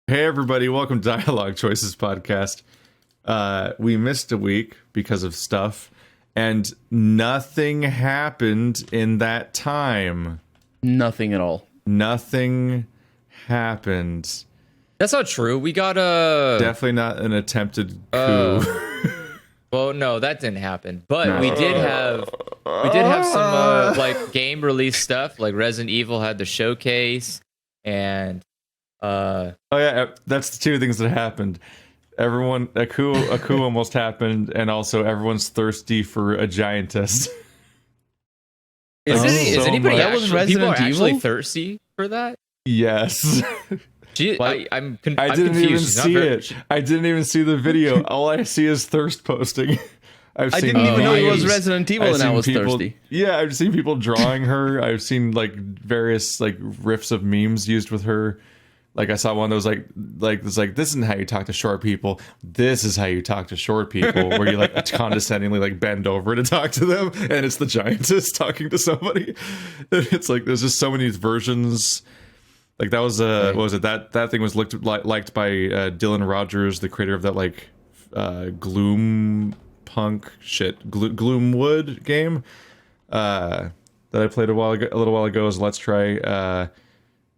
Hey everybody, welcome to Dialog Choices podcast. We missed a week because of stuff, and nothing happened in that time. Nothing at all. Nothing happened. That's not true. We got Definitely not an attempted coup. Well, no, that didn't happen. But we did have some like game release stuff. Like Resident Evil had the showcase, and Oh yeah, that's the two things that happened. A coup almost happened, and also everyone's thirsty for a giantess. is anybody That was people are Resident actually Evil? thirsty for that? Yes. I'm I didn't confused. even She's not see very- it. I didn't even see the video. All I see is thirst posting. I didn't even know it was Resident Evil, and I was thirsty. Yeah, I've seen people drawing her. I've seen like various like riffs of memes used with her. Like I saw one that was like this isn't how you talk to short people. This is how you talk to short people, where you like condescendingly like bend over to talk to them, and it's the giantess talking to somebody. It's like there's just so many versions. Like that was what was it? That thing was liked by Dylan Rogers, the creator of that like Gloom punk shit Gloomwood game that I played a little while ago as Let's Try.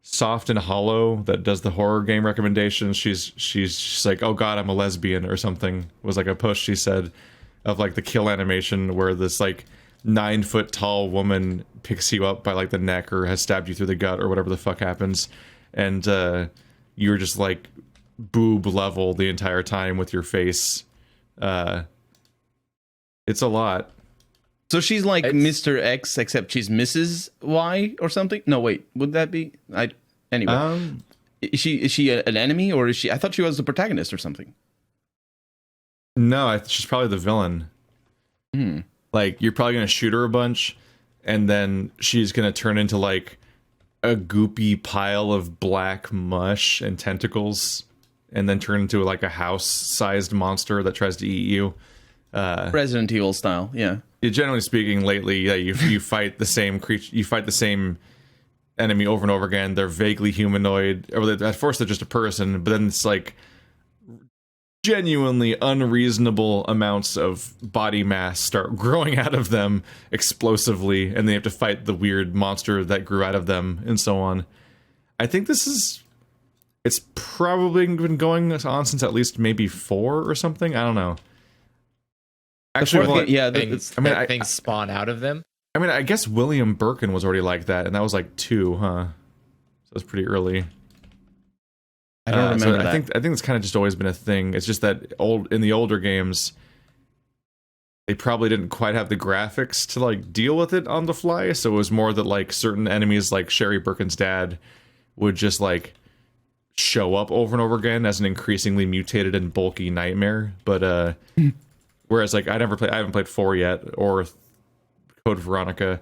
Soft and Hollow that does the horror game recommendations. She's like, oh god, I'm a lesbian or something. Was like a post she said of like the kill animation where this like 9-foot tall woman picks you up by like the neck or has stabbed you through the gut or whatever the fuck happens, and you're just like boob level the entire time with your face. It's a lot. So she's like Mr. X, except she's Mrs. Y or something. No, wait, would that be? Anyway, is she an enemy, or is she? I thought she was the protagonist or something. No, she's probably the villain. Like you're probably gonna shoot her a bunch, and then she's gonna turn into like a goopy pile of black mush and tentacles, and then turn into like a house-sized monster that tries to eat you. Resident Evil style, yeah. Generally speaking, lately, you fight the same creature, you fight the same enemy over and over again. They're vaguely humanoid, or at first they're just a person, but then it's like genuinely unreasonable amounts of body mass start growing out of them explosively, and they have to fight the weird monster that grew out of them, and so on. I think it's probably been going on since at least maybe 4 or something. I don't know. Actually, things spawn out of them. I mean, I guess William Birkin was already like that, and that was like 2, huh? So it's pretty early. I don't remember that. I think it's kind of just always been a thing. It's just that in the older games, they probably didn't quite have the graphics to like deal with it on the fly. So it was more that like certain enemies, like Sherry Birkin's dad, would just like show up over and over again as an increasingly mutated and bulky nightmare. But whereas like I haven't played 4 yet or Code Veronica,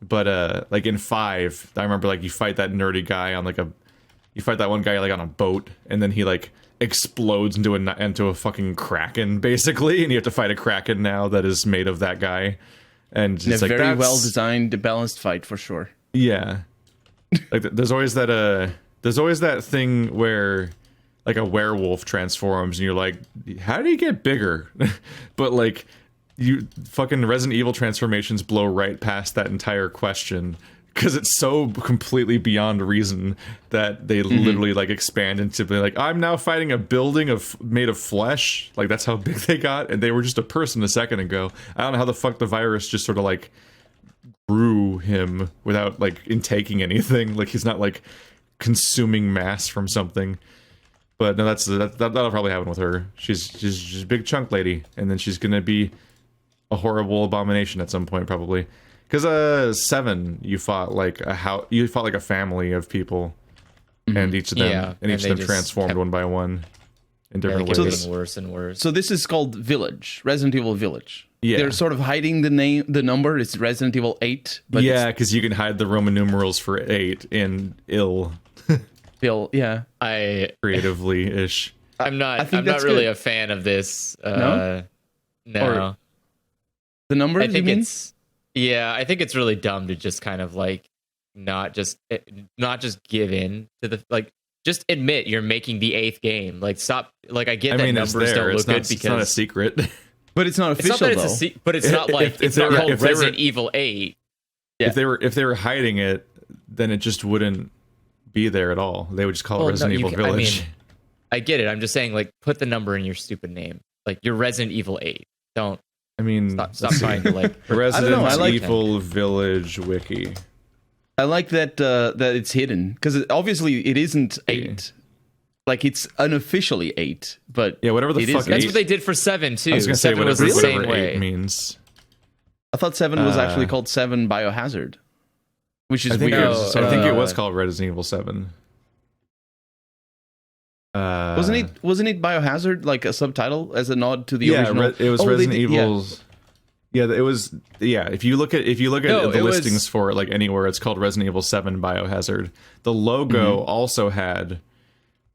but like in 5, I remember like you fight that nerdy guy on like you fight that one guy like on a boat, and then he like explodes into a fucking kraken basically, and you have to fight a kraken now that is made of that guy, and it's like very well designed, balanced fight for sure. Yeah, like there's always that thing where like a werewolf transforms and you're like, how do you get bigger? But like you fucking Resident Evil transformations blow right past that entire question, because it's so completely beyond reason that they literally like expand into be like, I'm now fighting a building made of flesh. Like that's how big they got, and they were just a person a second ago. I don't know how the fuck the virus just sort of like grew him without like intaking anything. Like he's not like consuming mass from something. But no, that'll probably happen with her. She's a big chunk lady, and then she's gonna be a horrible abomination at some point, probably. Because 7, you fought like a family of people, and each of them transformed one by one in different ways. Getting worse and worse. So this is called Village, Resident Evil Village. Yeah, they're sort of hiding the number. It's Resident Evil 8. But yeah, because you can hide the Roman numerals for 8 in ill. Yeah, creatively ish. I'm not really a fan of this. No. Or the numbers. I think I think it's really dumb to just kind of like not just give in to the like just admit you're making the 8th game. Like, stop. Like, I get that it's numbers there. don't look good It's not a because secret. But it's not it's not official, that it's though. but it's not like it's not called Resident Evil 8. Yeah. If they were hiding it, then it just wouldn't be there at all. They would just call it Resident Evil Village. I get it. I'm just saying, like, put the number in your stupid name. Like, you're Resident Evil 8. Don't. Stop trying to like Resident Evil Village wiki. I like that that it's hidden because obviously it isn't 8. Like, it's unofficially 8, but yeah, whatever the fuck. That's what they did for 7 too. I was gonna say 7 whatever, was the same whatever 8 way. means. I thought 7 was actually called 7 Biohazard, which is weird. I think it was called Resident Evil 7. Wasn't it Biohazard, like a subtitle as a nod to the original? It was Resident Evil's. Yeah, it was. Yeah, if you look at the listings for it, like anywhere, it's called Resident Evil 7 Biohazard. The logo also had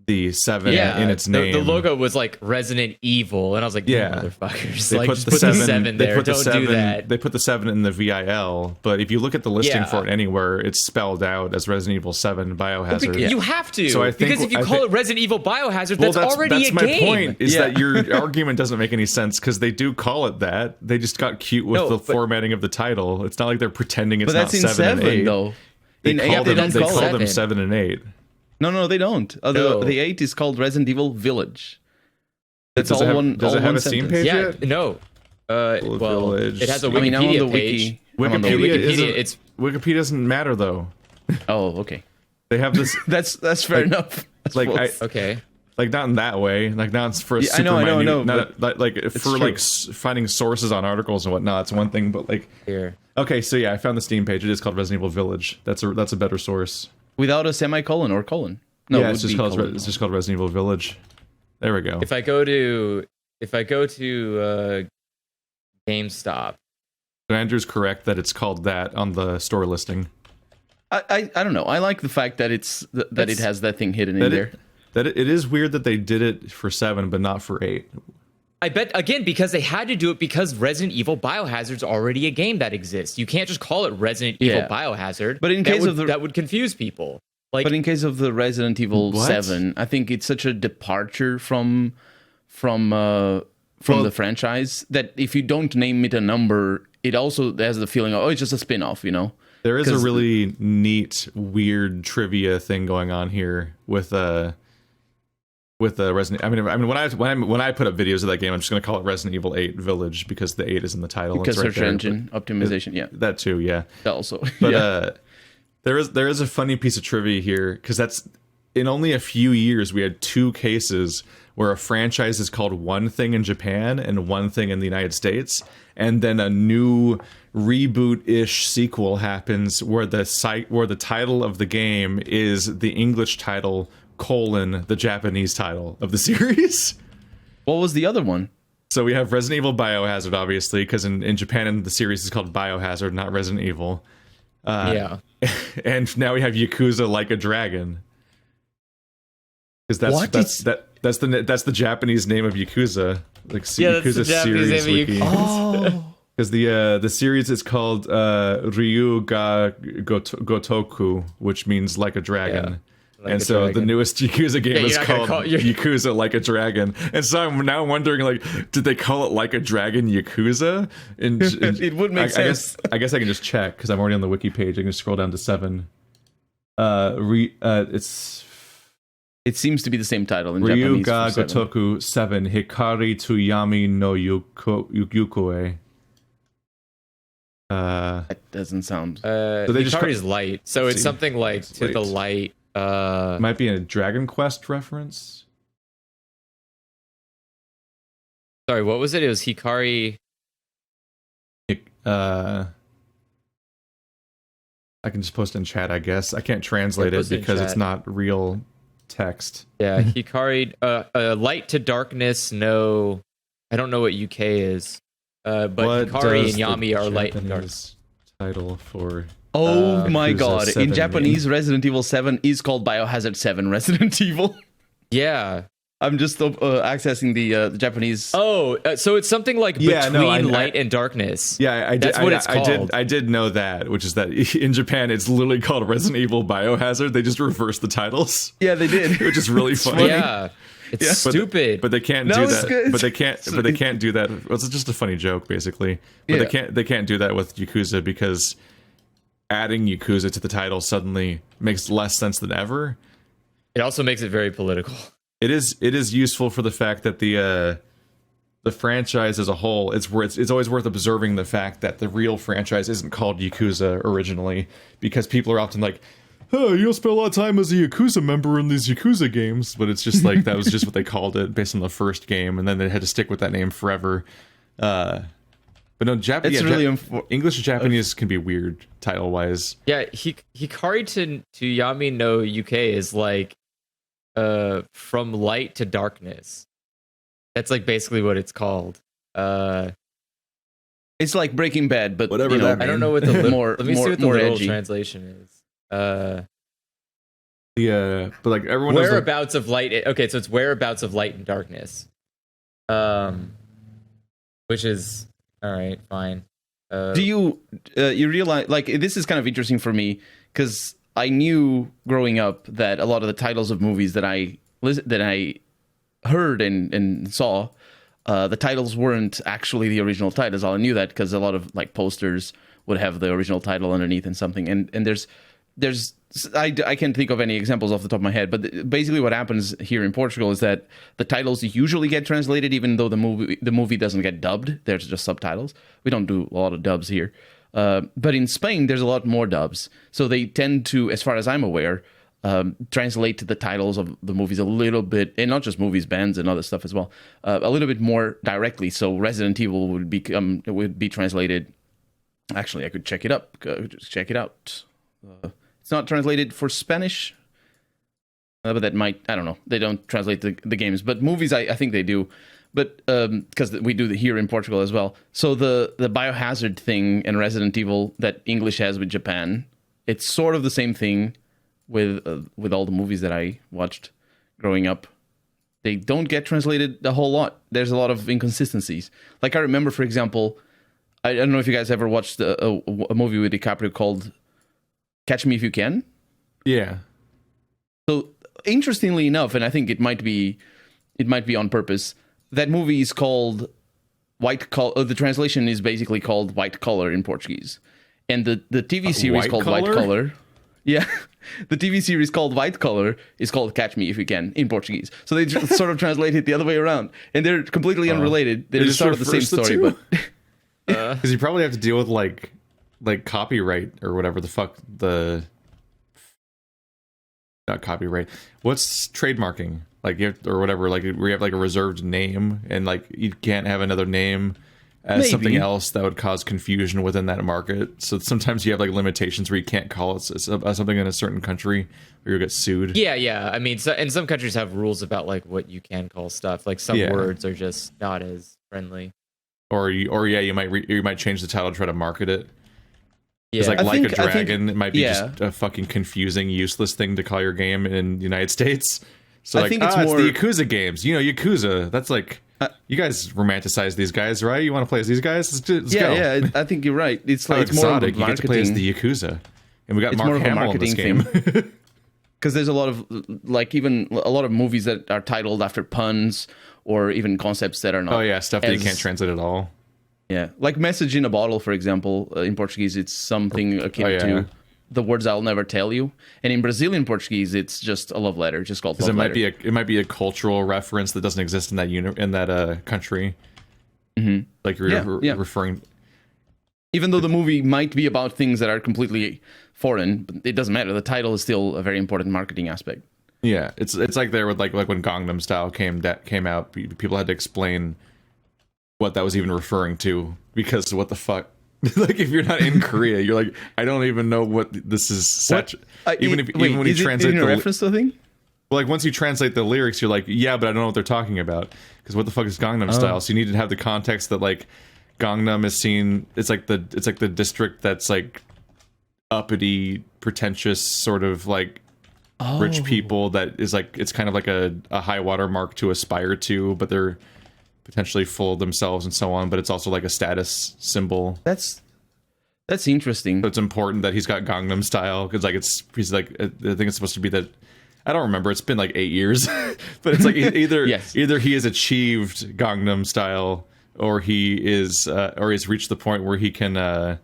the 7 in its name. The logo was like Resident Evil, and I was like, motherfuckers, they like, put just the put 7 the 7 there. Don't do that. They put the 7 in the VIL, but if you look at the listing for it anywhere, it's spelled out as Resident Evil 7 Biohazard. You have to, so I think, because if you call it Resident Evil Biohazard, that's already a game. That's my point. Is that your argument doesn't make any sense because they do call it that. They just got cute with the formatting of the title. It's not like they're pretending it's not 7 and 8. Though. They call them 7 and 8. No, they don't. The 8 is called Resident Evil Village. That's all one. Does it have a Steam page yet? No. Well, it has a Wikipedia page. Wikipedia doesn't matter though. Oh, okay. They have this. that's fair enough. Okay. Like not in that way. Like not for super minute. Not like for like finding sources on articles and whatnot. It's one thing, but like here. Okay, so yeah, I found the Steam page. It is called Resident Evil Village. That's a better source. Without a semicolon or colon. No, yeah, it's just called Resident Evil Village. There we go. If I go to GameStop. So Andrew's correct that it's called that on the store listing. I don't know. I like the fact that it has that thing hidden in there. It is weird that they did it for 7 but not for 8. I bet, again, because they had to do it because Resident Evil Biohazard's already a game that exists. You can't just call it Resident Evil Biohazard. But in case that would confuse people. Like, but in case of the Resident Evil 7, I think it's such a departure from the franchise that if you don't name it a number, it also has the feeling of, it's just a spin-off, you know? There is a really neat, weird trivia thing going on here with the Resident. I mean, when I put up videos of that game, I'm just going to call it Resident Evil 8 Village because the 8 is in the title. Because search engine optimization, that too, yeah. That also, but there is a funny piece of trivia here because that's in only a few years we had 2 cases where a franchise is called one thing in Japan and one thing in the United States, and then a new reboot-ish sequel happens where the title of the game is the English title colon the Japanese title of the series. What was the other one? So we have Resident Evil Biohazard, obviously, because in Japan the series is called Biohazard, not Resident Evil. And now we have Yakuza Like a Dragon. Because that's the Japanese name of Yakuza. Like Yakuza that's the Japanese name of Yakuza. Because the series is called Ryu ga Gotoku, which means like a dragon. Like and so dragon. The newest Yakuza game is called Yakuza Like a Dragon. And so I'm now wondering, like, did they call it Like a Dragon Yakuza? And it would make sense. I guess I can just check because I'm already on the wiki page. I can scroll down to 7. It seems to be the same title in Ryu Japanese. ga Gotoku 7 Hikari to Yami no Yukoe. That doesn't sound. So Hikari's light, so it's something like to the light. Might be a Dragon Quest reference. Sorry, what was it? It was Hikari. I can just post in chat, I guess. I can't translate it because it's not real text. Yeah, Hikari. Light to darkness. No, I don't know what UK is. But Hikari and Yami are light and dark. Title for. Oh my god! 7 in Japanese, Resident Evil 7 is called Biohazard 7 Resident Evil. Yeah. I'm just accessing the Japanese. Oh, so it's something like between light and darkness. Yeah, that's what it's called. I did know that, which is that in Japan it's literally called Resident Evil Biohazard. They just reversed the titles. Yeah, they did, which is really funny. Yeah. It's stupid, but they can't do that. Good. But they can't do that. Well, it's just a funny joke, basically. But they can't do that with Yakuza because adding Yakuza to the title suddenly makes less sense than ever. It also makes it very political. It is useful for the fact that the franchise as a whole, it's always worth observing the fact that the real franchise isn't called Yakuza originally, because people are often like, oh, you don't spend a lot of time as a Yakuza member in these Yakuza games, but it's just like that was just what they called it based on the first game, and then they had to stick with that name forever. But no, Japanese, English and Japanese can be weird title wise. Yeah, Hikari to Yami no UK is like from light to darkness. That's like basically what it's called. It's like Breaking Bad, but whatever. I don't know what the more. Let me see what the literal edgy translation is. But like everyone whereabouts of light. Okay, so it's whereabouts of light and darkness. Which is all right, fine. Do you realize, like, this is kind of interesting for me because I knew growing up that a lot of the titles of movies that I heard and saw, the titles weren't actually the original titles. I knew that because a lot of like posters would have the original title underneath and something. And there's I can't think of any examples off the top of my head, but basically what happens here in Portugal is that the titles usually get translated, even though the movie doesn't get dubbed. There's just subtitles. We don't do a lot of dubs here. But in Spain, there's a lot more dubs. So they tend to, as far as I'm aware, translate the titles of the movies a little bit, and not just movies, bands and other stuff as well, a little bit more directly. So Resident Evil would be translated. Actually, I could check it up. Just check it out. It's not translated for Spanish, but that might, I don't know. They don't translate the games, but movies, I think they do. But because we do here in Portugal as well. So the Biohazard thing and Resident Evil that English has with Japan, it's sort of the same thing with all the movies that I watched growing up. They don't get translated a whole lot. There's a lot of inconsistencies. Like I remember, for example, I don't know if you guys ever watched a movie with DiCaprio called Catch Me If You Can. Yeah. So interestingly enough, and I think it might be on purpose, that movie is called White Collar. The translation is basically called White Collar in Portuguese, and the TV series called White Collar. Yeah, the TV series called White Collar is called Catch Me If You Can in Portuguese. So they sort of translate it the other way around, and they're completely unrelated. They're just sort of the same story, but because you probably have to deal with like copyright or whatever the fuck not copyright. What's trademarking? Like or whatever, like where you have like a reserved name and like you can't have another name as something else that would cause confusion within that market. So sometimes you have like limitations where you can't call it something in a certain country or you'll get sued. Yeah. I mean, and some countries have rules about like what you can call stuff. Like some words are just not as friendly. Or you might change the title to try to market it. It's like a Dragon. It might be just a fucking confusing, useless thing to call your game in the United States. So I think it's more the Yakuza games. You know, Yakuza. That's like you guys romanticize these guys, right? You want to play as these guys? Let's go. Yeah. I think you're right. It's like it's more of a marketing. You get to play as the Yakuza, and we got Mark Hamill in this game. Because there's a lot of even a lot of movies that are titled after puns or even concepts that are not. Oh yeah, stuff that you can't translate at all. Yeah, like Message in a Bottle, for example, in Portuguese, it's something akin to The Words I'll Never Tell You. And in Brazilian Portuguese, it's just a love letter, just called love letter. It might be a cultural reference that doesn't exist in that country. Mm-hmm. Like you're referring. Even though the movie might be about things that are completely foreign, but it doesn't matter. The title is still a very important marketing aspect. Yeah, it's like there with like when Gangnam Style came out, people had to explain what that was even referring to, because what the fuck. Like if you're not in Korea, you're like, I don't even know what this is. Such even when you translate the reference to the thing. Well, like once you translate the lyrics, you're like, yeah, but I don't know what they're talking about, because what the fuck is Gangnam Style? So you need to have the context that like Gangnam is seen. It's like the district that's like uppity, pretentious, sort of like rich people that is like, it's kind of like a high water mark to aspire to, but they're potentially full of themselves and so on. But it's also like a status symbol. That's interesting. So it's important that he's got Gangnam Style because like he's like, I think it's supposed to be that. I don't remember. It's been like 8 years, but it's like either Yes. either he has achieved Gangnam Style or he's reached the point where he can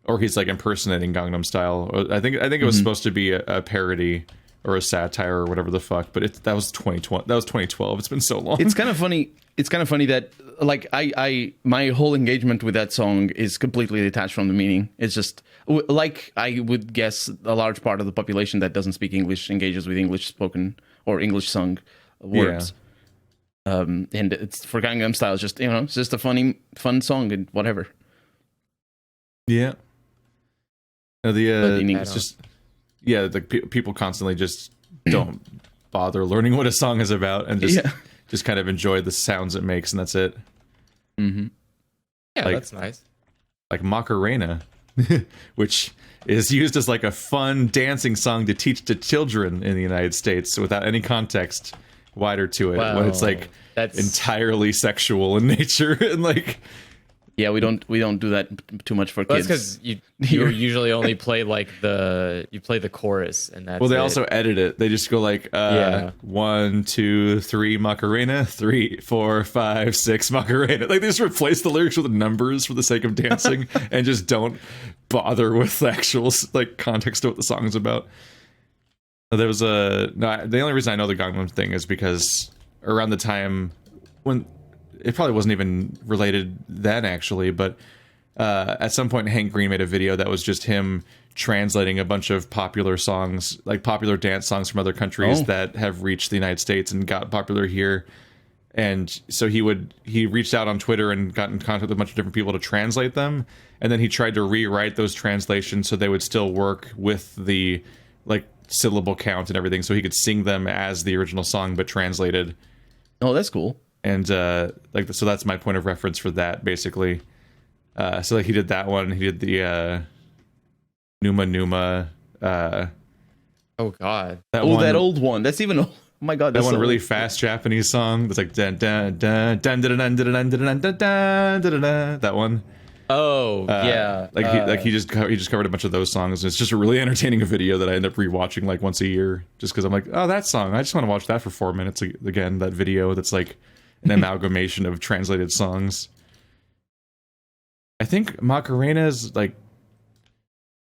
or he's like impersonating Gangnam Style. I think it was supposed to be a parody or a satire or whatever the fuck, but that was 2020. That was 2012. It's been so long. It's kind of funny. It's kind of funny that like my whole engagement with that song is completely detached from the meaning. It's just like I would guess a large part of the population that doesn't speak English engages with English spoken or English sung words. Yeah. And it's for Gangnam Style. It's just it's just a fun song and whatever. Yeah. It's just like people constantly just don't bother learning what a song is about and just kind of enjoy the sounds it makes, and that's it. Mm-hmm. Yeah, like, that's nice. Like Macarena, which is used as like a fun dancing song to teach to children in the United States without any context wider to it. When it's like that's entirely sexual in nature and like. Yeah, we don't do that too much for kids. That's because you usually only play like the chorus, and that's they also edit it. They just go like 1, 2, 3 Macarena, 3, 4, 5, 6 Macarena. Like they just replace the lyrics with numbers for the sake of dancing, and just don't bother with the actual like context of what the song is about. There was the only reason I know the Gangnam thing is because around the time when. It probably wasn't even related then, actually, but at some point, Hank Green made a video that was just him translating a bunch of popular songs, like popular dance songs from other countries that have reached the United States and got popular here. And so he reached out on Twitter and got in contact with a bunch of different people to translate them. And then he tried to rewrite those translations so they would still work with the like syllable count and everything, so he could sing them as the original song but translated. Oh, that's cool. And so that's my point of reference for that, basically. So like he did that one. He did the Numa Numa. Oh God! That old one. That's even. Oh my God! That one really fast Japanese song. That's like dun dun dun dun dun dun dun dun dun dun dun. That one. Oh yeah. He just covered a bunch of those songs. And it's just a really entertaining video that I end up rewatching like once a year, just because I'm like, oh, that song. I just want to watch that for 4 minutes again. That video that's like. An amalgamation of translated songs. I think Macarena is like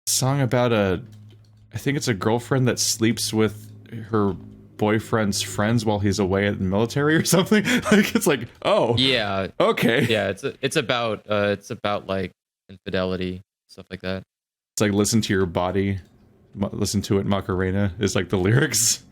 a song about I think it's a girlfriend that sleeps with her boyfriend's friends while he's away at the military or something. Like it's like, oh yeah, okay, yeah. It's about like infidelity, stuff like that. It's like listen to your body, listen to it, Macarena is like the lyrics.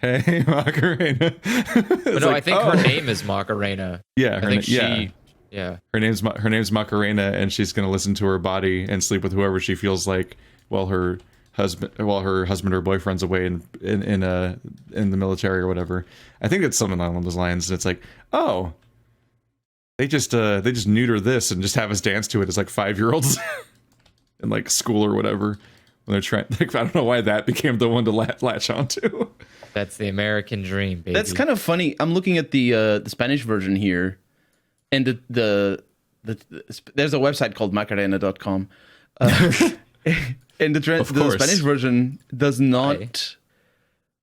Hey, Macarena. But no, I think her name is Macarena. Yeah, Her name's Macarena, and she's gonna listen to her body and sleep with whoever she feels like while her husband or boyfriend's away in the military or whatever. I think it's something along those lines. And it's like, oh, they just neuter this and just have us dance to it as like 5-year-olds in like school or whatever when they're trying. Like, I don't know why that became the one to latch onto. That's the American dream, baby. That's kind of funny. I'm looking at the Spanish version here, and the there's a website called macarena.com, and the Spanish version does not.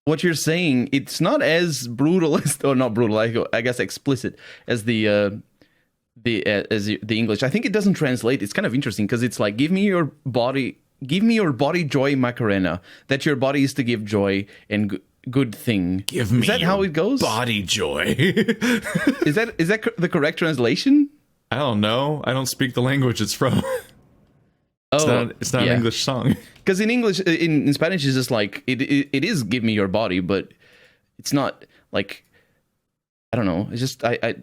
What you're saying, it's not as brutal as, or not brutal, I guess explicit as the English. I think it doesn't translate. It's kind of interesting because it's like, give me your body joy, Macarena. That your body is to give joy and good thing. Give me. Is that how it goes? Body joy. Is that the correct translation? I don't know. I don't speak the language it's from. It's not an English song. Because in English, in Spanish, it's just like it is give me your body, but it's not like, I don't know. It's just I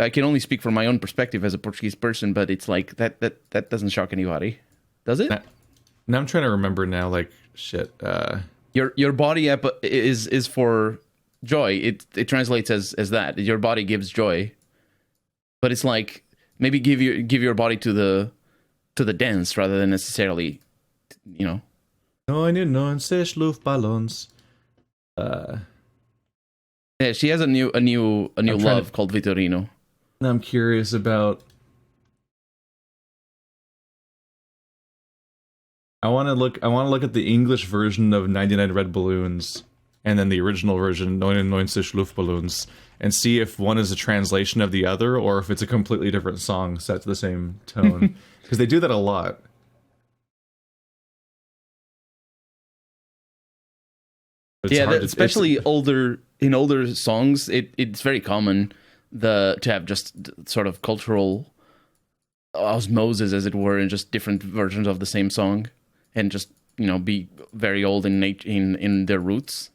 can only speak from my own perspective as a Portuguese person, but it's like that doesn't shock anybody, does it? Now I'm trying to remember now. Like shit. Your body is for joy. It translates as that. Your body gives joy, but it's like maybe give your body to the dance rather than necessarily, you know. Luftballons. Yeah, she has a new love called Vitorino. I'm curious about. I want to look at the English version of 99 Red Balloons and then the original version 99 Luftballons and see if one is a translation of the other or if it's a completely different song set to the same tone, because they do that a lot. Especially older songs, it's very common to have just sort of cultural osmosis, as it were, in just different versions of the same song, and just be very old in their roots.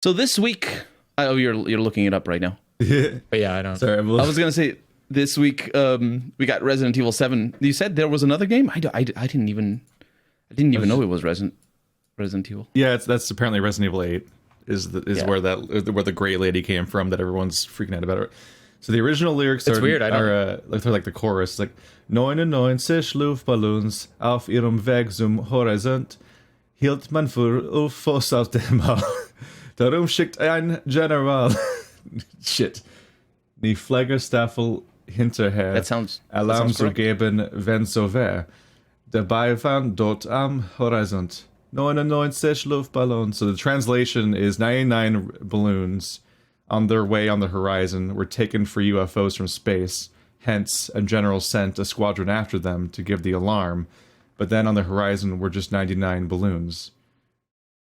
So this week, you're looking it up right now. But yeah, I don't. Sorry, I was gonna say this week we got Resident Evil 7. You said there was another game. I didn't even know it was Resident Evil. Yeah, that's apparently Resident Evil 8 is where the gray lady came from that everyone's freaking out about it. So the original lyrics it's are weird. They're like the chorus. It's like 99 Luftballons auf ihrem Weg zum Horizont hielt man für UFOs auf dem Himmel. Darum schickt ein General shit die Fliegerstaffel hinterher. That sounds Alarm zu geben, wenn so wär. Dabei waren dort am Horizont 99 Luftballons. So the translation is 99 balloons on their way on the horizon were taken for UFOs from space. Hence, a general sent a squadron after them to give the alarm. But then on the horizon were just 99 balloons.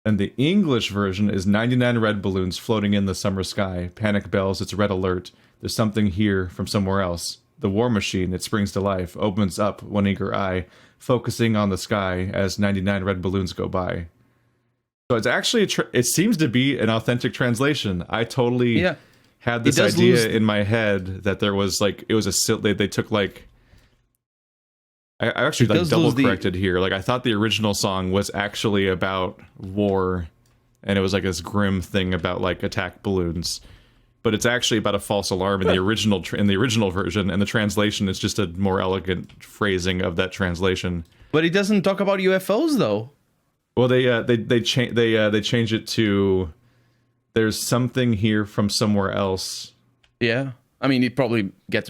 And the English version is 99 red balloons floating in the summer sky. Panic bells, it's red alert. There's something here from somewhere else. The war machine, it springs to life, opens up one eager eye, focusing on the sky as 99 red balloons go by. So it's actually, it seems to be an authentic translation. I totally had this idea in my head that there was like, it was they took like, I actually like double corrected here. Like I thought the original song was actually about war, and it was like this grim thing about like attack balloons. But it's actually about a false alarm in the original version, and the translation is just a more elegant phrasing of that translation. But it doesn't talk about UFOs though. Well, they change it to there's something here from somewhere else. Yeah. I mean, it probably gets,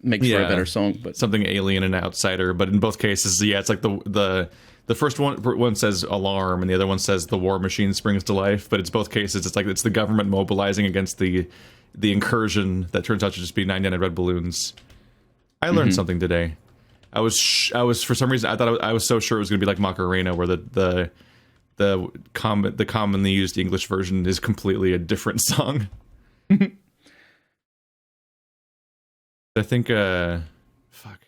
makes for a better song, but something alien and outsider. But in both cases, it's like the first one says alarm, and the other one says the war machine springs to life. But it's both cases. It's like it's the government mobilizing against the incursion that turns out to just be 99 red balloons. I learned something today. I was for some reason I thought I was so sure it was going to be like Macarena, where the commonly used English version is completely a different song. I think, fuck.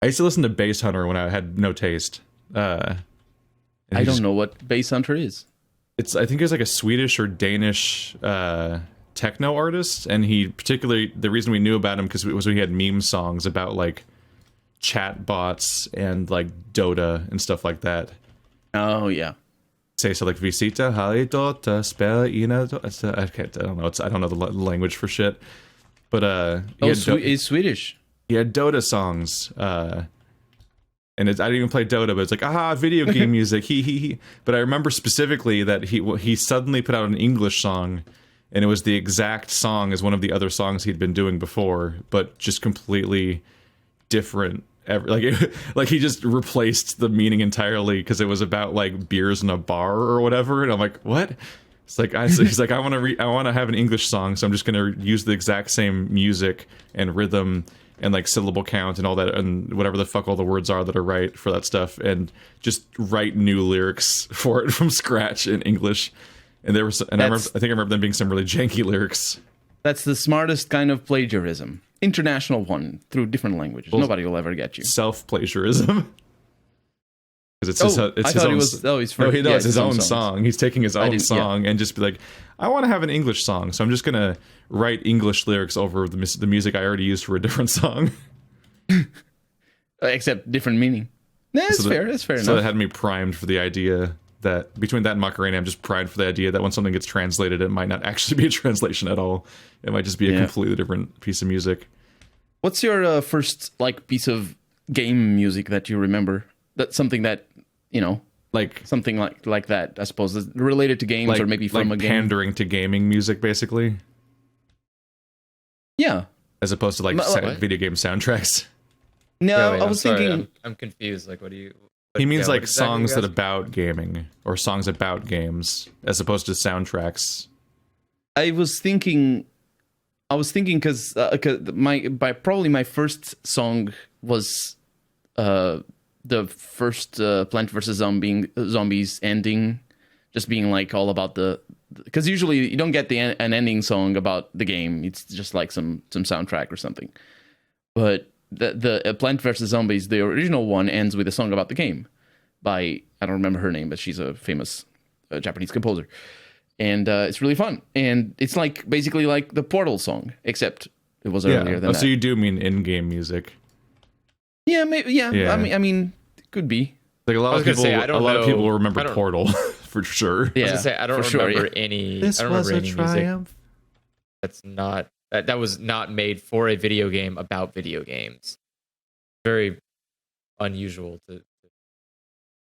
I used to listen to Bass Hunter when I had no taste. I don't know what Bass Hunter is. I think it's like a Swedish or Danish techno artist, and he particularly, the reason we knew about him because he had meme songs about like chat bots and like Dota and stuff like that. Oh yeah. Say so like Visita, Hali Dota, Spela Ina. I don't know. I don't know the language for shit. But he's Swedish. He had Dota songs, and I didn't even play Dota, but it's like video game music. He. But I remember specifically that he suddenly put out an English song, and it was the exact song as one of the other songs he'd been doing before, but just completely different. Like he just replaced the meaning entirely because it was about like beers in a bar or whatever, and I'm like, what? It's like he's like I want to have an English song, so I'm just going to use the exact same music and rhythm and like syllable count and all that and whatever the fuck all the words are that are right for that stuff, and just write new lyrics for it from scratch in English. And I remember them being some really janky lyrics. That's the smartest kind of plagiarism, international one through different languages. Nobody will ever get you. Self-plagiarism. Because it's his own song. He's taking his own song and just be like, I want to have an English song, so I'm just gonna write English lyrics over the music I already used for a different song. Except different meaning. That's fair enough. So that had me primed for the idea that between that and Macarena, I'm just primed for the idea that when something gets translated, it might not actually be a translation at all. It might just be a completely different piece of music. What's your first piece of game music that you remember? That's something that, you know, like something like that, I suppose, is related to games, or maybe from a game. Pandering to gaming music, basically. Yeah. As opposed to video game soundtracks. No, wait, I was sorry, thinking. I'm confused. Like, what do you? He means what exactly songs you that asking? about gaming or songs about games, as opposed to soundtracks. I was thinking because probably my first song was the first Plant vs Zombies ending, just being like all about because usually you don't get an ending song about the game. It's just like some soundtrack or something. But the Plant vs Zombies, the original one, ends with a song about the game by, I don't remember her name, but she's a famous Japanese composer. And it's really fun. And it's like basically like the Portal song, except it was earlier than that. So you do mean in-game music? Yeah, maybe. Yeah. Yeah. I mean, it could be. Like a lot of people, a lot of people remember Portal for sure. Yeah, I was gonna say I don't remember any. This I don't remember was a any triumph. music that's not that was not made for a video game about video games. Very unusual to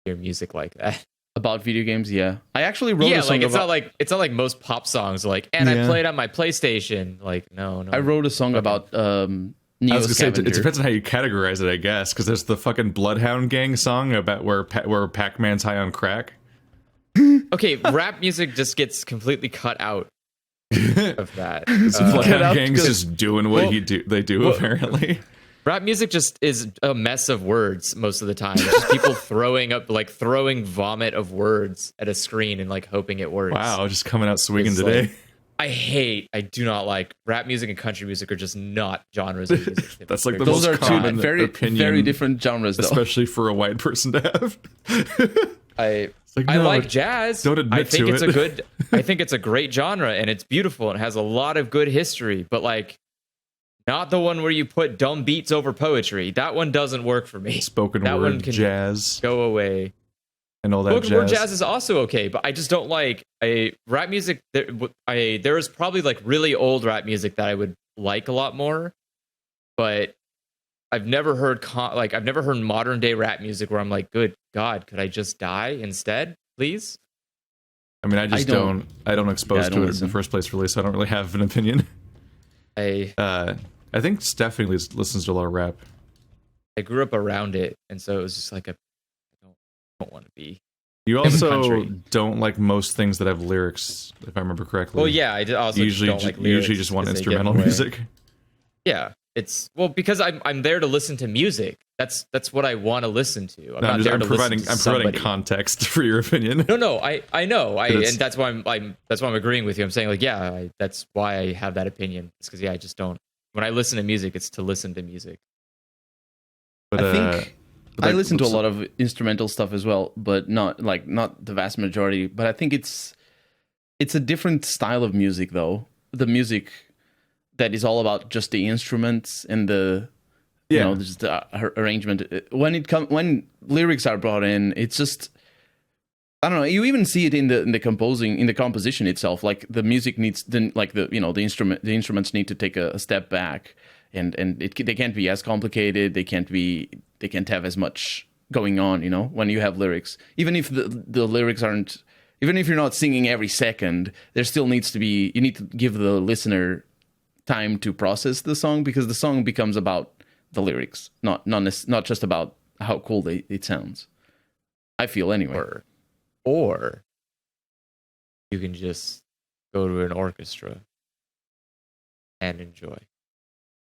hear music like that. About video games, yeah. I actually wrote a song it's not like most pop songs are like, and I played on my PlayStation. Like, no. I wrote a song about Neo I was gonna say, Scavenger. it depends on how you categorize it, I guess, because there's the fucking Bloodhound Gang song about where Pac-Man's high on crack. Okay, rap music just gets completely cut out of that. Bloodhound Gang's just doing what they do apparently. Rap music just is a mess of words most of the time. It's just people throwing vomit of words at a screen and like hoping it works. Wow, just coming out swinging It's today. I do not like rap music and country music are just not genres of music. That's like the Those most are two common very opinion, different genres, though. especially for a white person to have. I no, like jazz. don't admit I think to it's it. I think it's a great genre and it's beautiful and it has a lot of good history, but like not the one where you put dumb beats over poetry. That one doesn't work for me. Spoken that word one can jazz go away. and all that Spoken jazz. word jazz is also okay, but I just don't like rap music. There is probably like really old rap music that I would like a lot more, but I've never heard modern day rap music where I'm like, good God, could I just die instead, please? I mean, I don't expose to it in the first place, really, so I don't really have an opinion. I think Stephanie listens to a lot of rap. I grew up around it, and so it was just like I don't want to be. You also country. don't like most things that have lyrics, if I remember correctly. Well, yeah, I also usually don't like lyrics. usually just want 'cause they get instrumental in the way. music. Yeah, it's because I'm there to listen to music. That's what I want to listen to. I'm providing context for your opinion. No, I know, and that's why I'm agreeing with you. I'm saying like, yeah, that's why I have that opinion. It's because I just don't. When I listen to music, it's to listen to music. But, I think I listen to a lot of instrumental stuff as well, but not the vast majority. But I think it's a different style of music, though. The music that is all about just the instruments and the just the arrangement. When lyrics are brought in, it's just, I don't know. You even see it in the composition itself. Like the music needs the instruments need to take a step back, and they can't be as complicated. They can't have as much going on. You know, when you have lyrics, even if the lyrics aren't, even if you're not singing every second, there still needs to be. You need to give the listener time to process the song, because the song becomes about the lyrics, not just about how cool it sounds. I feel anyway. Or you can just go to an orchestra and enjoy.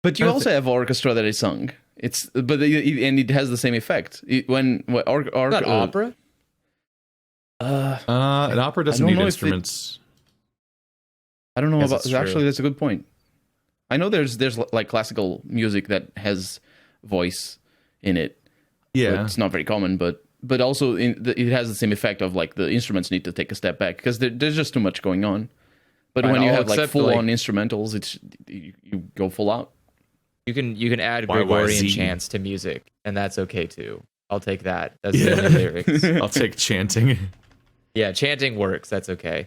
But you also have orchestra that is sung. And it has the same effect. Not opera. An opera doesn't need instruments. I don't know Yes, about. it's true. Actually, that's a good point. I know there's like classical music that has voice in it. Yeah, it's not very common, but also it has the same effect of like the instruments need to take a step back because there's just too much going on. But when you have like full on instrumentals, it's you go full out. You can add Gregorian YYZ. chants to music, and that's okay too. I'll take that. That's the only lyrics. I'll take chanting. Yeah, chanting works. That's okay.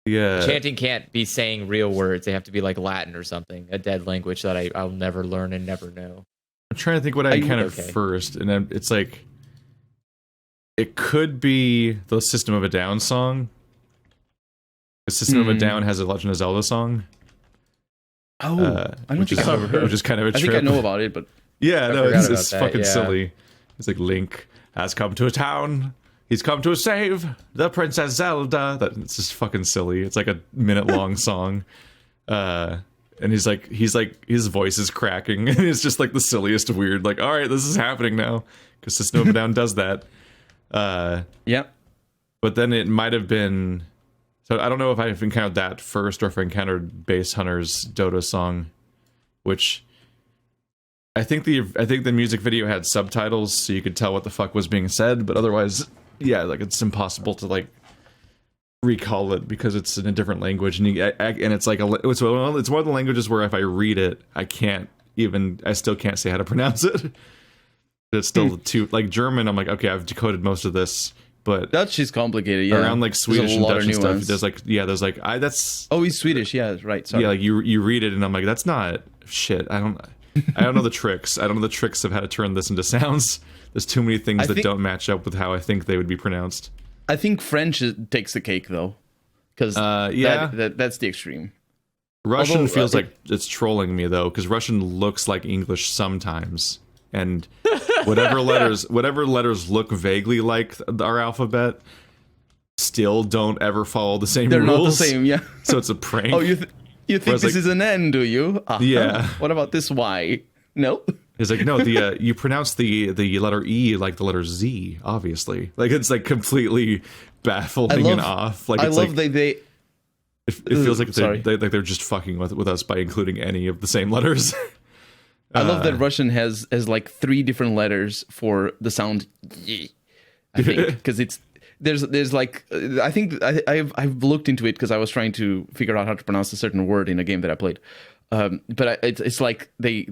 Yeah, Chanting can't be saying real words. They have to be like Latin or something, a dead language that I'll never learn and never know. I'm trying to think what I encountered okay. first, and then it's like it could be the System of a Down song. The System of a Down has a Legend of Zelda song. I don't think I've ever heard. Which is kind of a trip. I think I know about it, but yeah, no, forgot it's about that, fucking yeah. silly. It's like Link has come to a town. He's come to save the Princess Zelda. It's just fucking silly. It's like a minute-long song. And he's like, his voice is cracking. And it's just like the silliest weird, like, all right, this is happening now. Because System of a Down does that. yeah. But then it might have been... So I don't know if I've encountered that first or if I encountered Bass Hunter's Dota song, which I think the music video had subtitles so you could tell what the fuck was being said, but otherwise, yeah, like it's impossible to like recall it because it's in a different language, and it's like it's one of the languages where if I read it, I still can't say how to pronounce it. It's still too like German. I'm like, okay, I've decoded most of this. But Dutch is complicated, yeah. Around like Swedish and Dutch and stuff, ones. there's like that's oh, he's Swedish, yeah, right. Sorry. yeah, like you read it and I'm like, that's not shit. I don't know the tricks. I don't know the tricks of how to turn this into sounds. There's too many things that don't match up with how I think they would be pronounced. I think French takes the cake though, because that's the extreme. Russian feels like it's trolling me though, because Russian looks like English sometimes. And whatever letters look vaguely like our alphabet still don't ever follow the same They're rules. not the same, yeah. So it's a prank. Oh, you think this is an N, do you? Yeah. What about this Y? No. It's like, no, you pronounce the letter E like the letter Z, obviously. Like it's like completely baffling and off. Like I love they it feels like they're just fucking with us by including any of the same letters. I love that Russian has like 3 different letters for the sound y, I think, because there's like I think I've looked into it because I was trying to figure out how to pronounce a certain word in a game that I played, but it's like they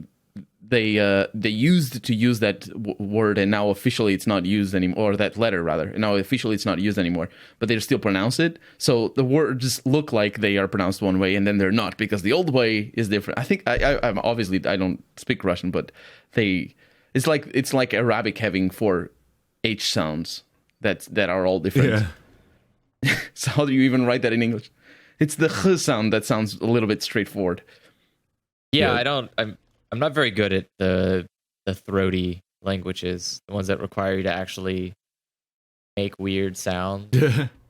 used to use that word and now officially it's not used anymore, or that letter rather, and now officially it's not used anymore, but they still pronounce it. So the words look like they are pronounced one way and then they're not because the old way is different. I think I'm obviously I don't speak Russian, but it's like Arabic having 4 H sounds that are all different. Yeah. So how do you even write that in English? It's the H sound that sounds a little bit straightforward. Yeah, I'm not very good at the throaty languages, the ones that require you to actually make weird sounds,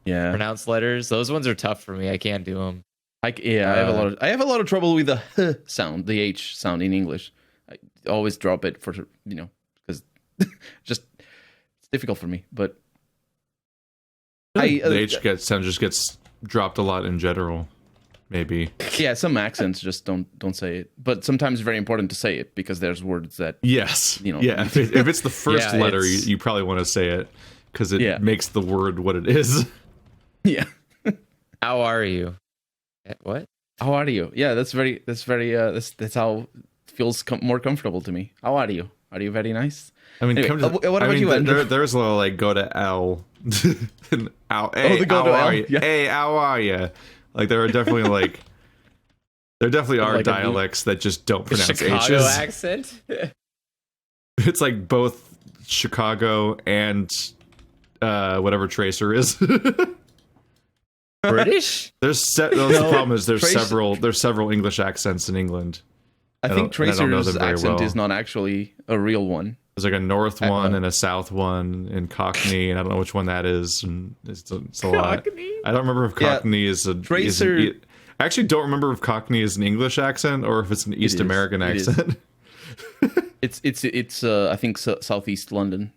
pronounce letters. Those ones are tough for me. I can't do them. I have a lot of trouble with the H sound, the H sound in English. I always drop it for because just it's difficult for me. But the H sound just gets dropped a lot in general. Maybe. Yeah, some accents just don't say it. But sometimes it's very important to say it because there's words that... Yes. Yeah, if it's the first letter, you probably want to say it because it makes the word what it is. Yeah. How are you? What? How are you? Yeah, that's how it feels more comfortable to me. How are you? Are you very nice? I mean, anyway, what about you, Andrew? There's a little like go to L. Ow, hey, the go how to are L? you? Yeah. Hey, how are you? Like there are definitely are dialects that just don't pronounce Chicago H's. accent. It's like both Chicago and whatever Tracer is. British? The problem is there's Tracer. several English accents in England. I think Tracer's accent is not actually a real one. There's like a north one and a south one in Cockney, and I don't know which one that is. And it's a lot. Cockney? I don't remember if Cockney is a Tracer. I actually don't remember if Cockney is an English accent or if it's an East American accent. It's I think southwest London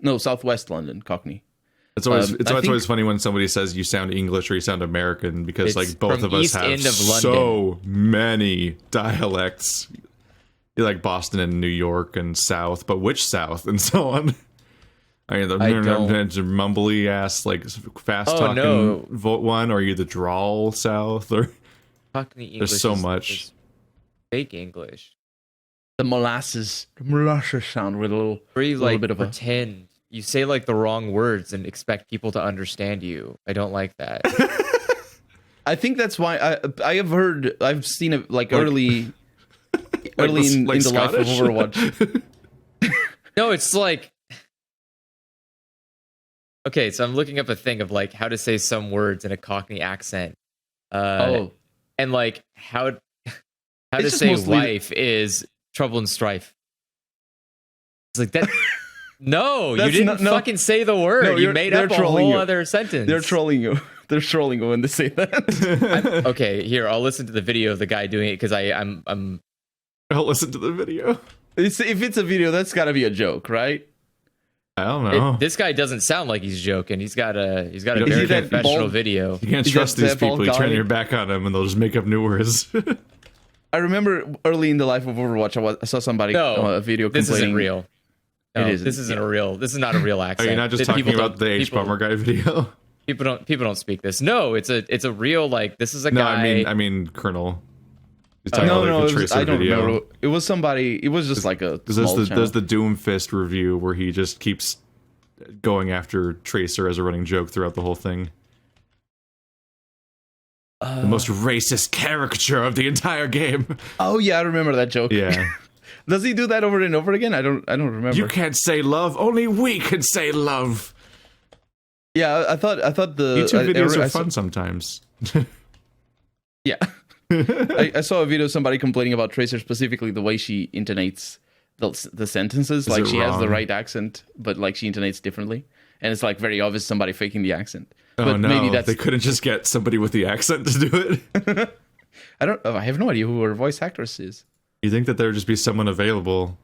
Cockney. It's always funny when somebody says you sound English or you sound American because like both of us have so many dialects. Like Boston and New York and South, but which South and so on. I mean, the mumbly ass, like fast talking one, or are you the drawl South? Or Cockney English. There's so much is fake English. The molasses sound with a little bit of pretend. You say like the wrong words and expect people to understand you. I don't like that. I think that's why I've seen it like early in the life of Overwatch. No, it's like Okay, so I'm looking up a thing of like how to say some words in a Cockney accent. And like how to say wife is trouble and strife. It's like that. No, you didn't fucking say the word. No, you made up a whole other sentence. They're trolling you. They're trolling you when they say that. Okay, here, I'll listen to the video of the guy doing it because I'm. I'll listen to the video. If it's a video, that's got to be a joke, right? I don't know. This guy doesn't sound like he's joking. He's got a very professional video. You can't trust these people. You turn your back on them and they'll just make up new words. I remember early in the life of Overwatch, I saw somebody a video complaining. This isn't real. No, this isn't a real. This is not a real accent. Are you not just talking about the H-Bomber guy video? People don't speak this. No, it's a real, like, this is a guy. I mean Colonel. I don't remember. It was somebody. It was just like a small channel. There's the Doomfist review where he just keeps going after Tracer as a running joke throughout the whole thing. The most racist caricature of the entire game. Oh yeah, I remember that joke. Yeah. Does he do that over and over again? I don't remember. You can't say love. Only we can say love. Yeah, I thought the YouTube videos are fun sometimes. Yeah. I saw a video of somebody complaining about Tracer, specifically the way she intonates the sentences. Like she has the right accent, but like she intonates differently. And it's like very obvious somebody faking the accent. Oh but no, maybe they couldn't just get somebody with the accent to do it. I have no idea who her voice actress is. You think that there would just be someone available?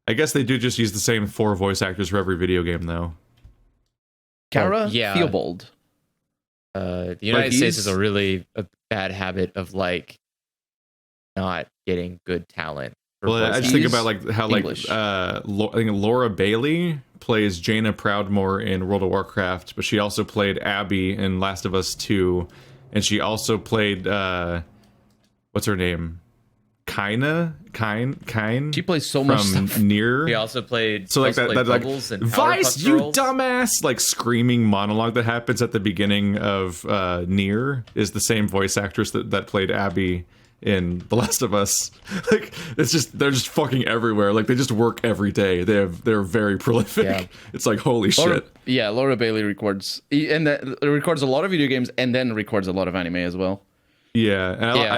I guess they do just use the same 4 voice actors for every video game, though. Kara Theobald. The United States is a bad habit of like not getting good talent. Well, I just think about like how English. I think Laura Bailey plays Jaina Proudmoore in World of Warcraft, but she also played Abby in Last of Us 2, and she also played what's her name? Kine. She plays so much stuff. Nier. He also played that like and Vice, you dumbass, like screaming monologue that happens at the beginning of Nier is the same voice actress that played Abby in The Last of Us. Like it's just they're just fucking everywhere. Like they just work every day. They're very prolific. Yeah. It's like holy shit. Laura Bailey records records a lot of video games and then records a lot of anime as well. Yeah,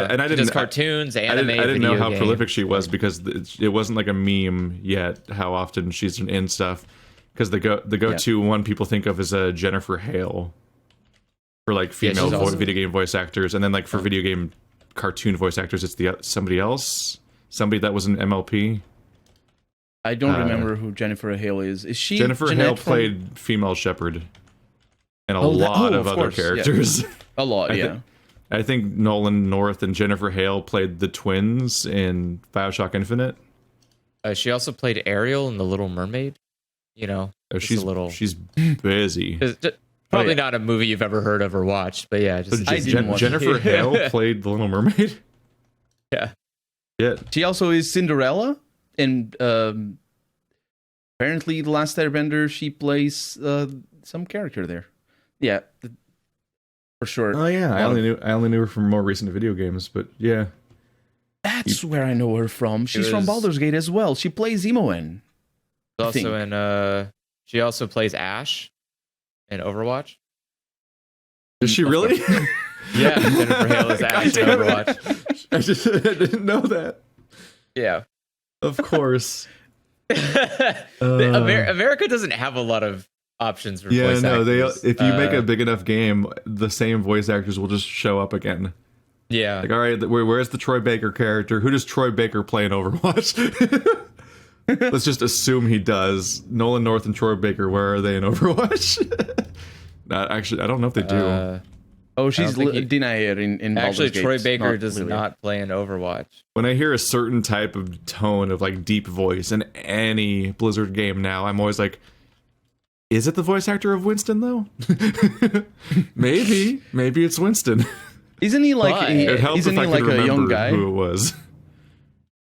and I didn't just cartoons, anime. I didn't know how prolific she was because it wasn't like a meme yet. How often she's in stuff? Because the go-to one people think of is Jennifer Hale for like female video game voice actors, and then like for video game cartoon voice actors, it's somebody that was an MLP. I don't remember who Jennifer Hale is. Is she Jennifer Hale played Female Shepherd and a lot of other characters. Yeah. A lot, yeah. I think Nolan North and Jennifer Hale played the twins in BioShock Infinite. She also played Ariel in The Little Mermaid. You know, she's busy. Probably not a movie you've ever heard of or watched, but yeah. Jennifer Hale played The Little Mermaid? Yeah. She also is Cinderella, and apparently The Last Airbender, she plays some character there. Yeah. For sure. Oh yeah, I only knew her from more recent video games, but yeah. That's where I know her from. She's from Baldur's Gate as well. She plays Imoen. She also plays Ashe in Overwatch. Is she really? Yeah, Jennifer Hale is Ashe in Overwatch. I didn't know that. Yeah. Of course. America doesn't have a lot of options for voice actors. If you make a big enough game, the same voice actors will just show up again. Yeah. Like, all right, where's the Troy Baker character? Who does Troy Baker play in Overwatch? Let's just assume he does. Nolan North and Troy Baker, where are they in Overwatch? Actually, I don't know if they do. She's Dinair in actually, Baldur's Troy Gate. Baker does not play in Overwatch. When I hear a certain type of tone of like deep voice in any Blizzard game now, I'm always like, is it the voice actor of Winston though? Maybe it's Winston. Isn't he like? Isn't he like a young guy? Who it was?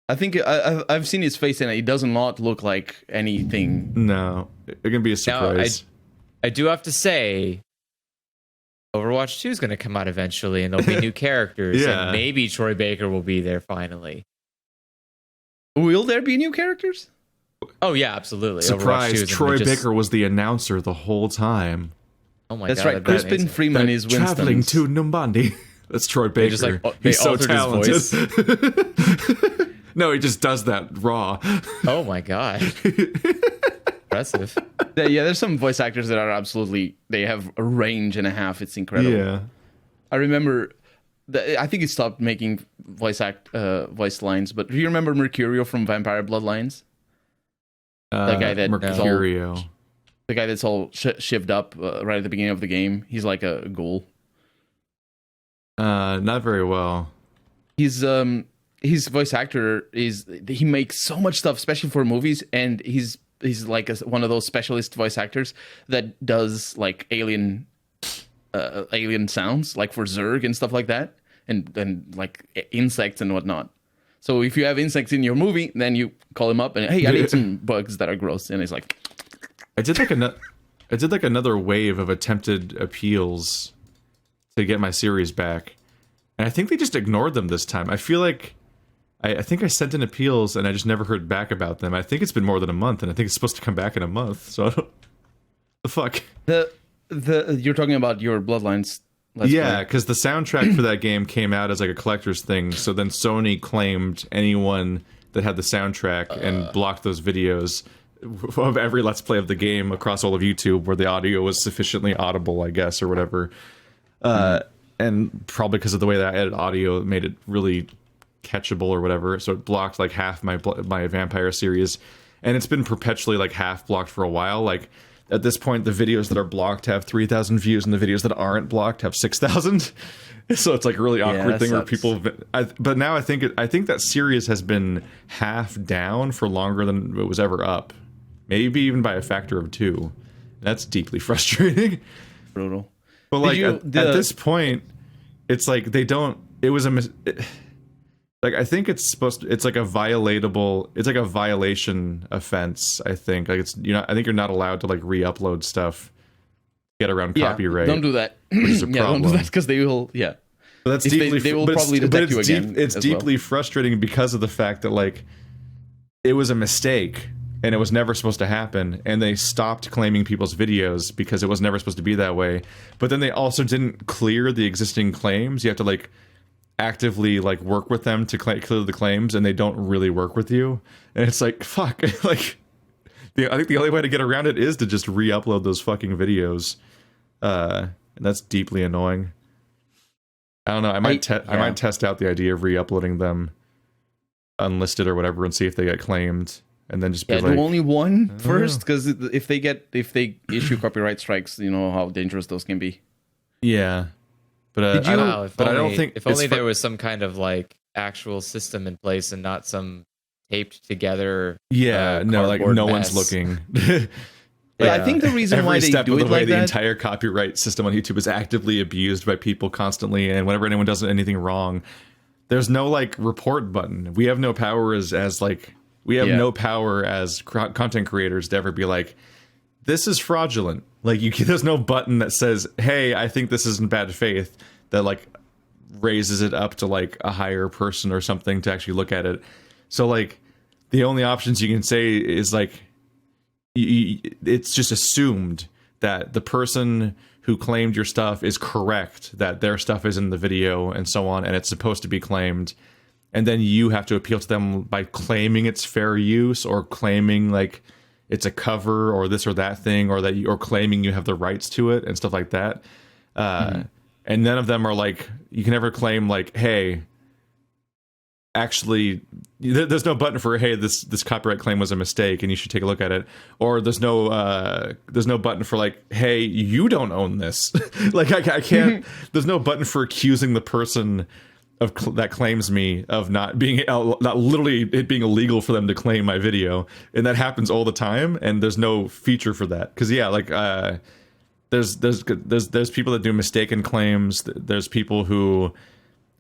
I think I've seen his face and it does not look like anything. No, it can be a surprise. Now, I do have to say, Overwatch 2 is going to come out eventually, and there'll be new characters. Yeah. And maybe Troy Baker will be there finally. Will there be new characters? Oh yeah, absolutely. Surprise! Overwatch 2 is Troy just- Baker was the announcer the whole time. Oh my That's god, right. that'd be Crispin amazing. Freeman is Winston. Traveling to Numbandi. That's Troy Baker. just, like, He's they so altered his talented. voice. No, he just does that raw. Oh my god. Impressive. Yeah, there's some voice actors that are absolutely, they have a range and a half. It's incredible. Yeah. I remember, I think he stopped making voice lines, but do you remember Mercurio from Vampire Bloodlines? The guy that Mercurio. The guy that's all shivved up right at the beginning of the game. He's like a ghoul. Not very well. His voice actor he makes so much stuff, especially for movies, and he's like one of those specialist voice actors that does like alien sounds, like for Zerg and stuff like that, and like insects and whatnot. So if you have insects in your movie, then you call him up and, hey, I need some bugs that are gross, and he's like, I did like another wave of attempted appeals to get my series back, and I think they just ignored them this time. I feel like I think I sent in appeals and I just never heard back about them. I think it's been more than a month, and I think it's supposed to come back in a month. So I don't, the fuck. You're talking about your Bloodlines. Yeah, because the soundtrack for that game came out as like a collector's thing. So then Sony claimed anyone that had the soundtrack and blocked those videos of every Let's Play of the game across all of YouTube where the audio was sufficiently audible, I guess, or whatever. And probably because of the way that I edited audio, it made it really catchable or whatever. So it blocked like half my Vampire series. And it's been perpetually like half blocked for a while. Like, at this point, the videos that are blocked have 3,000 views, and the videos that aren't blocked have 6,000. So it's like a really awkward thing where people. But now I think that series has been half down for longer than it was ever up, maybe even by a factor of 2. That's deeply frustrating. Brutal. But like at this point, it's like they don't. It was like I think it's supposed to, it's like a violation offense. I think like it's I think you're not allowed to like re-upload stuff, get around copyright. Don't do that. Don't do that because they will. Yeah, but that's deeply. They will probably detect you again. It's deeply frustrating because of the fact that like it was a mistake and it was never supposed to happen, and they stopped claiming people's videos because it was never supposed to be that way. But then they also didn't clear the existing claims. You have to like actively like work with them to clear the claims, and they don't really work with you, and it's like fuck. Like I think the only way to get around it is to just re-upload those fucking videos, and that's deeply annoying. I don't know. I might test out the idea of re-uploading them unlisted or whatever and see if they get claimed, and then just be like, do only one first, because if they issue copyright strikes, you know how dangerous those can be. Yeah. But I don't think if only there was some kind of like actual system in place and not some taped together. Yeah, no, like no mess. one's looking. But I think the reason why they do it like the that, entire copyright system on YouTube is actively abused by people constantly, and whenever anyone does anything wrong, there's no like report button. We have no power as no power as content creators to ever be like, this is fraudulent. Like there's no button that says, hey, I think this is in bad faith, that like raises it up to like a higher person or something to actually look at it. So like the only options you can say is like it's just assumed that the person who claimed your stuff is correct, that their stuff is in the video and so on, and it's supposed to be claimed, and then you have to appeal to them by claiming it's fair use or claiming like it's a cover or this or that thing, or that you're claiming you have the rights to it and stuff like that. And none of them are like, you can never claim like, hey, actually, there's no button for, hey, this copyright claim was a mistake and you should take a look at it. Or there's no button for like, hey, you don't own this. Like I can't, there's no button for accusing the person that claims me of not literally it being illegal for them to claim my video, and that happens all the time, and there's no feature for that. Because like there's people that do mistaken claims. There's people who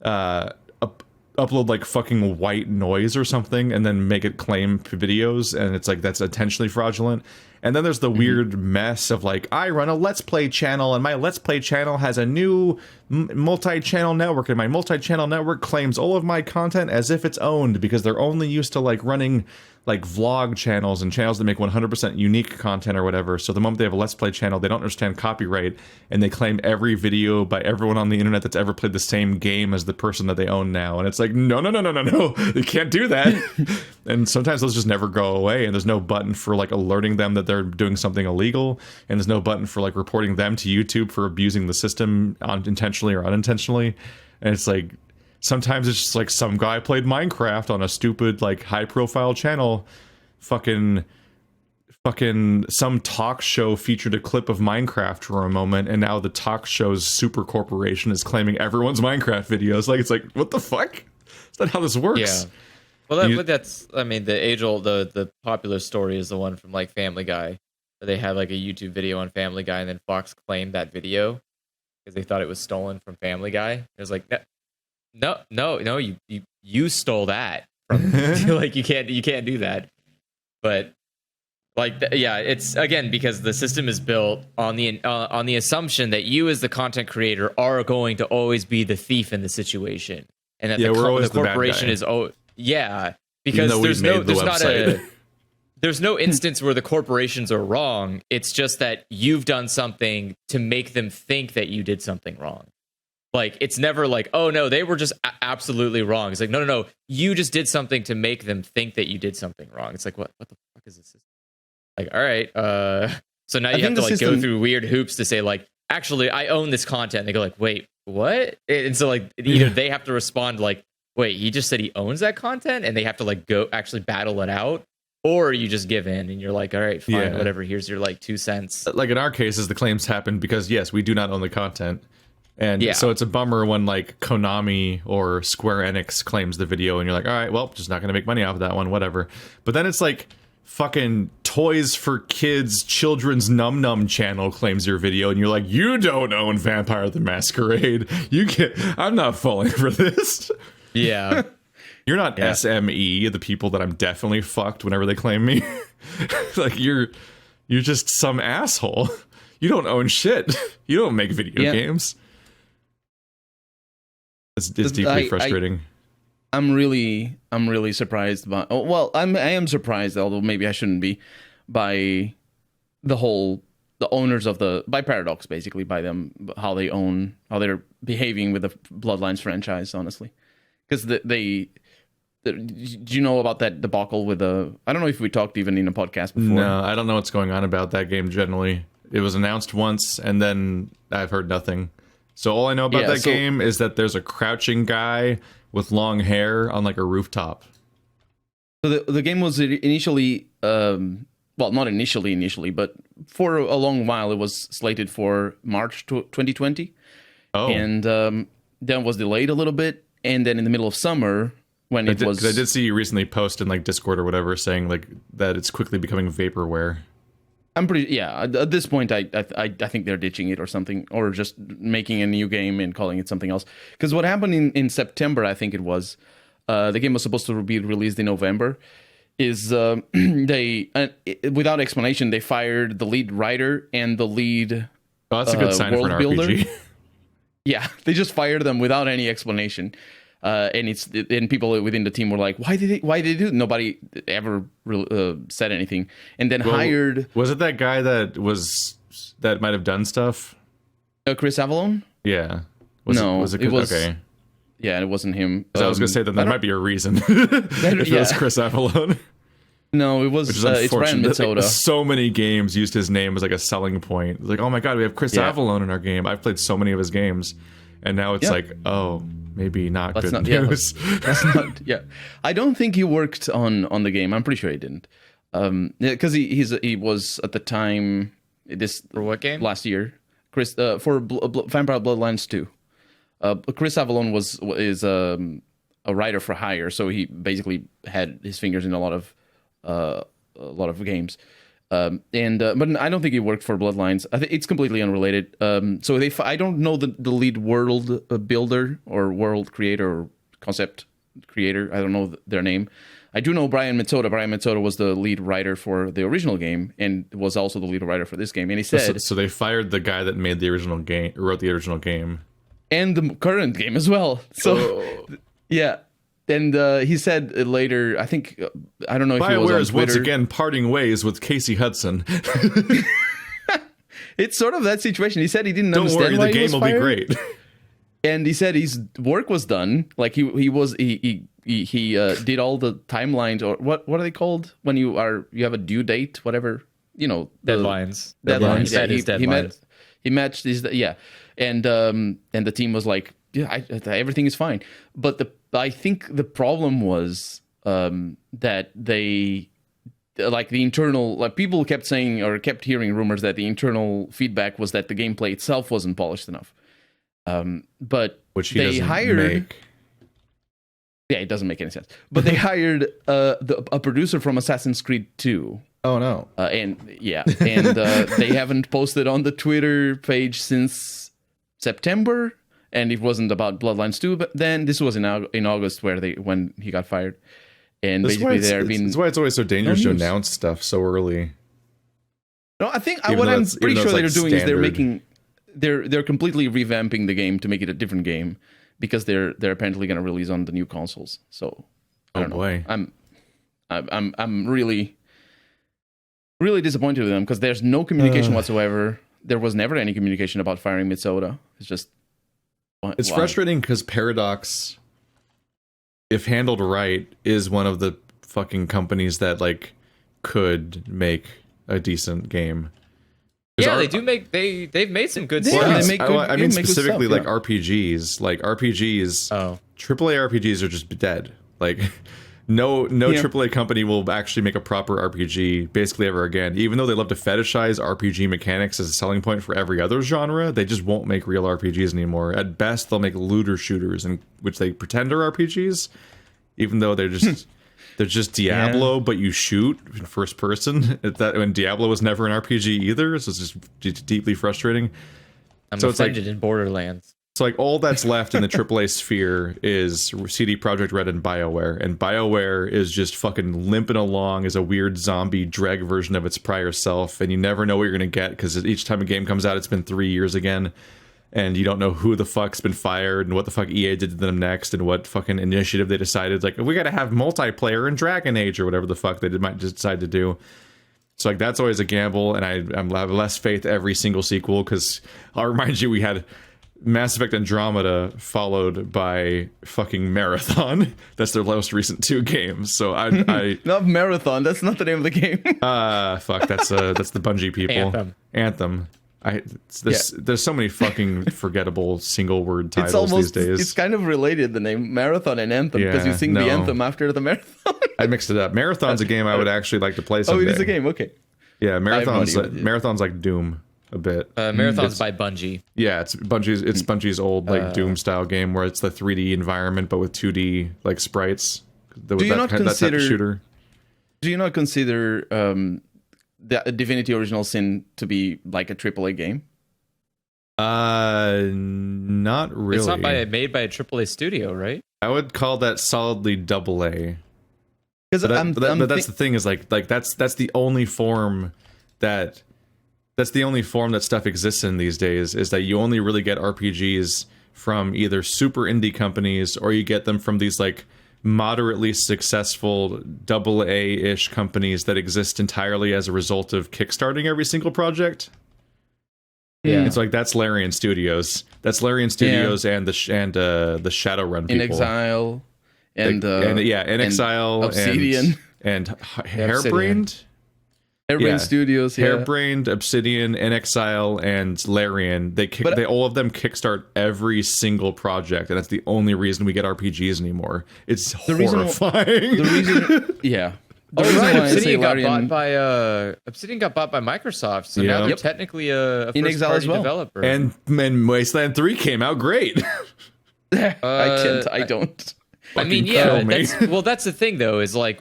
upload like fucking white noise or something and then make it claim videos, and it's like that's intentionally fraudulent. And then there's the weird mess of like, I run a Let's Play channel, and my Let's Play channel has a new multi-channel network, and my multi-channel network claims all of my content as if it's owned because they're only used to like running like vlog channels and channels that make 100% unique content or whatever. So the moment they have a Let's Play channel, they don't understand copyright, and they claim every video by everyone on the internet that's ever played the same game as the person that they own now. And it's like, no, you can't do that. And sometimes those just never go away, and there's no button for like alerting them that they're doing something illegal, and there's no button for like reporting them to YouTube for abusing the system intentionally or unintentionally. And it's like, sometimes it's just like some guy played Minecraft on a stupid, like, high-profile channel. Fucking some talk show featured a clip of Minecraft for a moment, and now the talk show's super corporation is claiming everyone's Minecraft videos. Like, it's like, what the fuck? Is that how this works? Yeah. Well, but that's, I mean, the age-old, the popular story is the one from, like, Family Guy. Where they had, like, a YouTube video on Family Guy, and then Fox claimed that video because they thought it was stolen from Family Guy. It was like, No, you stole that from like you can't do that. But like it's again because the system is built on the assumption that you as the content creator are going to always be the thief in the situation, and that the corporation is because there's no instance where the corporations are wrong. It's just that you've done something to make them think that you did something wrong. Like, it's never like, oh, no, they were just absolutely wrong. It's like, no. You just did something to make them think that you did something wrong. It's like, what the fuck is this? Like, all right. So now you have to, like, go through weird hoops to say, like, actually, I own this content. And they go, like, wait, what? And so, like, either they have to respond, like, wait, he just said he owns that content? And they have to, like, go actually battle it out. Or you just give in and you're like, all right, fine, whatever. Here's your, like, 2 cents. Like, in our cases, the claims happen because, yes, we do not own the content. And so it's a bummer when like Konami or Square Enix claims the video and you're like, all right, well, just not going to make money off of that one, whatever. But then it's like fucking Toys for Kids Children's Num Num channel claims your video and you're like, you don't own Vampire the Masquerade. I'm not falling for this. Yeah. You're not SME, the people that I'm definitely fucked whenever they claim me. Like you're just some asshole. You don't own shit. You don't make video games. It's deeply frustrating. I'm really surprised by. Oh, well, I am surprised, although maybe I shouldn't be, by the owners of by Paradox, basically, by them, how they're behaving with the Bloodlines franchise, honestly, because do you know about that debacle with I don't know if we talked even in a podcast before. No, I don't know what's going on about that game generally. It was announced once, and then I've heard nothing. So all I know about that game is that there's a crouching guy with long hair on like a rooftop. So the game was initially, well, not initially, but for a long while it was slated for March 2020. Oh. And then was delayed a little bit, and then in the middle of summer when it was. Because I did see you recently post in like Discord or whatever saying like that it's quickly becoming vaporware. I'm pretty, at this point, I think they're ditching it or something, or just making a new game and calling it something else. Because what happened in September, I think it was, the game was supposed to be released in November, is they, without explanation, they fired the lead writer and the lead that's a good sign for an RPG. Yeah, they just fired them without any explanation. And people within the team were like, why did they do it? Nobody ever said anything. And then hired. Was it that guy that might have done stuff? Chris Avalon? Yeah. Was it okay. Yeah, it wasn't him. I was going to say that might be a reason. If it was Chris Avalon. No, it was. It's Brian Mitsoda. So many games used his name as like a selling point. It's like, oh my god, we have Chris Avalon in our game. I've played so many of his games, and now it's like, oh. Maybe not good news. That's not. Yeah, I don't think he worked on the game. I'm pretty sure he didn't. Because he was at the time for what game last year. Chris for Vampire Bloodlines 2. Chris Avalon is a writer for hire, so he basically had his fingers in a lot of games. But I don't think he worked for Bloodlines. I think it's completely unrelated. So I don't know the lead world builder or world creator or concept creator. I don't know their name. I do know Brian Mitsoda. Brian Mitsoda was the lead writer for the original game and was also the lead writer for this game. And he said, so they fired the guy that made the original game, wrote the original game, and the current game as well. So yeah. he said later, I think, I don't know if he was BioWare on is once Twitter. again parting ways with Casey Hudson. It's sort of that situation. He said he didn't Don't understand worry, why the he game was will fired. be great. And he said his work was done. Like he did all the timelines, or what are they called when you have a due date, whatever, Deadlines. Deadlines. Set his deadlines. He matched his, and the team was like, everything is fine. But I think the problem was that they, like the internal, like people kept saying or kept hearing rumors that the internal feedback was that the gameplay itself wasn't polished enough. But Which he they doesn't hired. make. Yeah, it doesn't make any sense. But they hired a producer from Assassin's Creed 2. Oh no. And they haven't posted on the Twitter page since September, and it wasn't about Bloodlines 2. But then this was in August when he got fired, and That's basically there have been. That's why it's always so dangerous to news. announce stuff so early. No, I think Even what though I'm it's- pretty even sure though they're it's, doing like, is they're standard. making they're completely revamping the game to make it a different game because they're apparently going to release on the new consoles. So I don't know. Boy. I'm really disappointed with them because there's no communication whatsoever. There was never any communication about firing Mitsoda. It's just It's why? frustrating because Paradox, if handled right, is one of the fucking companies that like could make a decent game. 'Cause Yeah, our- they do make they've made some good Yeah, stuff. they Yes, make good- I mean they make good specifically stuff, like yeah. RPGs. Like RPGs, Oh. AAA RPGs are just dead. Like no Yeah. AAA company will actually make a proper RPG basically ever again. Even though they love to fetishize RPG mechanics as a selling point for every other genre, they just won't make real RPGs anymore. At best, they'll make looter shooters, in which they pretend are RPGs, even though they're just they're just Diablo, but you shoot in first person. When Diablo was never an RPG either, so it's just deeply frustrating. I'm So it's like- offended in Borderlands. So like all that's left in the AAA sphere is CD Projekt Red and BioWare, and BioWare is just fucking limping along as a weird zombie dreg version of its prior self, and you never know what you're gonna get because each time a game comes out, it's been 3 years again, and you don't know who the fuck's been fired and what the fuck EA did to them next and what fucking initiative they decided like we got to have multiplayer in Dragon Age or whatever the fuck they might just decide to do. So like that's always a gamble, and I have less faith every single sequel because I'll remind you we had Mass Effect Andromeda followed by fucking Marathon. That's their most recent 2 games. So I Not Marathon. That's not the name of the game. fuck that's the Bungie people. Anthem. There's so many fucking forgettable single word titles these days. It's kind of related, the name Marathon and Anthem, because you Yeah, sing no. the anthem after the marathon. I mixed it up. Marathon's a game I would actually like to play Oh, someday. it is a game. Okay. Yeah, Marathon's no idea. Marathon's like Doom a bit. Marathon's by Bungie. Yeah, it's Bungie's old like Doom style game where it's the 3D environment but with 2D like sprites. Do you not that type of consider- shooter? Do you not consider the Divinity Original Sin to be like a AAA game? Not really. It's not made by a AAA studio, right? I would call that solidly double A. Because But that's the thing is like that's the only form that stuff exists in these days is that you only really get RPGs from either super indie companies or you get them from these like moderately successful double A-ish companies that exist entirely as a result of kickstarting every single project. Yeah. It's like that's Larian Studios. That's Larian Studios and the Shadowrun people. In Exile and In Exile Obsidian. and Hairbrained. Hairbrained Studios, yeah. Hairbrained, Obsidian, In Exile, and Larian. They all of them kickstart every single project, and that's the only reason we get RPGs anymore. It's horrifying. Yeah. Oh, reason right. why I say Obsidian got Larian- bought by Microsoft, so Yeah. now they're Yep. technically a In Exile first-party as well. developer. and Wasteland 3 came out great. I don't. I mean, Fucking yeah, kill me. that's the thing though, is like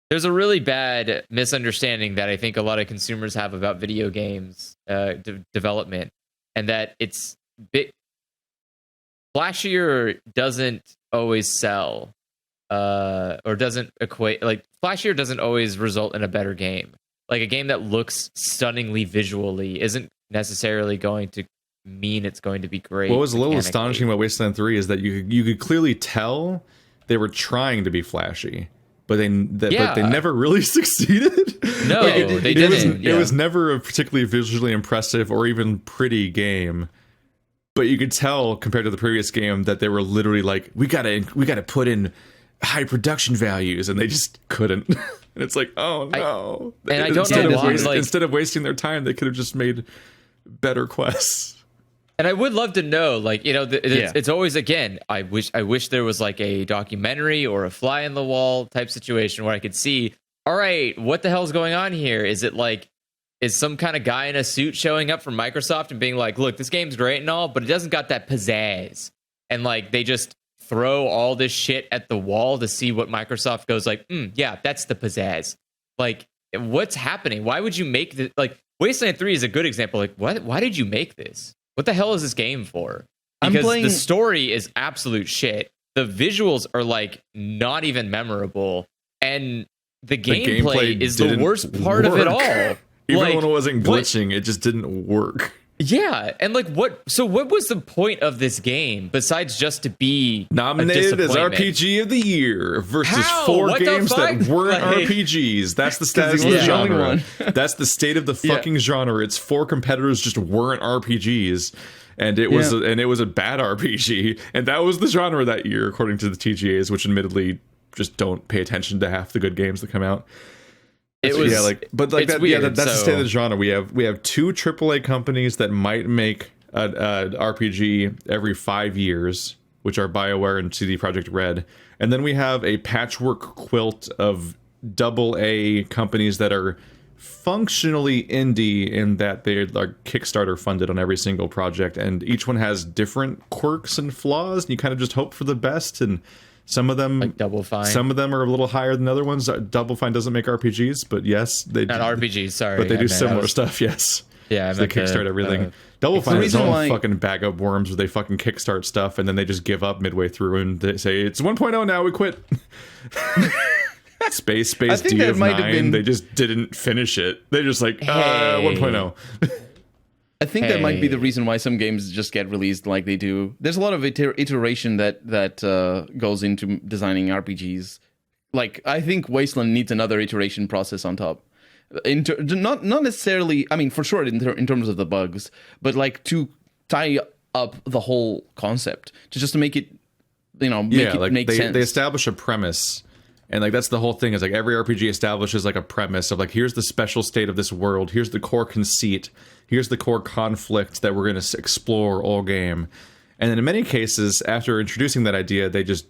there's a really bad misunderstanding that I think a lot of consumers have about video games development, and that it's flashier doesn't always sell, or doesn't equate, like flashier doesn't always result in a better game. Like a game that looks stunningly visually isn't necessarily going to mean it's going to be great. What was a little mechanically. astonishing about Wasteland 3 is that you could clearly tell they were trying to be flashy, but they never really succeeded. No, they didn't. It was never a particularly visually impressive or even pretty game. But you could tell compared to the previous game that they were literally like, we gotta put in high production values, and they just couldn't. And it's like, oh no. I don't know why. Instead of wasting their time, they could have just made better quests. And I would love to know, like, you know, it's always, again, I wish there was like a documentary or a fly in the wall type situation where I could see, all right, what the hell's going on here? Is it like, is some kind of guy in a suit showing up from Microsoft and being like, look, this game's great and all, but it doesn't got that pizzazz. And like, they just throw all this shit at the wall to see what Microsoft goes like, yeah, that's the pizzazz. Like, what's happening? Why would you make this? Like, Wasteland 3 is a good example. Like, why did you make this? What the hell is this game for? Because the story is absolute shit. The visuals are like not even memorable, and the gameplay is the worst part of it all. Even like, when it wasn't glitching, it just didn't work. Yeah, and like what was the point of this game besides just to be nominated as RPG of the Year versus 4 games that weren't RPGs? That's the status of the genre. That's the state of the fucking genre. It's 4 competitors just weren't RPGs, and it was a bad RPG, and that was the genre that year according to the TGAs, which admittedly just don't pay attention to half the good games that come out. That's the state of the genre. We have 2 AAA companies that might make an RPG every 5 years, which are BioWare and CD Projekt Red, and then we have a patchwork quilt of AA companies that are functionally indie in that they are Kickstarter funded on every single project, and each one has different quirks and flaws, and you kind of just hope for the best. And some of them, like Double Fine, some of them are a little higher than other ones. Double Fine doesn't make RPGs, but yes, they not RPGs. Sorry, but they do similar stuff. Yes, yeah, they kickstart everything. Double Fine is own fucking bag of worms where they fucking kickstart stuff and then they just give up midway through and they say it's 1.0 now. We quit. Space D of 9. They just didn't finish it. They're just like 1.0. I think that might be the reason why some games just get released like they do. There's a lot of iteration that goes into designing RPGs. Like, I think Wasteland needs another iteration process on top. Not necessarily, I mean, for sure in terms of the bugs, but like to tie up the whole concept, to make it, make sense. They establish a premise. And like that's the whole thing is like every RPG establishes like a premise of like here's the special state of this world, here's the core conceit, here's the core conflict that we're going to explore all game. And then in many cases after introducing that idea they just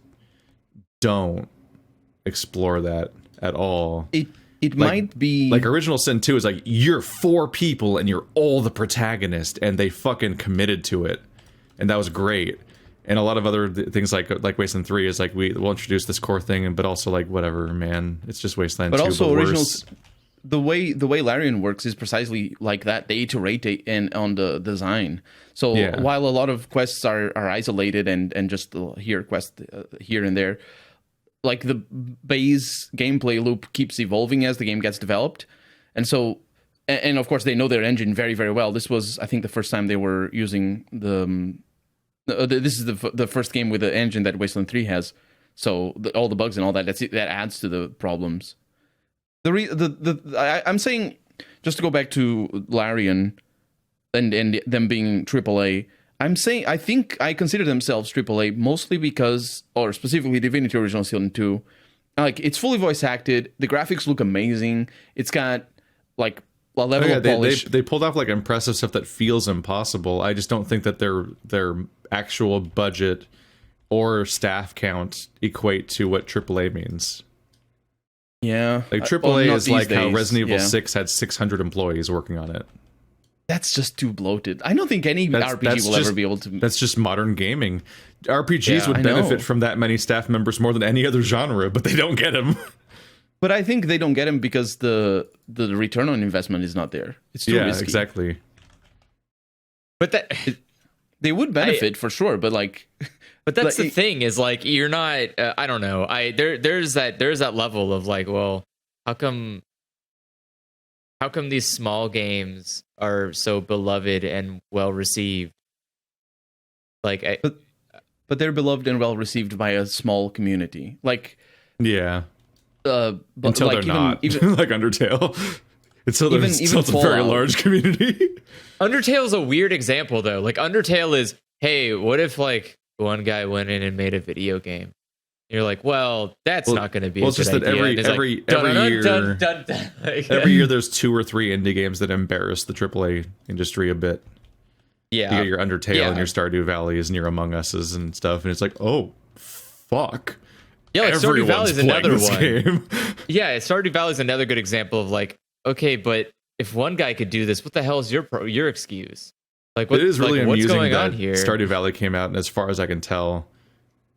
don't explore that at all. It might be like Original Sin 2 is like you're 4 people and you're all the protagonist and they fucking committed to it. And that was great. And a lot of other things like Wasteland 3 is like we'll introduce this core thing, but also like whatever, man, it's just Wasteland 2. But also Originals, the way Larian works is precisely like that. They iterate on the design. So while a lot of quests are isolated and just here quest here and there, like the base gameplay loop keeps evolving as the game gets developed, and so and of course they know their engine very very well. This was I think the first time they were using the. This is the first game with the engine that Wasteland 3 has, so all the bugs and all that adds to the problems. I'm saying just to go back to Larian and them being AAA. I think I consider themselves AAA mostly because, or specifically Divinity Original Sin 2, like it's fully voice acted. The graphics look amazing. It's got like a level of polish. They pulled off like impressive stuff that feels impossible. I just don't think that their actual budget or staff count equate to what AAA means. Yeah, like AAA is like how Resident Evil 6 had 600 employees working on it. That's just too bloated. I don't think any RPG will ever be able to. That's just modern gaming. RPGs would benefit from that many staff members more than any other genre, but they don't get them. But I think they don't get them because the return on investment is not there. It's too risky. Exactly. But they would benefit for sure, but like. But that's the thing is like you're not. I don't know. There's that level of like, well, how come these small games are so beloved and well received, Like, but they're beloved and well received by a small community. Like, yeah. but Until like they're not, like Undertale. Until there's even a very Fallout. large community. Undertale's a weird example though. Like Undertale is, hey, what if like one guy went in and made a video game? You're like, well, that's not going to be. Well, a it's just good that idea. every year, every year there's 2 or 3 indie games that embarrass the AAA industry a bit. Yeah, You get your Undertale and your Stardew Valleys and your Among Us's and stuff, and it's like, oh, fuck. Yeah, like Stardew Valley is another one. Game. Yeah, Stardew Valley is another good example of like, okay, but if one guy could do this, what the hell is your excuse? Like, what, it is really like, what's amusing going that on here? Stardew Valley came out, and as far as I can tell,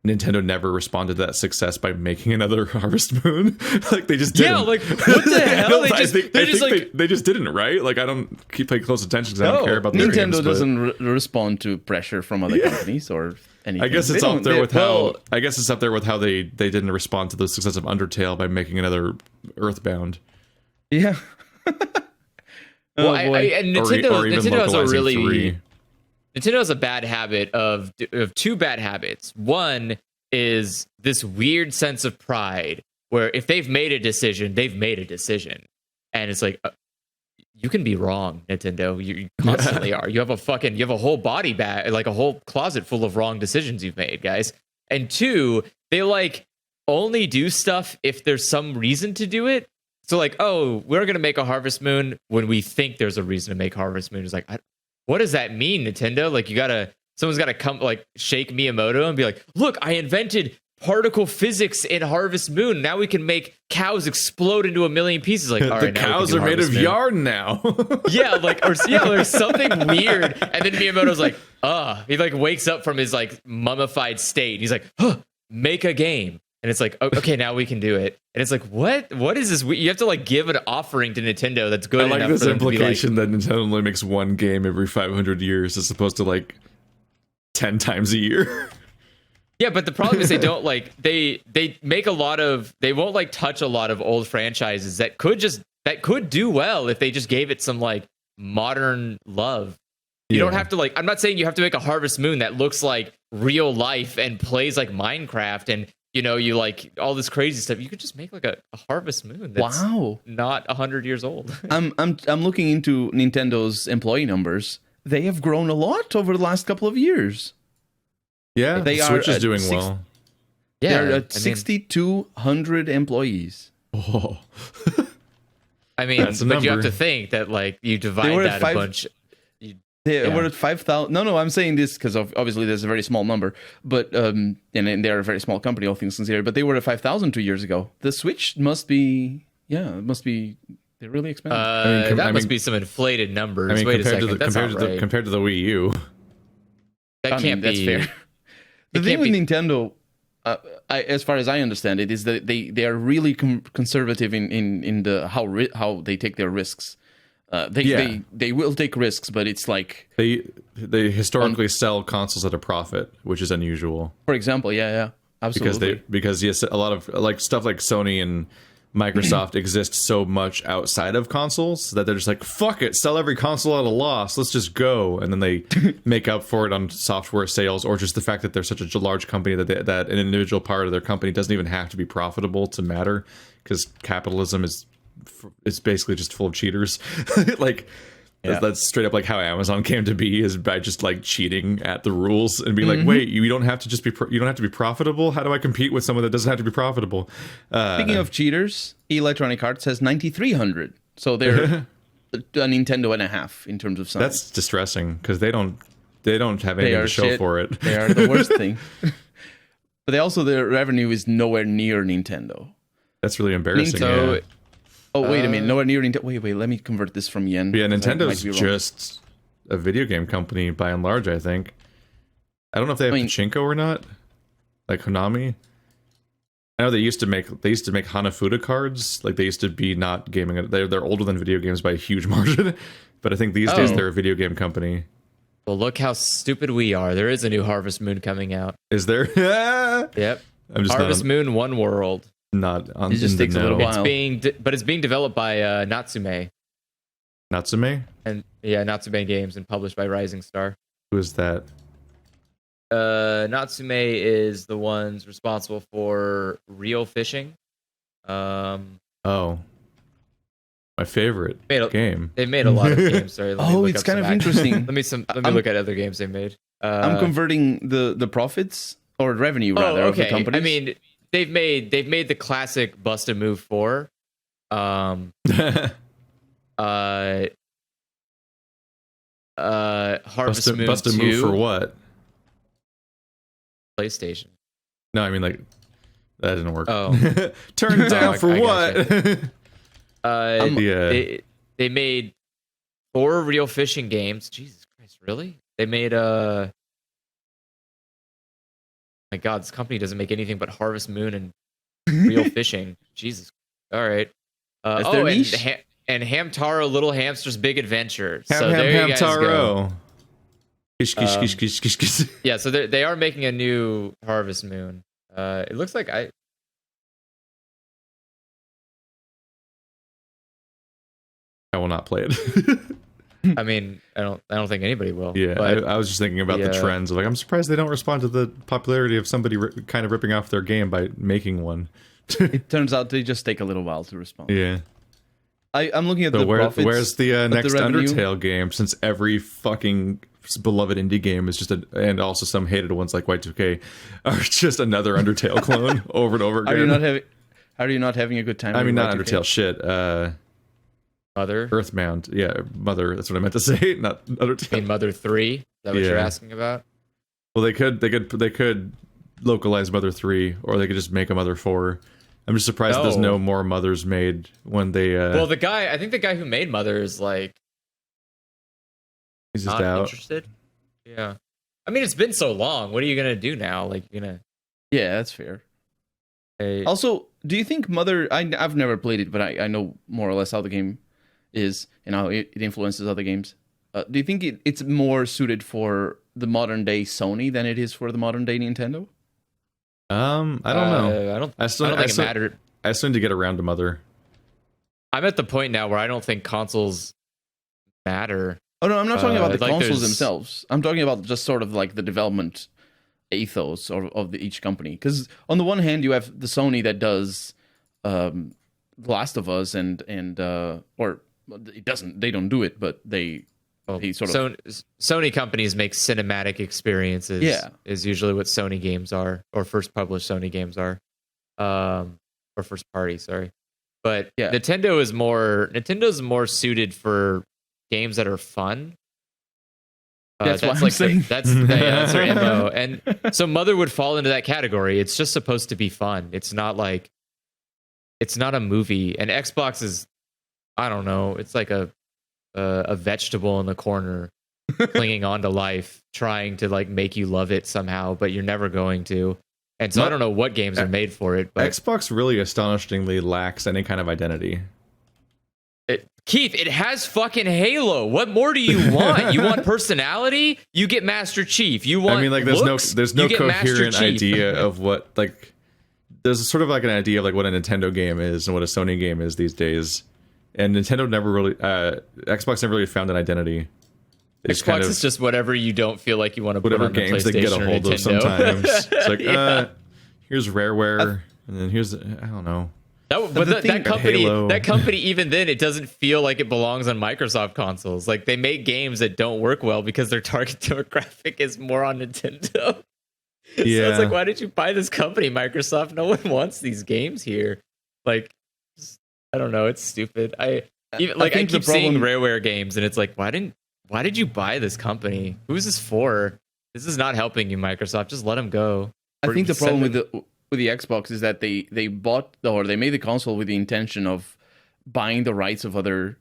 Nintendo never responded to that success by making another Harvest Moon. Like they just didn't. Yeah, like what the hell? They just didn't, right? Like I don't keep paying close attention because I don't care about their Nintendo games, doesn't respond to pressure from other companies or anything. I guess it's up there with how. I guess it's up there with how they didn't respond to the success of Undertale by making another Earthbound. Yeah. Well, and Nintendo has a really 3. Nintendo has a bad habit of 2 bad habits. One is this weird sense of pride where if they've made a decision, they've made a decision. And it's like, you can be wrong, Nintendo. You constantly are. You have a whole body bag, like a whole closet full of wrong decisions you've made, guys. And 2, they like only do stuff if there's some reason to do it. So like, oh, we're going to make a Harvest Moon when we think there's a reason to make Harvest Moon. It's like, what does that mean, Nintendo? Like someone's got to come like shake Miyamoto and be like, look, I invented particle physics in Harvest Moon. Now we can make cows explode into a million pieces. Like, all right, the cows are made of yarn now. Yeah, like, or there's something weird. And then Miyamoto's like, he like wakes up from his like mummified state. He's like, make a game. And it's like, okay, now we can do it. And it's like, what is this? You have to like give an offering to Nintendo that's good. I like enough this for them to be implication that Nintendo only makes one game every 500 years as opposed to like 10 times a year. Yeah, but the problem is they don't like they make a lot of they won't like touch a lot of old franchises that could do well if they just gave it some like modern love. You don't have to like, I'm not saying you have to make a Harvest Moon that looks like real life and plays like Minecraft and you like all this crazy stuff. You could just make like a Harvest Moon that's not 100 years old. I'm looking into Nintendo's employee numbers. They have grown a lot over the last couple of years. Yeah, they Switch are is doing well. Yeah, they're at 6,200 employees. Oh. I mean, but you have to think that like you divide that a bunch. We're at 5,000. No, I'm saying this because obviously there's a very small number, but and they're a very small company, all things considered. But they were at 5,000 2 years ago. The Switch must be, they're really expanding. That must be some inflated numbers. I mean, Wait a second, compared to the Wii U, that can't be. That's fair. The thing with Nintendo, as far as I understand it, is that they are really conservative in the how they take their risks. They will take risks, but it's like they historically sell consoles at a profit, which is unusual. For example, absolutely. Because yes, a lot of like stuff like Sony and Microsoft exist so much outside of consoles that they're just like, fuck it, sell every console at a loss, let's just go, and then they make up for it on software sales, or just the fact that they're such a large company that an individual part of their company doesn't even have to be profitable to matter, because capitalism is basically just full of cheaters. That's straight up like how Amazon came to be, is by just like cheating at the rules and being like, wait, you don't have to just be you don't have to be profitable. How do I compete with someone that doesn't have to be profitable? Speaking of cheaters, Electronic Arts has 9,300, so they're a Nintendo and a half in terms of size. That's distressing because they don't have anything to show for it. They are the worst thing. But their revenue is nowhere near Nintendo. That's really embarrassing. Oh, wait a minute. Nowhere near Nintendo. Wait. Let me convert this from yen. Yeah, Nintendo's just a video game company by and large, I think. I don't know if they have pachinko or not. Like Konami. I know they used to make Hanafuda cards. Like they used to be not gaming. They're older than video games by a huge margin. But I think these days they're a video game company. Well, look how stupid we are. There is a new Harvest Moon coming out. Is there? Yep. Harvest Moon One World. Not on. It just takes a little while. It's being developed by Natsume. Natsume? And Natsume Games, and published by Rising Star. Who is that? Natsume is the ones responsible for Real Fishing. Oh, my favorite game. They've made a lot of games. Sorry. It's kind of interesting. Let me look at other games they made. I'm converting the profits or revenue rather of the companies. I mean, they've made the classic Bust a Move 4. Harvest Moon Bust a 2. Move for what? PlayStation. No, I mean like that didn't work. Oh, turn down for what? They made 4 Real Fishing games. Jesus Christ, really? They made my God, this company doesn't make anything but Harvest Moon and Real Fishing. Jesus. All right. And Hamtaro Little Hamster's Big Adventure. So there you guys go. Yeah, so they are making a new Harvest Moon. It looks like I will not play it. I mean, I don't think anybody will. Yeah, but I was just thinking about the trends of like I'm surprised they don't respond to the popularity of somebody kind of ripping off their game by making one. It turns out they just take a little while to respond. Yeah. I'm looking at the profits. Where's the next Undertale game? Since every fucking beloved indie game is just and also some hated ones like Y2K are just another Undertale clone over and over again. Are you not having a good time? I mean, not Y2K? Undertale shit. Mother? Earthbound. Yeah, Mother. That's what I meant to say. Not Undertale. I mean, Mother 3? Is that what you're asking about? Well, they could localize Mother 3, or they could just make a Mother 4. I'm just surprised there's no more Mothers made when they. Well, I think the guy who made Mother is like. He's just not out. Interested. Yeah, I mean, it's been so long. What are you gonna do now? Like, Yeah, that's fair. Also, do you think Mother? I've never played it, but I know more or less how the game is and how it influences other games. Do you think it's more suited for the modern day Sony than it is for the modern day Nintendo? I don't know. I don't think it mattered. I still need to get around to Mother. I'm at the point now where I don't think consoles matter. Oh no, I'm not talking about the consoles themselves. I'm talking about just sort of like the development ethos of each company. Because on the one hand, you have the Sony that does The Last of Us and or it doesn't. They don't do it, but they Sony companies make cinematic experiences. Yeah, is usually what Sony games are, or first published Sony games are, or first party. Sorry, but yeah. Nintendo's more suited for games that are fun. That's what I'm saying. That's their MO, and so Mother would fall into that category. It's just supposed to be fun. It's not a movie. And Xbox is, I don't know. It's like a vegetable in the corner clinging on to life, trying to like make you love it somehow, but you're never going to. And so I don't know what games are made for it, but Xbox really astonishingly lacks any kind of identity. Keith, it has fucking Halo. What more do you want? You want personality? You get Master Chief. You want there's no coherent idea of what, like, there's sort of like an idea of like what a Nintendo game is and what a Sony game is these days. And Nintendo never really, Xbox never really found an identity. It's Xbox is just whatever you don't feel like you want to put on the games they can get a hold of sometimes. It's like, here's Rareware, and then here's, I don't know. That company, even then, it doesn't feel like it belongs on Microsoft consoles. Like, they make games that don't work well because their target demographic is more on Nintendo. Yeah. So it's like, why did you buy this company, Microsoft? No one wants these games here. Like, I don't know. It's stupid. I keep seeing Rareware games, and it's like, why did you buy this company? Who's this for? This is not helping you, Microsoft. Just let them go. I think the problem with the Xbox is that they bought or they made the console with the intention of buying the rights of other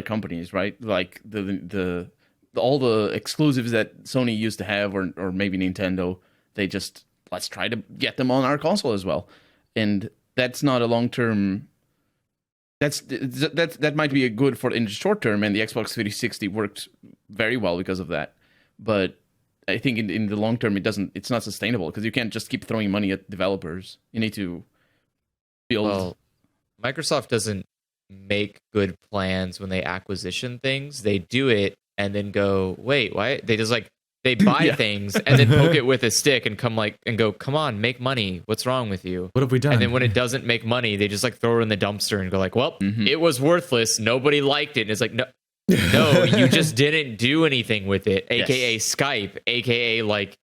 companies, right? Like the all the exclusives that Sony used to have, or maybe Nintendo. They just, let's try to get them on our console as well, and that's not a long term. That might be a good for in the short term, and the Xbox 360 worked very well because of that. But I think in the long term, it's not sustainable because you can't just keep throwing money at developers. You need to build. Well, Microsoft doesn't make good plans when they acquisition things. They do it and then go, wait, why? They they buy things and then poke it with a stick and go, come on, make money. What's wrong with you? What have we done? And then when it doesn't make money, they just like throw it in the dumpster and go like, well, it was worthless. Nobody liked it. And it's like, no, you just didn't do anything with it. AKA Skype, AKA like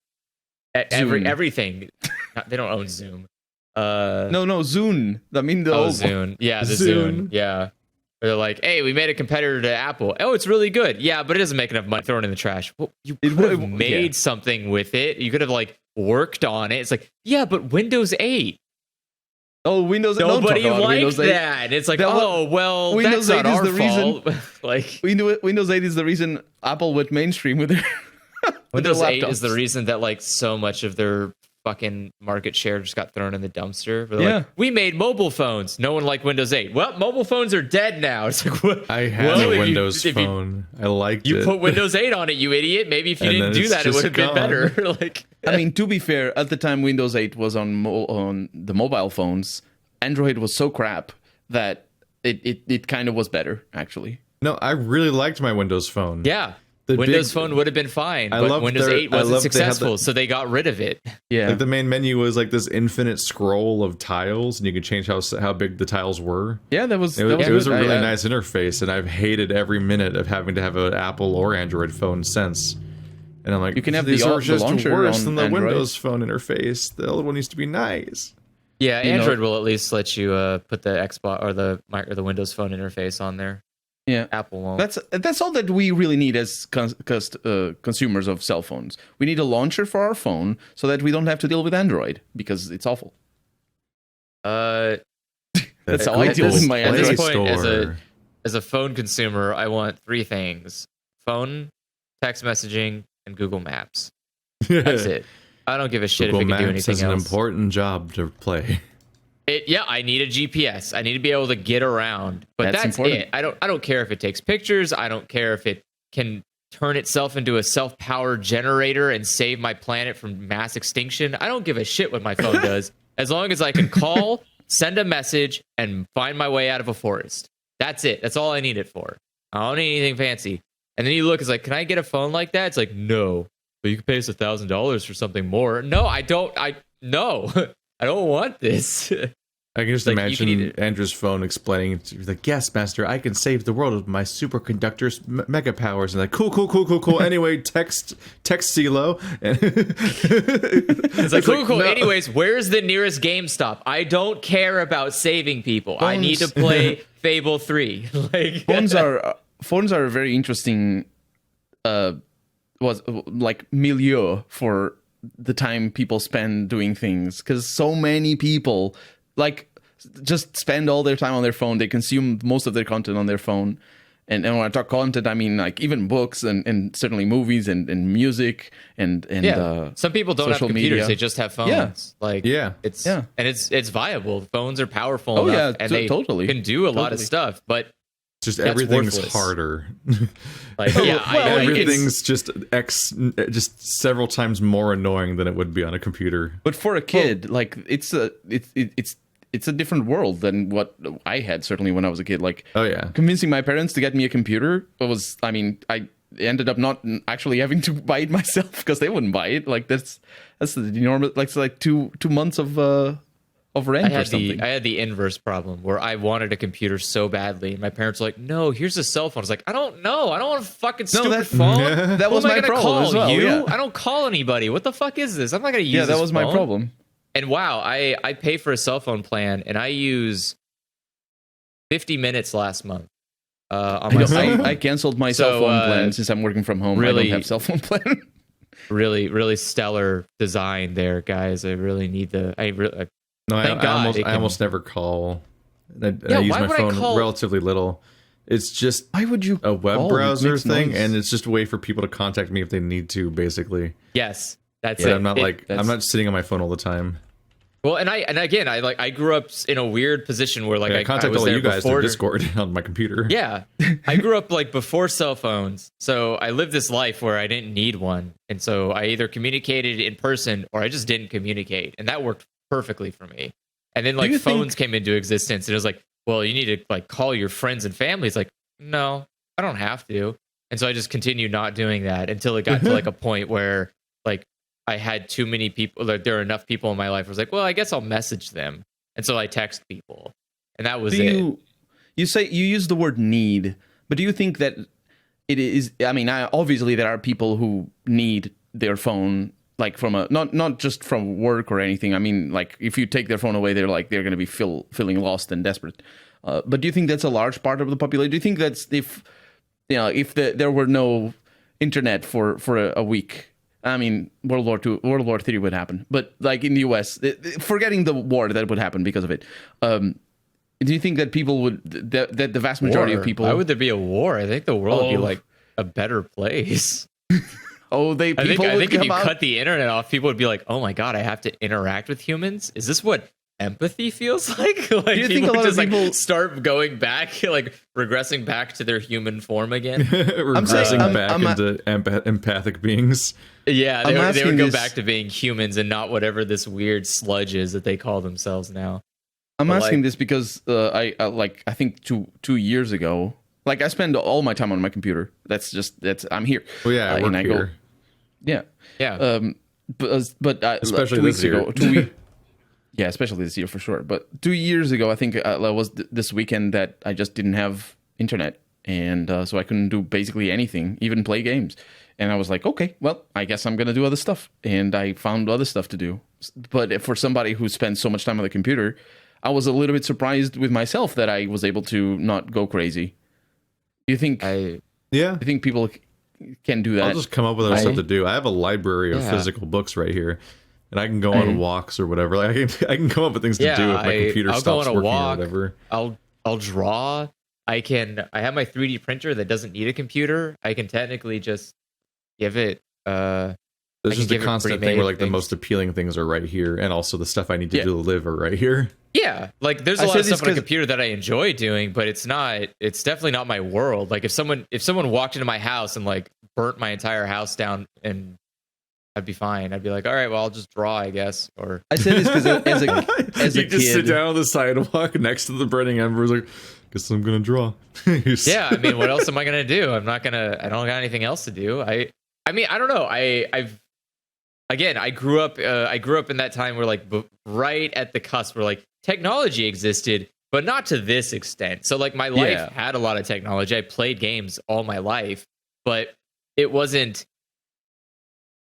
everything. They don't own Zoom. No, Zune. I mean, Zune. Yeah, the Zune. Yeah. They're like, hey, we made a competitor to Apple. Oh, it's really good. Yeah, but it doesn't make enough money. Throw it in the trash. Well, you could have made something with it. You could have like worked on it. It's like, yeah, but Windows 8. Oh, Windows. Nobody liked Windows 8. that. It's like, well, Windows that's 8 not is our the fault. reason. Like, Windows 8 is the reason Apple went mainstream with their Windows 8 is the reason that like so much of their fucking market share just got thrown in the dumpster. Like, we made mobile phones. No one liked Windows 8. Well, mobile phones are dead now. It's like, what? I had a Windows phone. I liked it. You put Windows 8 on it, you idiot. Maybe if you didn't do that, it would have been better. Like, I mean, to be fair, at the time Windows 8 was on the mobile phones, Android was so crap that it kind of was better, actually. No, I really liked my Windows phone. Yeah. Windows Phone would have been fine, but Windows 8 wasn't successful, so they got rid of it. Yeah, like the main menu was like this infinite scroll of tiles, and you could change how big the tiles were. Yeah, it was a really nice interface, and I've hated every minute of having to have an Apple or Android phone since. And I'm like, you can have these are just launcher worse than the Android. Windows Phone interface. The other one needs to be nice. Yeah, Android will at least let you put the Xbox or the Windows Phone interface on there. Yeah, Apple won't. That's all that we really need as consumers of cell phones. We need a launcher for our phone so that we don't have to deal with Android because it's awful. That's how I deal with my At Android. this point, as a phone consumer, I want 3 things: phone, text messaging, and Google Maps. That's it. I don't give a shit Google if it can do Maps anything has else. an important job to play. I need a GPS. I need to be able to get around. But that's important. it. I don't care if it takes pictures. I don't care if it can turn itself into a self-powered generator and save my planet from mass extinction. I don't give a shit what my phone does. As long as I can call, send a message, and find my way out of a forest. That's it. That's all I need it for. I don't need anything fancy. And then you look, it's like, can I get a phone like that? It's like, no. But you can pay us $1,000 for something more. No, I don't. No. I don't want this. I can just imagine Andrew's phone explaining to like, yes, master, I can save the world with my superconductor's mega powers. And like, cool. Anyway, text CeeLo. It's like, cool. No. Anyways, where's the nearest GameStop? I don't care about saving people. I need to play Fable 3. Like, phones are a very interesting milieu for the time people spend doing things, because so many people just spend all their time on their phone. They consume most of their content on their phone, and when I talk content, I mean like even books and certainly movies and music and some people don't have computers, media. They just have phones. It's viable. Phones are powerful enough, and they can do a lot of stuff, but just everything's harder. Everything's just several times more annoying than it would be on a computer. But for a kid, it's a different world than what I had certainly when I was a kid. Convincing my parents to get me a computer I ended up not actually having to buy it myself because they wouldn't buy it. Like that's the enormous. It's like 2 months of rent or something. I had the inverse problem where I wanted a computer so badly, and my parents were like, "No, here's a cell phone." I was like, "I don't know. I don't want a fucking stupid phone." That was my problem as well. You? Yeah. I don't call anybody. What the fuck is this? I'm not gonna use. Yeah, that was my problem. And wow, I pay for a cell phone plan, and I use 50 minutes last month. On my cell phone. I canceled my cell phone plan since I'm working from home. Really, I don't have cell phone plan. really, really stellar design there, guys. I really need the. I almost never call. I use my phone relatively little. It's just why would you a web browser thing, and it's just a way for people to contact me if they need to, basically. Yes, that's it. I'm not sitting on my phone all the time. Well, and I grew up in a weird position where I contact all you guys through Discord on my computer. Yeah, I grew up before cell phones, so I lived this life where I didn't need one, and so I either communicated in person or I just didn't communicate, and that worked perfectly for me. And then phones came into existence, and it was like, well, you need to call your friends and family. It's like, no, I don't have to. And so I just continued not doing that until it got to like a point where like I had too many people, like there were enough people in my life. I was like, well, I guess I'll message them. And so I text people. And that was it. You say you use the word need, but do you think that it is, I mean, obviously there are people who need their phone, like from a, not just from work or anything. I mean, like if you take their phone away, they're going to be feeling lost and desperate. But do you think that's a large part of the population? Do you think that's if there were no internet for a week, I mean, World War III would happen. But like in the US, forgetting the war that would happen because of it, do you think that people would, that the vast majority of people... Why would there be a war? I think the world would be like a better place. I think if you cut the internet off, people would be like, oh my God, I have to interact with humans? Is this what empathy feels like? Like, do you think a lot of people start going back, like regressing back to their human form again? Regressing back into empathic beings. Yeah, they would go back to being humans and not whatever this weird sludge is that they call themselves now. I'm asking this because I think 2 years ago, like I spend all my time on my computer. I'm here. Oh yeah, I work here. Yeah. But especially 2 weeks ago, yeah, especially this year for sure. But 2 years ago, I think it was this weekend that I just didn't have internet, and so I couldn't do basically anything, even play games. And I was like, okay, well, I guess I'm gonna do other stuff, and I found other stuff to do. But for somebody who spends so much time on the computer, I was a little bit surprised with myself that I was able to not go crazy. Do you think? You think people can do that? I'll just come up with other stuff to do. I have a library of physical books right here, and I can go on walks or whatever. Like I can come up with things to do if my computer stops working or whatever. I'll draw. I have my 3D printer that doesn't need a computer. I can technically just give it. There's just a constant thing where like the most appealing things are right here, and also the stuff I need to do to live are right here. Yeah, like there's a lot of stuff on a computer that I enjoy doing, but it's definitely not my world. Like if someone walked into my house and like burnt my entire house down, and I'd be fine. I'd be like, all right, well, I'll just draw, I guess. Or I say this because as a kid, just sit down on the sidewalk next to the burning embers, like, guess I'm gonna draw. Yeah, I mean, what else am I gonna do? I don't got anything else to do. I mean, I don't know. I grew up in that time where like right at the cusp where like technology existed, but not to this extent. So like my life had a lot of technology. I played games all my life, but it wasn't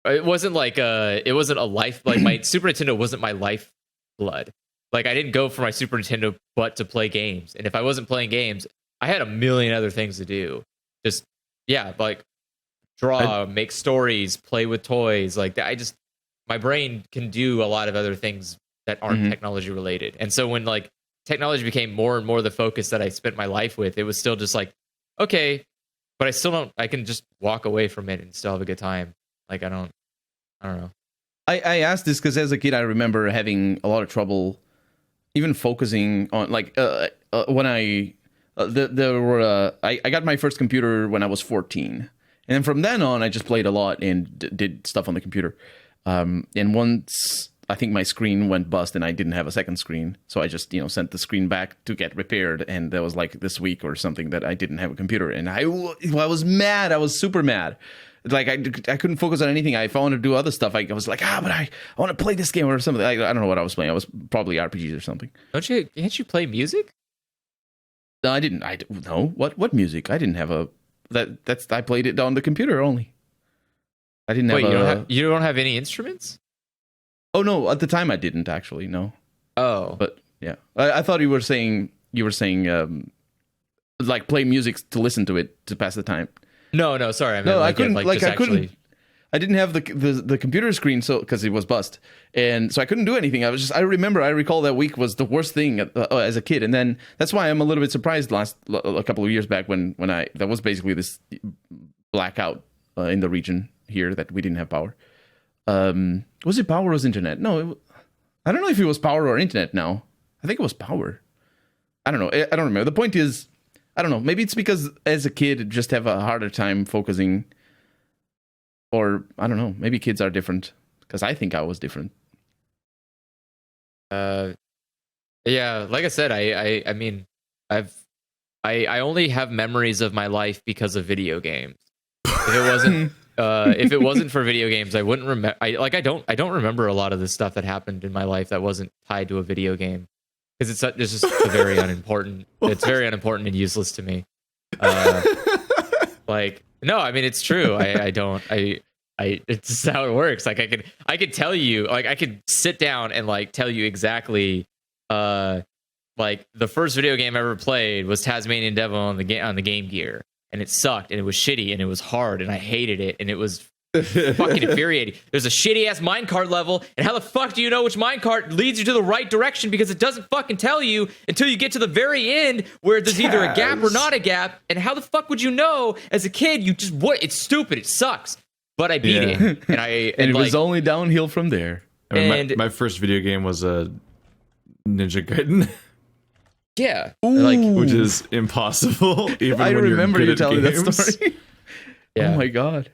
a life, like my Super Nintendo wasn't my life blood. Like I didn't go for my Super Nintendo but to play games. And if I wasn't playing games, I had a million other things to do. Just like draw, make stories, play with toys. Like that, my brain can do a lot of other things that aren't technology related. And so when like technology became more and more the focus that I spent my life with, it was still just like, okay, but I can just walk away from it and still have a good time. Like I don't know. I asked this because as a kid, I remember having a lot of trouble even focusing on like when I got my first computer when I was 14. And from then on, I just played a lot and did stuff on the computer. And once I think my screen went bust and I didn't have a second screen. So I just, sent the screen back to get repaired. And that was like this week or something that I didn't have a computer. And I was mad. I was super mad. Like I couldn't focus on anything. If I wanted to do other stuff, I was like, but I want to play this game or something. I don't know what I was playing. I was probably RPGs or something. Can't you play music? No, I didn't. No. What music? I didn't have a... I played it on the computer only. I didn't have. You don't have any instruments? Oh no, at the time I didn't actually. No. Oh, but yeah, I thought you were saying like play music to listen to it to pass the time. No, sorry. I couldn't. I didn't have the computer screen, so because it was bust, and so I couldn't do anything. I recall that week was the worst thing as a kid, and then that's why I'm a little bit surprised a couple of years back when there was basically this blackout in the region here that we didn't have power. Was it power or was internet? No, I don't know if it was power or internet now. I think it was power. I don't know. I don't remember. The point is, I don't know. Maybe it's because as a kid, just have a harder time focusing. Or, I don't know. Maybe kids are different. Because I think I was different. Yeah, like I said, I only have memories of my life because of video games. if it wasn't for video games, I wouldn't remember. I don't remember a lot of the stuff that happened in my life that wasn't tied to a video game, because it's just very unimportant. It's very unimportant and useless to me. Like, no, I mean, it's true. It's just how it works. Like, I could tell you, like, I could sit down and like tell you exactly, like the first video game I ever played was Tasmanian Devil on the Game Gear, and it sucked, and it was shitty, and it was hard, and I hated it, and it was fucking infuriating. There's a shitty ass minecart level, and how the fuck do you know which minecart leads you to the right direction? Because it doesn't fucking tell you until you get to the very end where there's either a gap or not a gap. And how the fuck would you know as a kid? You just It's stupid. It sucks. But I beat it, and it was only downhill from there. I mean, my first video game was a Ninja Gaiden. Yeah, which is impossible. Even I when remember you're you telling that story. Yeah. Oh my god.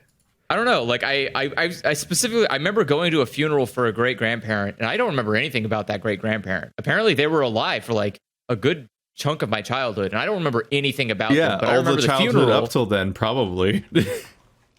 I don't know. Like I specifically, I remember going to a funeral for a great grandparent, and I don't remember anything about that great grandparent. Apparently, they were alive for like a good chunk of my childhood, and I don't remember anything about them. But I remember the funeral up till then, probably.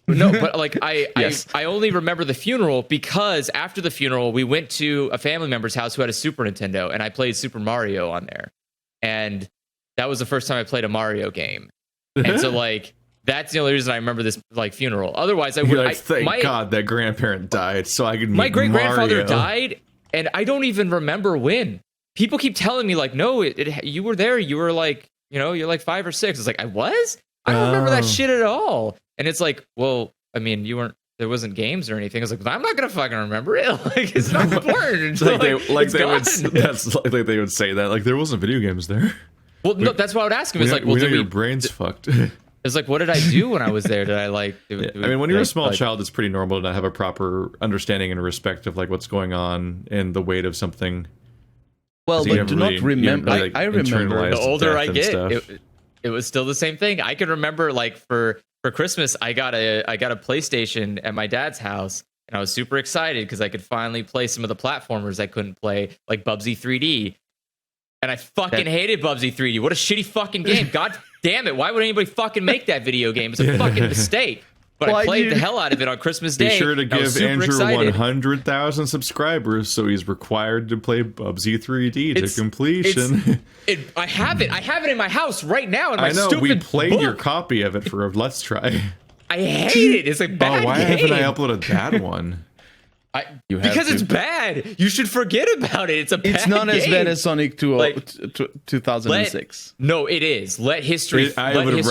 No, but like Yes. I only remember the funeral because after the funeral, we went to a family member's house who had a Super Nintendo, and I played Super Mario on there, and that was the first time I played a Mario game, and so like. That's the only reason I remember this like funeral. Otherwise, I would. Like, thank God that grandparent died, so I could. My great grandfather died, and I don't even remember when. People keep telling me like, "No, you were there. You were like, you're like 5 or 6." It's like I was. I don't remember that shit at all. And it's like, well, I mean, you weren't. There wasn't games or anything. I was like, I'm not gonna fucking remember it. Like it's not important. They would say that like there wasn't video games there. Well, no, that's what I would ask him. It's like, well, we know your brain's fucked. It's like, what did I do when I was there? Did I like? I mean, when you're a small child, it's pretty normal to not have a proper understanding and respect of like what's going on and the weight of something. Well, but do not remember. I remember. The older I get, it was still the same thing. I can remember like for Christmas, I got a PlayStation at my dad's house, and I was super excited because I could finally play some of the platformers I couldn't play, like Bubsy 3D. And I fucking hated Bubsy 3D. What a shitty fucking game. God damn it. Why would anybody fucking make that video game? It's a fucking mistake. But I played the hell out of it on Christmas Day. Be sure to give Andrew 100,000 subscribers, so he's required to play Bubsy 3D to completion. I have it. I have it in my house right now in my stupid book. I know, we played your copy of it for a Let's Try. I hate it. It's a bad why game. haven't I uploaded that one? Because it's bad. You should forget about it. It's a bad It's not game. as bad as Sonic 2006. No, it is. Let history. I would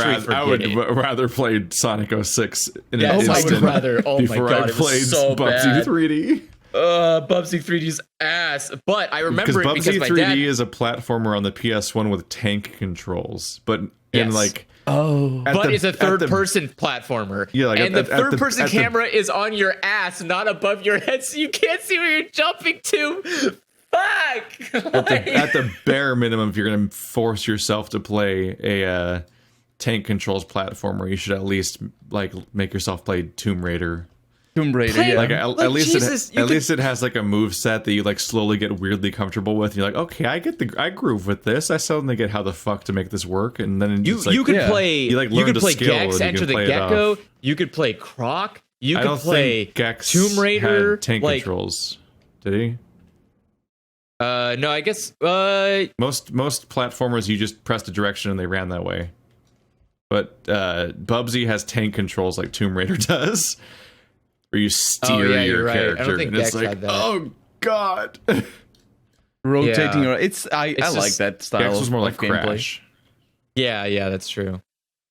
rather play Sonic 06 in an I instant would rather. Oh my before god, I played so Bubsy bad. 3D. Bubsy 3D's ass. But I remember it because Bubsy my 3D dad is a platformer on the PS1 with tank controls, but in like. But it's a third-person platformer. Yeah, like and the third-person camera is on your ass, not above your head, so you can't see where you're jumping to. Fuck! At the bare minimum, if you're going to force yourself to play a tank controls platformer, you should at least like make yourself play Tomb Raider. Yeah. Like at least it has like a move set that you like slowly get weirdly comfortable with. And you're like, okay, I groove with this. I suddenly get how the fuck to make this work. And then you could play Gex, Enter the Gecko. You could play Croc. You could play Gex Tomb Raider. Had tank controls. Did he? No, I guess most platformers you just pressed a direction and they ran that way. But Bubsy has tank controls like Tomb Raider does. Where you steer your character, I don't think and it's Gex like, had that. oh god, rotating. It's I like that style. Gex was more like gameplay. Crash. Yeah, that's true.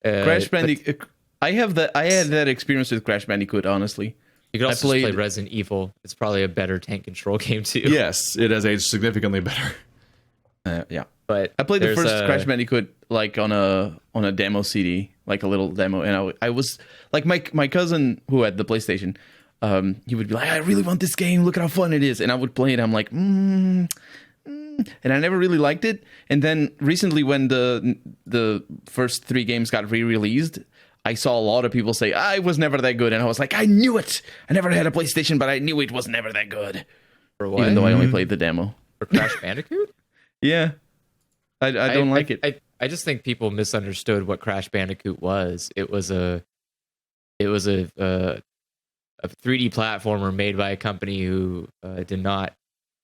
Crash Bandicoot. I had that experience with Crash Bandicoot. Honestly, you could also play Resident Evil. It's probably a better tank control game too. Yes, it has aged significantly better. Yeah, but I played the first Crash Bandicoot like on a demo CD, like a little demo, and I was like my cousin who had the PlayStation, he would be like, I really want this game, look at how fun it is, and I would play it. I'm like, and I never really liked it. And then recently, when the first 3 games got re-released, I saw a lot of people say, it was never that good, and I was like, I knew it. I never had a PlayStation, but I knew it was never that good. For what? Even though I only played the demo. For Crash Bandicoot? Yeah. I don't like it. I just think people misunderstood what Crash Bandicoot was. It was a it was a 3D platformer made by a company who did not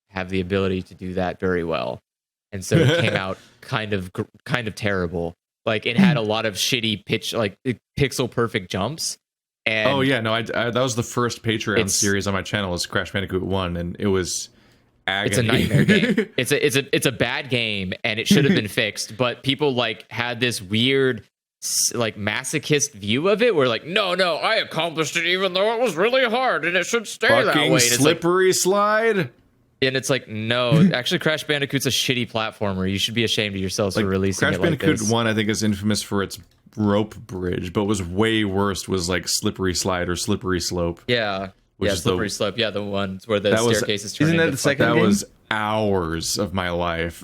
have the ability to do that very well, and so it came out kind of terrible. Like it had a lot of shitty pixel perfect jumps. And oh yeah, no, I that was the first Patreon series on my channel, was Crash Bandicoot 1, and it was agony. It's a nightmare game. It's a bad game, and it should have been fixed. But people like had this weird like masochist view of it, where like, no, I accomplished it even though it was really hard, and it should stay that way. Slippery slide. And it's like, no, actually, Crash Bandicoot's a shitty platformer. You should be ashamed of yourselves for releasing Crash it like Bandicoot this. 1, I think, is infamous for its rope bridge, but was way worse was like Slippery Slide or Slippery Slope. Yeah. Slippery Slope. Yeah, the ones where the staircases turn isn't that into the second That game? was hours of my life.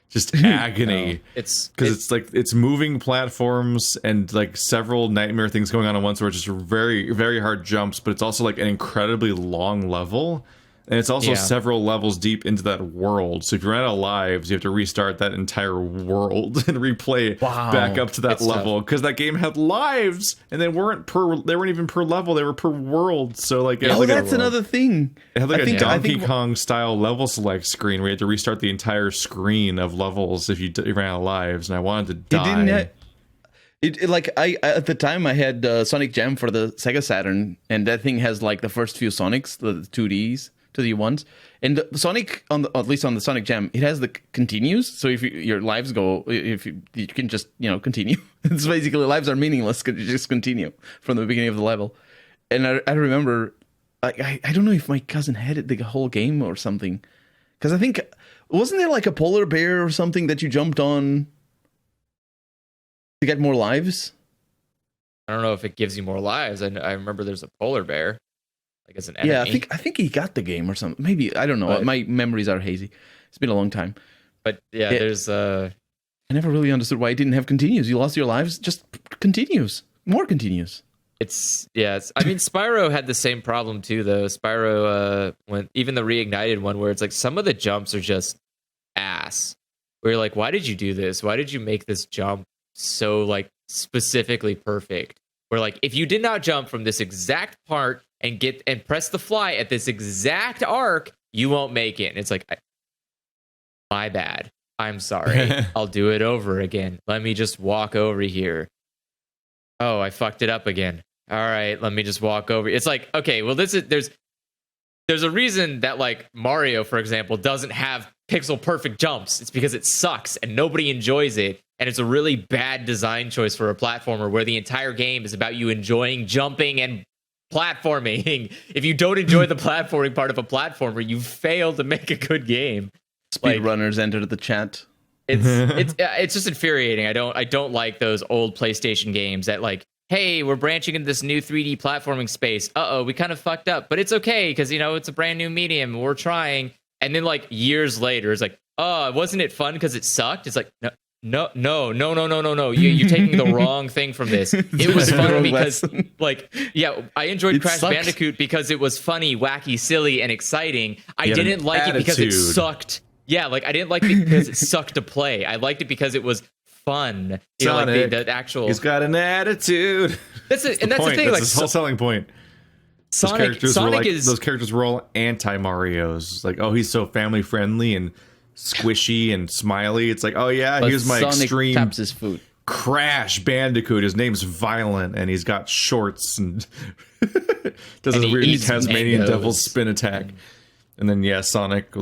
Just agony. It's It's moving platforms and like several nightmare things going on at once, where it's just very, very hard jumps, but it's also like an incredibly long level. And it's also several levels deep into that world. So if you run out of lives, you have to restart that entire world and replay back up to that level. Because that game had lives, and they weren't even per level, they were per world. So like, that's another thing. It had like a Donkey Kong style level select screen where you had to restart the entire screen of levels if you ran out of lives, and I wanted to die. At the time I had Sonic Jam for the Sega Saturn, and that thing has like the first few Sonics, the 2Ds. To the ones, and the Sonic at least on the Sonic Jam, it has the continues. So if your lives go, if you can just continue. It's basically lives are meaningless because you just continue from the beginning of the level. And I remember, I don't know if my cousin had it the whole game or something, because I think wasn't there like a polar bear or something that you jumped on to get more lives? I don't know if it gives you more lives. I remember there's a polar bear. Like as an enemy. Yeah, I think he got the game or something. Maybe, I don't know. My memories are hazy. It's been a long time. But there's I never really understood why it didn't have continues. You lost your lives, just continues. More continues. I mean, Spyro had the same problem too, though. Spyro, when even the reignited one, where it's like some of the jumps are just ass. Where you're like, why did you do this? Why did you make this jump so like specifically perfect? Where like, if you did not jump from this exact part and press the fly at this exact arc, you won't make it. And it's like, my bad. I'm sorry. I'll do it over again. Let me just walk over here. Oh, I fucked it up again. All right, let me just walk over. It's like, okay, well, there's a reason that like Mario, for example, doesn't have pixel perfect jumps. It's because it sucks and nobody enjoys it. And it's a really bad design choice for a platformer where the entire game is about you enjoying jumping and platforming. If you don't enjoy the platforming part of a platformer, you fail to make a good game. Speedrunners entered the chat. It's just infuriating. I don't like those old PlayStation games that like, hey, we're branching into this new 3D platforming space. We kind of fucked up, but it's okay because it's a brand new medium. We're trying, and then like years later, it's like, wasn't it fun because it sucked? It's like, no. You're taking the wrong thing from this. It was fun because, I enjoyed Crash Bandicoot because it was funny, wacky, silly, and exciting. I didn't like it because it sucked. Yeah, like I didn't like it because it sucked to play. I liked it because it was fun. Sonic, the actual. He's got an attitude. That's the thing. That's his whole selling point. Sonic Those characters were all anti-Marios. Like, oh, he's so family friendly and squishy and smiley. It's like, oh yeah, here's my Sonic extreme taps his food. Crash Bandicoot. His name's violent and he's got shorts and does a weird Tasmanian devil spin attack. And then Sonic,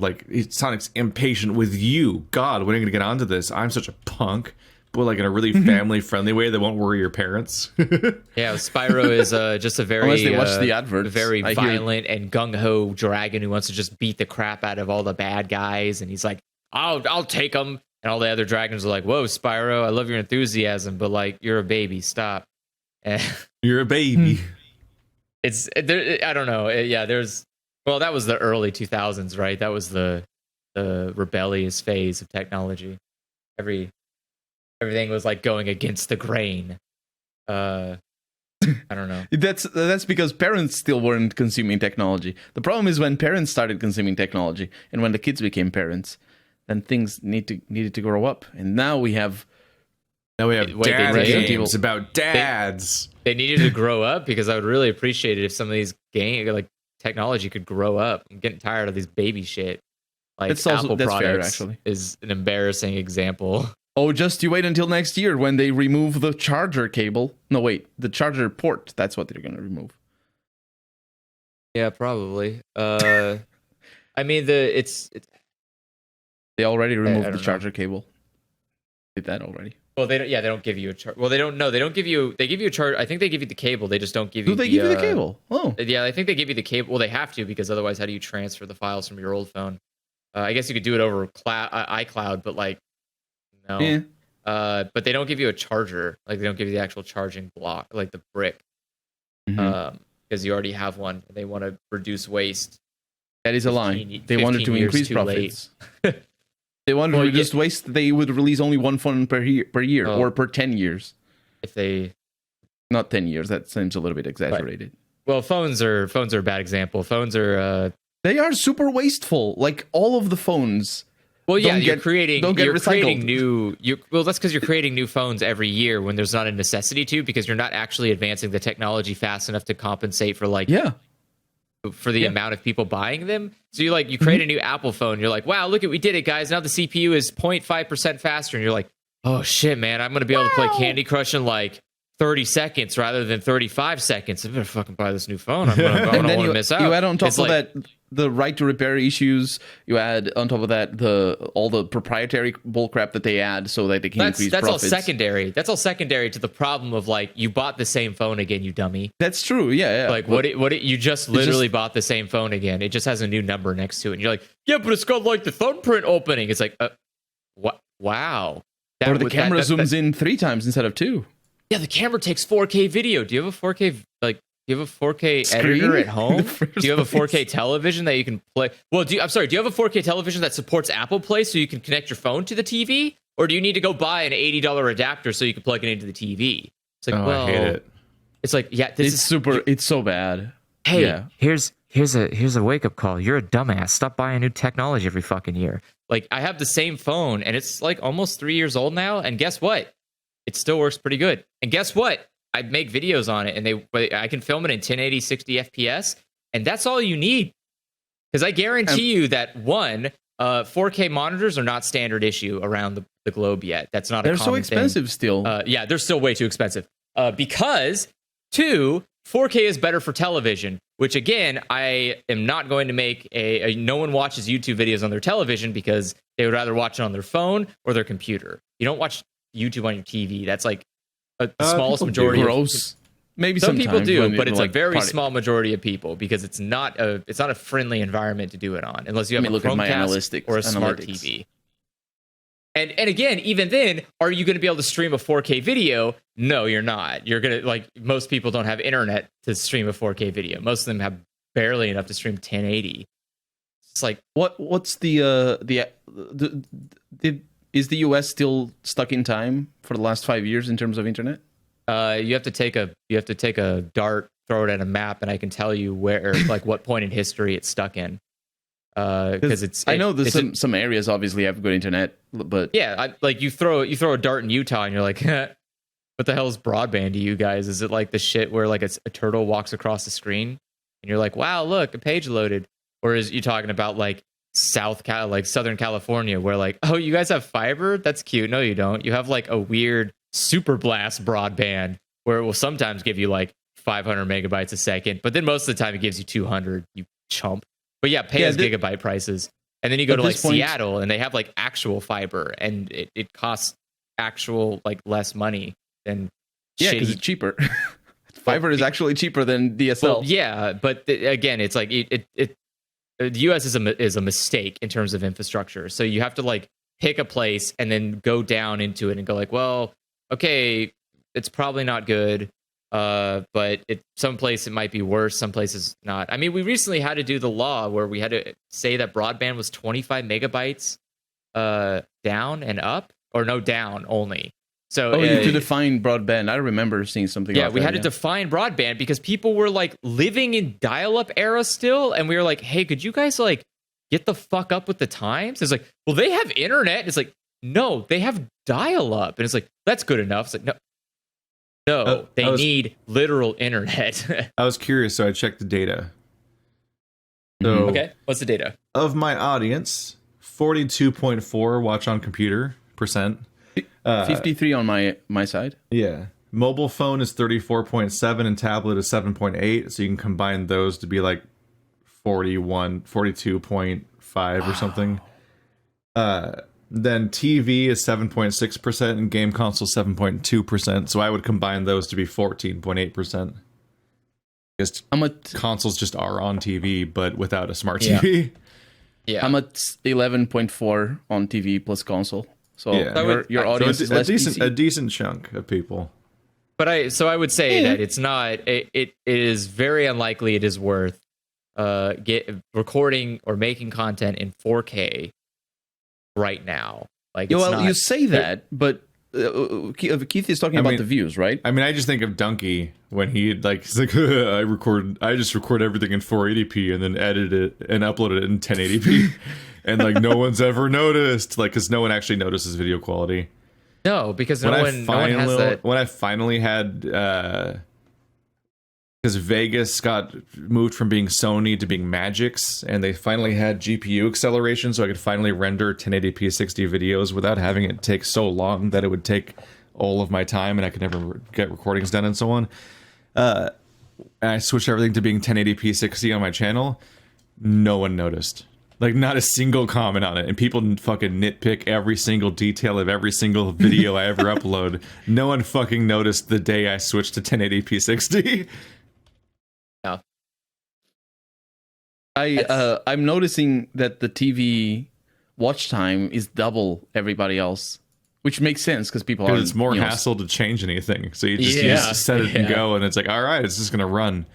Sonic's impatient with you. God, when are you gonna get onto this? I'm such a punk, but like in a really family friendly way that won't worry your parents. Yeah, Spyro is just a very unless they watch the adverts, very violent and gung ho dragon who wants to just beat the crap out of all the bad guys, and he's like, I'll take them. And all the other dragons are like, whoa, Spyro, I love your enthusiasm, but like you're a baby, stop. You're a baby. It's there. I don't know. Well, that was the early 2000s, right? That was the rebellious phase of technology. Everything was like going against the grain. I don't know. That's because parents still weren't consuming technology. The problem is when parents started consuming technology and when the kids became parents, then things needed to grow up. And now we have Now we have what they dad did. games about dads. They needed to grow up, because I would really appreciate it if some of these like technology could grow up. I'm getting tired of these baby shit. Like It's also- Apple that's fair, products actually. is an embarrassing example. Oh, just you wait until next year when they remove the charger cable. No, wait, the charger port. That's what they're going to remove. Yeah, probably. I mean, it's They already removed I the don't charger cable. Did that already? well, they don't. Yeah, they don't give you a charge. Well, they don't. No, they don't give you. They give you a charge. I think they give you the cable. They just don't give you. Do they give you the cable? Oh, Yeah, I think they give you the cable. Well, they have to, because otherwise, how do you transfer the files from your old phone? I guess you could do it over iCloud, but like, no. yeah. But they don't give you a charger. Like, they don't give you the actual charging block, like the brick, Mhm. because you already have one. They want to reduce waste. That is a lie. 15 They wanted to 15 years increase too profits. They wanted Well, to reduce waste. They would release only one phone per year Oh. or per 10 years. If they Not 10 years. That seems a little bit exaggerated. Well, phones are a bad example. Phones are They are super wasteful. Like all of the phones. well, yeah, Don't you're get- creating don't get you're creating recycled. new well, that's because you're creating new phones every year when there's not a necessity to, because you're not actually advancing the technology fast enough to compensate for like Yeah. for the amount of people buying them. So you create a new Apple phone, you're like, wow, look at, we did it, guys. Now the CPU is 0.5% faster, and you're like, oh shit, man, I'm gonna be able to play Candy Crush in like 30 seconds rather than 35 seconds. I better fucking buy this new phone. I don't And then want you, to miss out. you add on top It's of like- that the right to repair issues. You add on top of that all the proprietary bullcrap that they add so that they can increase that's all profits. secondary. That's all secondary to the problem of like, you bought the same phone again, you dummy. That's true. Yeah. Like you just literally bought the same phone again. It just has a new number next to it. And you're like, yeah, but it's got like the thumbprint opening. It's like, what? Wow. Or the camera zooms in 3 times instead of 2. Yeah, the camera takes 4K video. Do you have a 4K do you have a 4K Screen? editor at home? In the first Do you have a place. 4K television that you can play? Well, do you have a 4K television that supports Apple Play so you can connect your phone to the TV? Or do you need to go buy an $80 adapter so you can plug it into the TV? It's like, I hate it. It's like, yeah, this It's is super. It's so bad. Hey, Yeah. here's a wake up call. You're a dumbass. Stop buying new technology every fucking year. like, I have the same phone and it's like almost 3 years old now. And guess what? It still works pretty good. And guess what? I make videos on it, and I can film it in 1080 60 FPS, and that's all you need. Because I guarantee you that 4K monitors are not standard issue around the globe yet. That's not They're a so common expensive thing. still. Yeah, they're still way too expensive. Because 2, 4K is better for television. Which again, I am not going to make no one watches YouTube videos on their television because they would rather watch it on their phone or their computer. You don't watch YouTube on your TV. That's like the smallest people majority. do. Gross. Maybe Some people sometimes do, when but it's like a very party- small majority of people because it's not a friendly environment to do it on unless you have Let me a look at my Chromecast or a smart analytics. TV. And again, even then, are you going to be able to stream a 4K video? No, you're not. You're going to, like, most people don't have internet to stream a 4K video. Most of them have barely enough to stream 1080. It's like, What's is the US still stuck in time for the last 5 years in terms of internet? you have to take a dart, throw it at a map, and I can tell you where, like, what point in history it's stuck in. Because I know there's some areas obviously have good internet, but yeah, like you throw a dart in Utah, and you're like, what the hell is broadband to you guys? Is it like the shit where like a turtle walks across the screen, and you're like, wow, look, a page loaded? Or is you talking about like Southern California, where like, oh, you guys have fiber? That's cute. No, you don't. You have like a weird super blast broadband where it will sometimes give you like 500 megabytes a second, but then most of the time it gives you 200. You chump. But yeah, pay us gigabyte prices. And then you go At to like this point- Seattle and they have like actual fiber, and it costs actual like less money than yeah, because shitty. it's cheaper. Fiber is actually cheaper than DSL. Well, yeah, but again, it's like the U.S. is a mistake in terms of infrastructure. So you have to like pick a place and then go down into it and go like, well, okay, it's probably not good. But some place it might be worse, some places not. I mean, we recently had to do the law where we had to say that broadband was 25 megabytes down and up, or no, down only. So you have to define broadband. I remember seeing something. yeah, about we that, had to define broadband because people were like living in dial-up era still, and we were like, hey, could you guys like get the fuck up with the times? It's like, well, they have internet. It's like, no, they have dial-up, and it's like that's good enough. It's like no, they need literal internet. I was curious, so I checked the data. So, okay, what's the data? Of my audience, 42.4 watch on computer percent. 53 on my side. Yeah. Mobile phone is 34.7 and tablet is 7.8. So you can combine those to be like 42.5 or something. Then TV is 7.6% and game console 7.2%. So I would combine those to be 14.8%. Consoles just are on TV, but without a smart TV. Yeah. I'm at 11.4 on TV plus console. So your audience is less a decent chunk of people. But I would say that it's not. It is very unlikely it is worth recording or making content in 4K right now. Like, it's not, you say that, but Keith is talking about the views, right? I mean, I just think of Donkey when he's like I just record everything in 480p and then edit it and upload it in 1080p, and like no one's ever noticed, like because no one actually notices video quality. No, because no one has that. When I finally had, because Vegas got moved from being Sony to being Magic's, and they finally had GPU acceleration, so I could finally render 1080p 60 videos without having it take so long that it would take all of my time, and I could never get recordings done and so on. And I switched everything to being 1080p 60 on my channel. No one noticed. Like, not a single comment on it. And people fucking nitpick every single detail of every single video I ever upload. No one fucking noticed the day I switched to 1080p 60. No. I'm noticing that the TV watch time is double everybody else, which makes sense because people are. It's more hassle to change anything. So you just set it and go, and it's like, all right, it's just going to run.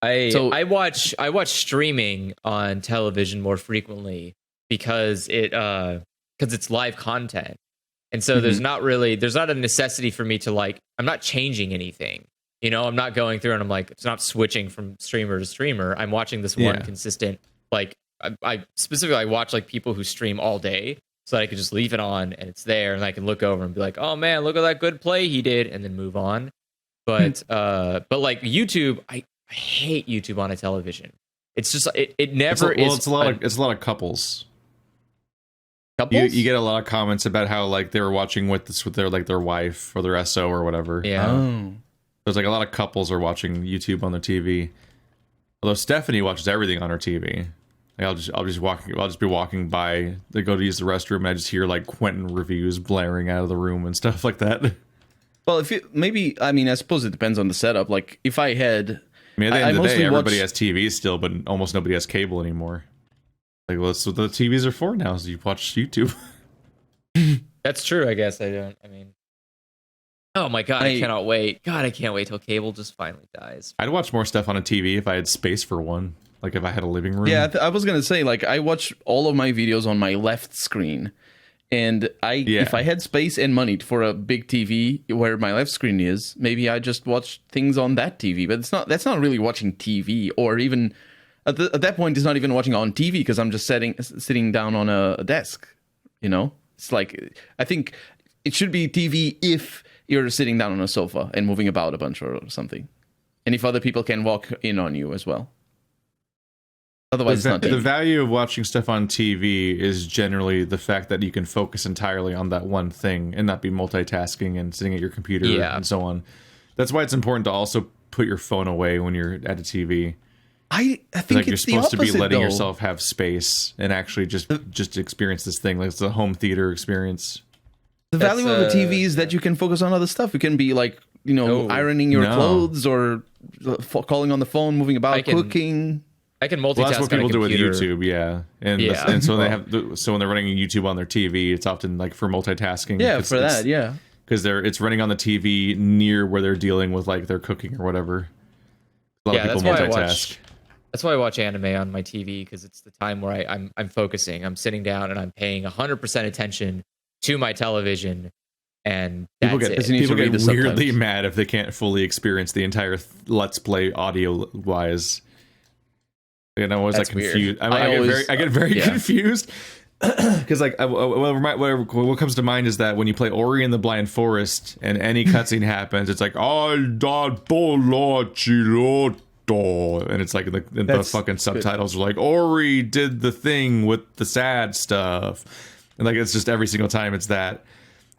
I watch streaming on television more frequently because it's live content, and so there's not a necessity for me to like, I'm not changing anything, I'm not going through and I'm like, it's not switching from streamer to streamer. I'm watching this one consistent, like I specifically watch like people who stream all day so that I can just leave it on and it's there and I can look over and be like, oh man, look at that good play he did, and then move on. But like YouTube, I hate YouTube on a television. It's just it never is. It's a lot of couples. Couples? You get a lot of comments about how like they were watching with their wife or their SO or whatever. Yeah. There's like a lot of couples are watching YouTube on their TV. Although Stephanie watches everything on her TV. Like I'll just be walking by. They go to use the restroom and I just hear like Quentin reviews blaring out of the room and stuff like that. Well, I suppose it depends on the setup. Like if I had. I mean, at the end of the day, everybody has TVs still, but almost nobody has cable anymore. Like, well, that's what the TVs are for now, so you watch YouTube. That's true, I guess. I mean, oh my god, I cannot wait. God, I can't wait till cable just finally dies. I'd watch more stuff on a TV if I had space for one. Like, if I had a living room. Yeah, I was going to say, like, I watch all of my videos on my left screen. And if I had space and money for a big TV where my left screen is, maybe I just watch things on that TV. But that's not really watching TV, or even at that point, it's not even watching on TV because I'm just sitting down on a desk. It's like I think it should be TV if you're sitting down on a sofa and moving about a bunch or something, and if other people can walk in on you as well. Otherwise, it's not the value of watching stuff on TV is generally the fact that you can focus entirely on that one thing and not be multitasking and sitting at your computer and so on. That's why it's important to also put your phone away when you're at a TV. I think like you're supposed to be letting yourself have space and actually just experience this thing. Like it's a home theater experience. The value of a TV is that you can focus on other stuff. You can be like, ironing your clothes or calling on the phone, moving about, cooking. I can multitask. Well, that's what people do with YouTube, and so when they're running YouTube on their TV, it's often like for multitasking. Because it's running on the TV near where they're dealing with like their cooking or whatever. A lot of people multitask. That's why I watch anime on my TV, because it's the time where I'm focusing. I'm sitting down and I'm paying 100% attention to my television, and people get weirdly mad if they can't fully experience the entire Let's Play audio wise. And I'm always like confused. I get very confused because like what comes to mind is that when you play Ori and the Blind Forest and any cutscene happens, it's like and it's like the fucking subtitles are like Ori did the thing with the sad stuff, and like it's just every single time it's that,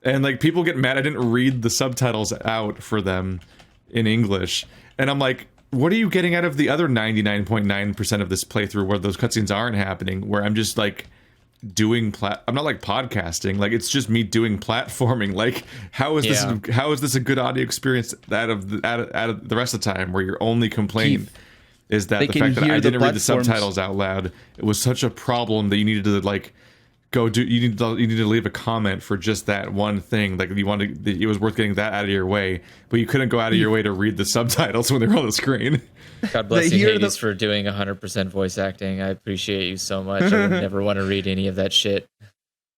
and like people get mad I didn't read the subtitles out for them in English, and I'm like, what are you getting out of the other 99.9% of this playthrough where those cutscenes aren't happening, where I'm just like doing I'm not like podcasting, like it's just me doing platforming. Like how is this a good audio experience out of the rest of the time, where your only complaint is that the fact that I didn't read the subtitles out loud, it was such a problem that you needed to like you need to leave a comment for just that one thing, like it was worth getting that out of your way, but you couldn't go out of your way to read the subtitles when they were on the screen. God bless you, Hades, for doing 100% voice acting. I appreciate you so much. I would never want to read any of that shit.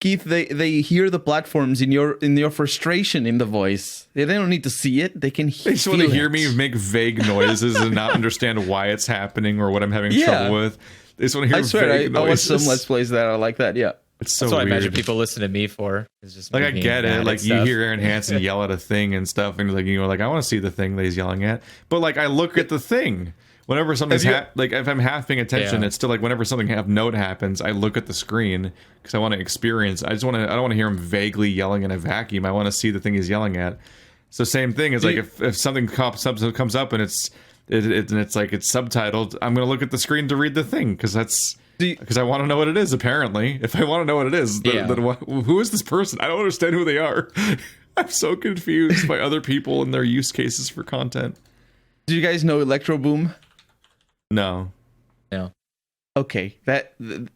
Keith, they hear the platforms in your frustration in the voice. They don't need to see it. They can They just want to hear me make vague noises and not understand why it's happening or what I'm having trouble with. They just want to hear vague noises. I watch some Let's Plays that are like that, yeah. It's so That's what weird. I imagine people listen to me for. It's just like I get it. Like you hear Aaron Hansen yell at a thing and stuff, and like like I want to see the thing that he's yelling at. But like I look at the thing whenever something's like if I'm half paying attention, it's still like whenever something half note happens, I look at the screen because I want to experience. I don't want to hear him vaguely yelling in a vacuum. I want to see the thing he's yelling at. So same thing is like if something comes up and it's like it's subtitled, I'm gonna look at the screen to read the thing because I want to know what it is. Apparently, if I want to know what it is, then who is this person? I don't understand who they are. I'm so confused by other people and their use cases for content. Do you guys know Electro Boom? No. Okay,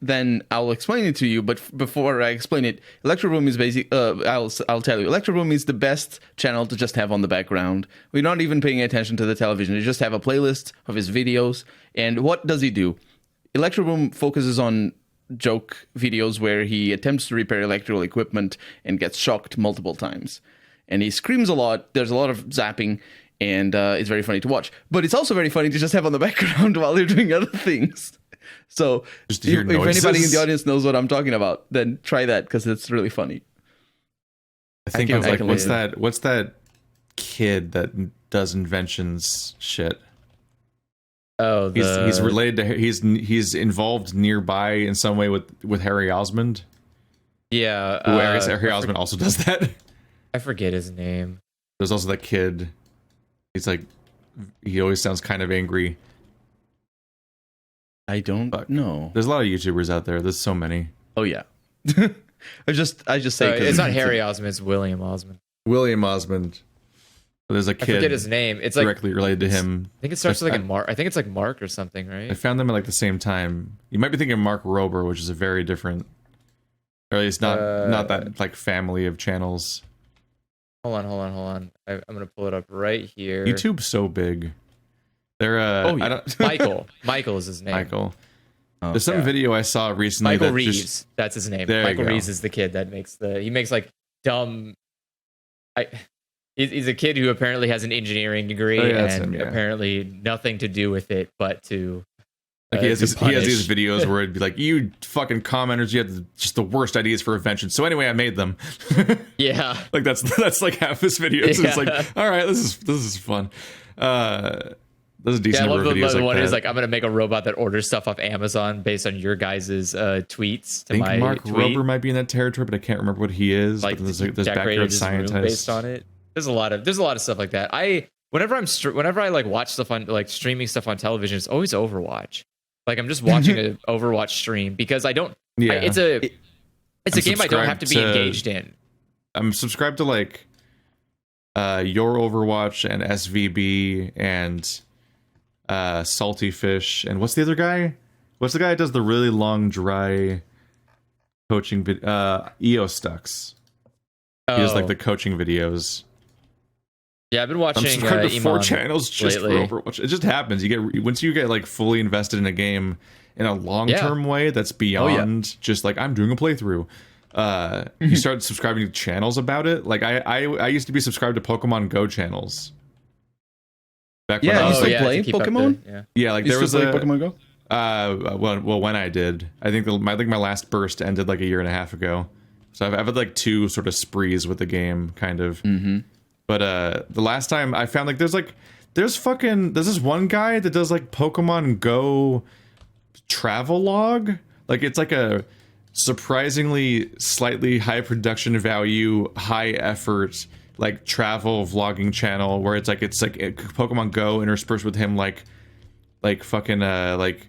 then I'll explain it to you. But before I explain it, Electro Boom is basic. I'll tell you. Electro Boom is the best channel to just have on the background. We're not even paying attention to the television. You just have a playlist of his videos. And what does he do? Electro Boom focuses on joke videos where he attempts to repair electrical equipment and gets shocked multiple times. And he screams a lot. There's a lot of zapping, and it's very funny to watch. But it's also very funny to just have on the background while you're doing other things. So if anybody in the audience knows what I'm talking about, then try that because it's really funny. I think of like what's that kid that does inventions shit? Oh, he's related to he's involved nearby in some way with Harry Osmond. Yeah, I guess Harry Osmond also does that. I forget his name. There's also that kid. He's like, he always sounds kind of angry. I don't know. There's a lot of YouTubers out there. There's so many. Oh yeah. I just say it's not Harry Osmond. It's William Osmond. William Osmond. There's a kid. I forget his name. It's directly like, related to him. I think it starts with like a Mark. I think it's like Mark or something, right? I found them at like the same time. You might be thinking of Mark Rober, which is a very different, or at least not that like family of channels. Hold on. I'm gonna pull it up right here. YouTube's so big. They're I don't Michael is his name. Michael. There's some video I saw recently. Michael Reeves. That's his name. Michael Reeves is the kid that makes he makes like dumb. He's a kid who apparently has an engineering degree and apparently nothing to do with it, but to. Like he has these videos where it'd be like, you fucking commenters, you had just the worst ideas for inventions. So anyway, I made them. Yeah. Like that's like half his videos. Yeah. It's like, all right, this is fun. There's a decent number of videos the like one that. Is like, I'm going to make a robot that orders stuff off Amazon based on your guys' tweets. I think Mark Rober might be in that territory, but I can't remember what he is. Like, there's backyard scientists based on it. There's a lot of stuff like that. Whenever I like watch stuff on like streaming stuff on television, it's always Overwatch. Like I'm just watching an Overwatch stream because I don't. Yeah. It's a game I don't have to be engaged in. I'm subscribed to like Your Overwatch and SVB and Salty Fish, and what's the other guy? What's the guy that does the really long dry coaching video? EO Stux. He does like the coaching videos. Yeah, I've been watching. I'm subscribed to 4 channels just lately. For Overwatch. It just happens. Once you get like fully invested in a game in a long-term way that's beyond just like I'm doing a playthrough. You start subscribing to channels about it. Like I used to be subscribed to Pokemon Go channels. Back when I used to play Pokemon. Yeah, like there was a Pokemon Go. Well, when I did, I think I think my last burst ended like a year and a half ago. So I've had like 2 sort of sprees with the game, kind of. Mm-hmm. But the last time I found like there's this one guy that does like Pokemon Go travel log. Like it's like a surprisingly slightly high production value, high effort like travel vlogging channel where it's like Pokemon Go interspersed with him like fucking like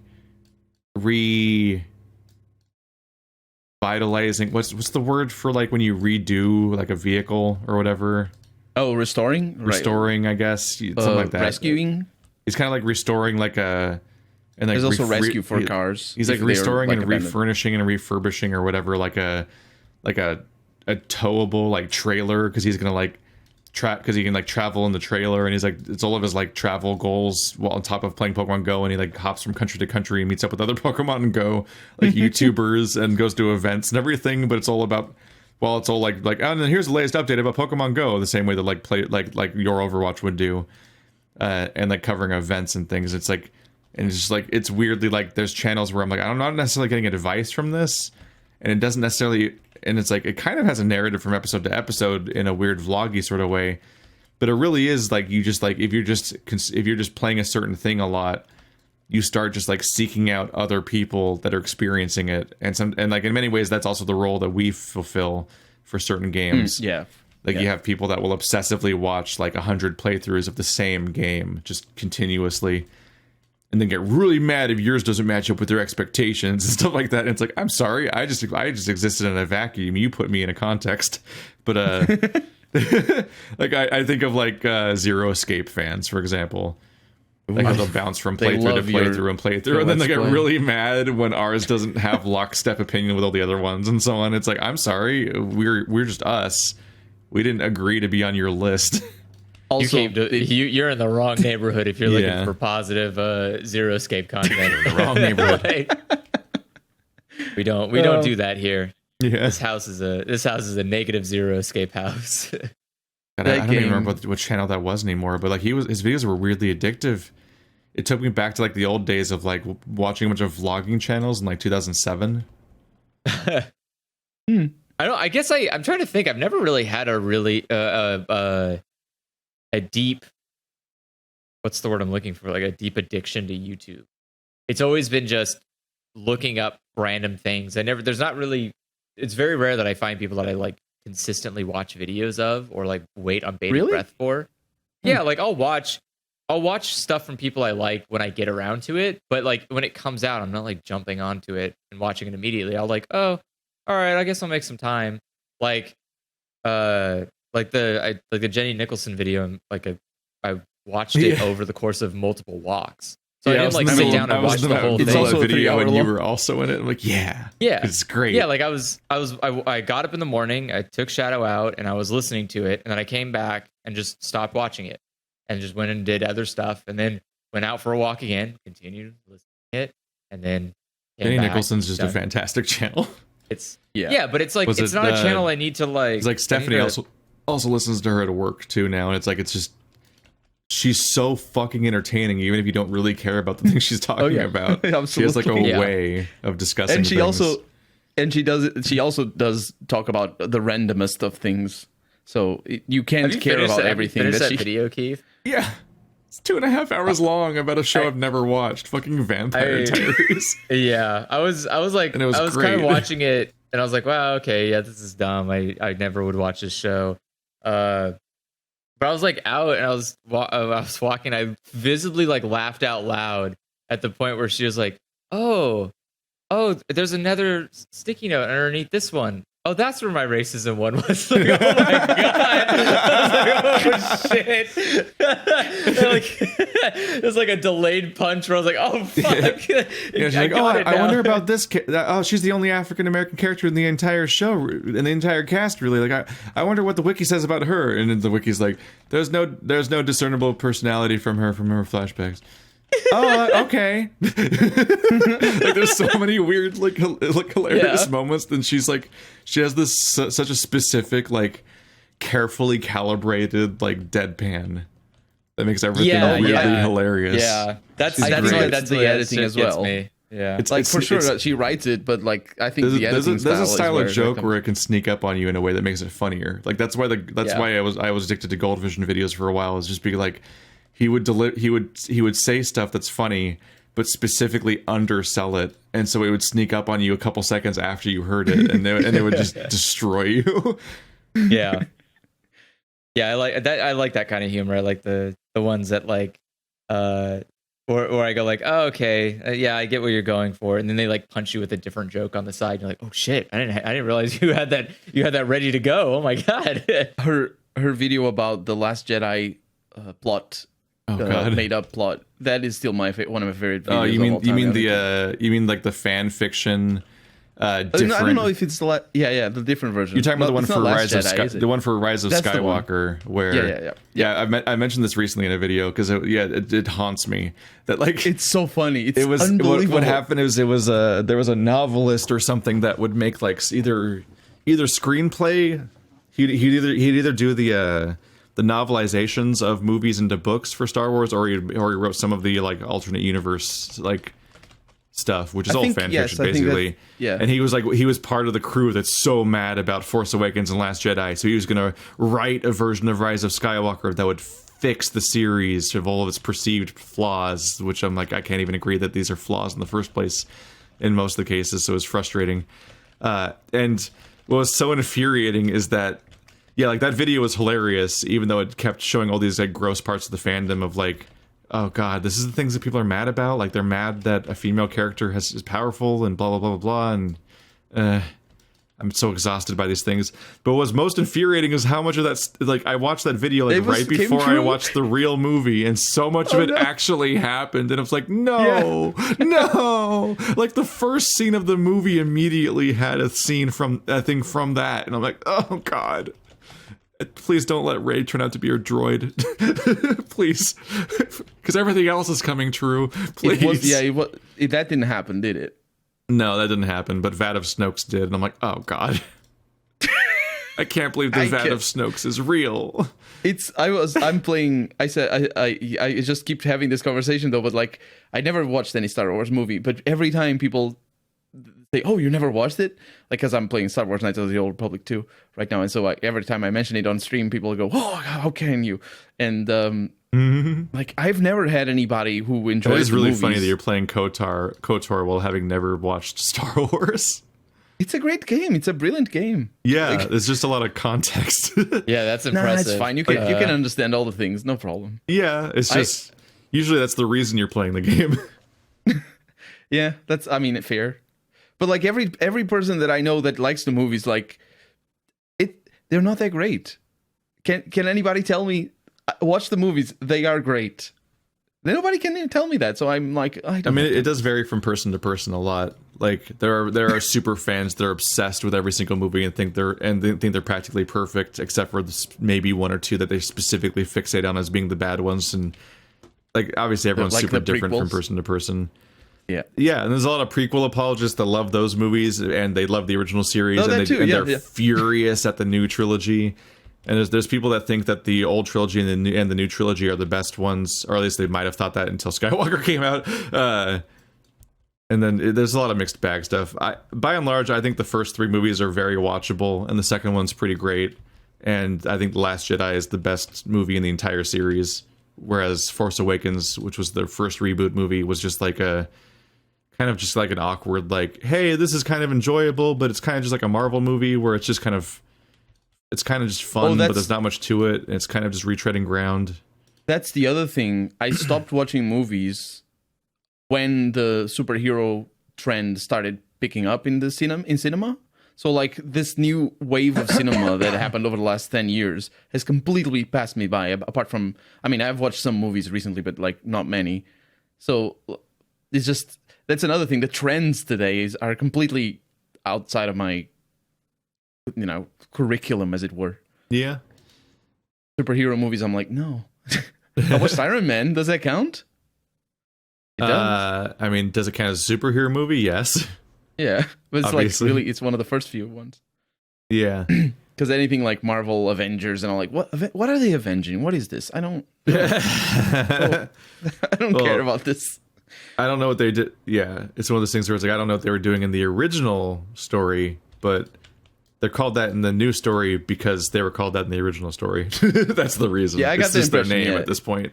revitalizing. What's the word for like when you redo like a vehicle or whatever? Oh, restoring, right. I guess something like that. Rescuing. He's kind of like restoring like a. And like there's also rescue for cars. He's like restoring and refurnishing and refurbishing or whatever, like a towable like trailer because he's gonna like because he can like travel in the trailer, and he's like it's all of his like travel goals while on top of playing Pokemon Go, and he like hops from country to country and meets up with other Pokemon Go like YouTubers and goes to events and everything. But it's all about it's all like oh, and then here's the latest update about Pokemon Go, the same way that like play like your Overwatch would do, and like covering events and things. It's like. And it's just like, it's weirdly like, there's channels where I'm like, I'm not necessarily getting advice from this. And it doesn't necessarily, and it's like, it kind of has a narrative from episode to episode in a weird vloggy sort of way. But it really is like, you just like, if you're just playing a certain thing a lot, you start just like seeking out other people that are experiencing it. And like in many ways, that's also the role that we fulfill for certain games. Yeah. Like you have people that will obsessively watch like 100 playthroughs of the same game, just continuously. And then get really mad if yours doesn't match up with their expectations and stuff like that. And it's like, I'm sorry, I just existed in a vacuum. You put me in a context. But like I think of like Zero Escape fans, for example. Like how they'll bounce from playthrough to playthrough and playthrough, and then they get really mad when ours doesn't have lockstep opinion with all the other ones and so on. It's like, I'm sorry, we're just us. We didn't agree to be on your list. Also, you're in the wrong neighborhood if you're looking for positive Zero Escape content. In the wrong neighborhood. we don't do that here. Yeah. This house is a negative Zero Escape house. God, I don't even remember what channel that was anymore. But like his videos were weirdly addictive. It took me back to like the old days of like watching a bunch of vlogging channels in like 2007. I guess I'm trying to think. I've never really had a really a deep, what's the word I'm looking for? Like a deep addiction to YouTube. It's always been just looking up random things. It's very rare that I find people that I like consistently watch videos of or like wait on bated breath for. Yeah, like I'll watch stuff from people I like when I get around to it, but like when it comes out, I'm not like jumping onto it and watching it immediately. I'll like, oh, all right, I guess I'll make some time. Like the Jenny Nicholson video, I watched it over the course of multiple walks. So I didn't like sit down and watch the whole thing. It's also a video and you were also in it. I'm like, yeah, it's great. Yeah, like I got up in the morning, I took Shadow out, and I was listening to it, and then I came back and just stopped watching it, and just went and did other stuff, and then went out for a walk again, continued listening to it, and then Jenny Nicholson's just a fantastic channel. It's but it's like it's not a channel I need to like. It's like Stephanie also listens to her at work too now, and it's like she's so fucking entertaining even if you don't really care about the things she's talking about. She has like a way of discussing and she things. she also does talk about the randomest of things, so you can't care about everything. That video, Keith? Yeah, it's 2.5 hours long about a show I've never watched. Fucking Vampire Diaries. Yeah, I was like, and I was kind of watching it, and I was like, wow, okay, yeah, this is dumb. I never would watch this show. But I was like out, and I was walking. I visibly like laughed out loud at the point where she was like, "Oh, there's another sticky note underneath this one. Oh, that's where my racism one was." Like, oh my god! I was like, oh shit! It was like a delayed punch where I was like, oh fuck! Yeah, she's like, I wonder about this. Oh, she's the only African American character in the entire show, in the entire cast. Really, like, I wonder what the wiki says about her. And then the wiki's like, there's no discernible personality from her flashbacks. Oh, okay. Like there's so many weird like hilarious moments. Then she has this such a specific like carefully calibrated like deadpan that makes everything weirdly hilarious. Yeah, that's I think great. that's the editing shit as gets well. me. Yeah, It's like for sure she writes it, but like I think the editing there's a style of is joke where it can sneak up on you in a way that makes it funnier. Like that's why I was addicted to Gold Vision videos for a while. Is just because like he would say stuff that's funny, but specifically undersell it, and so it would sneak up on you a couple seconds after you heard it, and it would just destroy you. Yeah. Yeah, I like that. I like that kind of humor. I like the ones that like, where I go like, oh, okay, yeah, I get what you're going for, and then they like punch you with a different joke on the side. You're like, oh shit, I didn't realize you had that ready to go. Oh my god. her video about the Last Jedi plot, made up plot. That is still one of my favorite videos. Oh, you mean like the fan fiction? Different. I don't know if it's the the different version. You're talking about the one for Rise of the one for Rise of Skywalker, where I mentioned this recently in a video because it haunts me that like it's so funny. It was unbelievable. What happened is there was a novelist or something that would make like either screenplay. He'd either do the novelizations of movies into books for Star Wars, or he wrote some of the like alternate universe like stuff, which is all fan fiction basically. And he was part of the crew that's so mad about Force Awakens and Last Jedi, so he was gonna write a version of Rise of Skywalker that would fix the series of all of its perceived flaws, which I'm like, I can't even agree that these are flaws in the first place in most of the cases, so it's frustrating. And what was so infuriating is that like that video was hilarious, even though it kept showing all these like gross parts of the fandom of like, oh god, this is the things that people are mad about. Like they're mad that a female character is powerful and blah blah blah blah blah. And I'm so exhausted by these things. But what's most infuriating is how much of that, like I watched that video like right before I watched the real movie, and so much of it actually happened. And I was like, no. Like the first scene of the movie immediately had a thing from that, and I'm like, oh god. Please don't let Rey turn out to be your droid. Please. Because everything else is coming true. Please. That didn't happen, did it? No, that didn't happen, but Vat of Snokes did. And I'm like, oh, God. I can't believe the Vat of Snokes is real. I just keep having this conversation, though, but like, I never watched any Star Wars movie, but every time people say, oh, you never watched it? Like, because I'm playing Star Wars Knights of the Old Republic 2 right now, and so every time I mention it on stream, people go, oh, how can you? And like, I've never had anybody who enjoys. It is really funny that you're playing KOTOR while having never watched Star Wars. It's a great game. It's a brilliant game. Yeah, there's just a lot of context. Yeah, that's impressive. It's fine. You can understand all the things, no problem. Yeah, it's just usually that's the reason you're playing the game. Yeah, that's fair. But like every person that I know that likes the movies, like they're not that great. Can anybody tell me? Watch the movies; they are great. Nobody can even tell me that. So I'm like, it does vary from person to person a lot. Like there are super fans that are obsessed with every single movie and think they're practically perfect, except for maybe one or two that they specifically fixate on as being the bad ones. And like obviously everyone's super different from person to person. Yeah, and there's a lot of prequel apologists that love those movies and they love the original series, they're furious at the new trilogy. And there's people that think that the old trilogy and the new trilogy are the best ones, or at least they might have thought that until Skywalker came out. And then there's a lot of mixed bag stuff. By and large, I think the first three movies are very watchable, and the second one's pretty great. And I think The Last Jedi is the best movie in the entire series, whereas Force Awakens, which was their first reboot movie, was just like an awkward, like, hey, this is kind of enjoyable, but it's kind of just like a Marvel movie where it's kind of just fun, but there's not much to it. And it's kind of just retreading ground. That's the other thing. I stopped watching movies when the superhero trend started picking up in cinema. So like this new wave of cinema that happened over the last 10 years has completely passed me by. Apart from, I've watched some movies recently, but like not many. So it's just, that's another thing. The trends today are completely outside of my, curriculum, as it were. Yeah. Superhero movies, I'm like, no. I watched Iron Man. Does that count? It does. Does it count as a superhero movie? Yes. Yeah, but it's obviously. Like really, it's one of the first few ones. Yeah. Because anything like Marvel Avengers and all, like, what are they avenging? What is this? I don't I don't care about this. I don't know what they did. Yeah, it's one of those things where it's like, I don't know what they were doing in the original story, but they're called that in the new story because they were called that in the original story. That's the reason. Yeah, I got it's the just their impression, name yeah. at this point.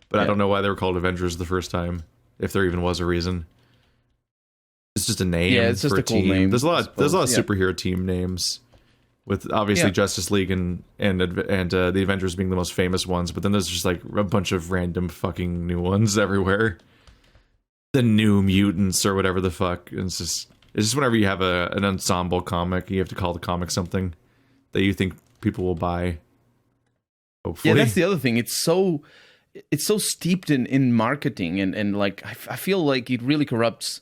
But I don't know why they were called Avengers the first time, if there even was a reason. It's just a name. Yeah, it's just for a cool team. name, There's a lot. There's a lot of yeah. superhero team names, with obviously Justice League and the Avengers being the most famous ones. But then there's just like a bunch of random fucking new ones everywhere. The New Mutants or whatever the fuck. It's just whenever you have an ensemble comic, you have to call the comic something that you think people will buy. Hopefully. Yeah, that's the other thing. It's so steeped in marketing and like I feel like it really corrupts.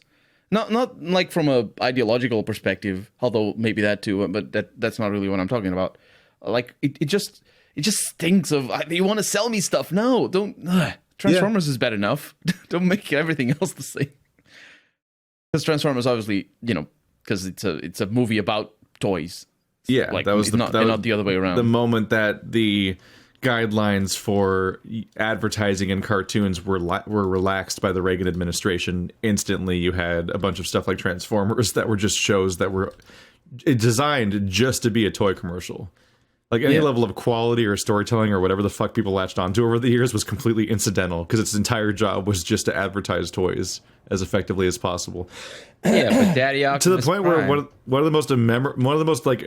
Not like from a ideological perspective, although maybe that too, but that's not really what I'm talking about. Like it just stinks of you want to sell me stuff. No, don't. Transformers is bad enough. Don't make everything else the same. Because Transformers, obviously, because it's a movie about toys. Yeah, like that was not the other way around. The moment that the guidelines for advertising in cartoons were relaxed by the Reagan administration, instantly you had a bunch of stuff like Transformers that were just shows that were designed just to be a toy commercial. Like any level of quality or storytelling or whatever the fuck people latched onto over the years was completely incidental because its entire job was just to advertise toys as effectively as possible. Yeah, but Daddy Optimus To the point Prime. where one of the most like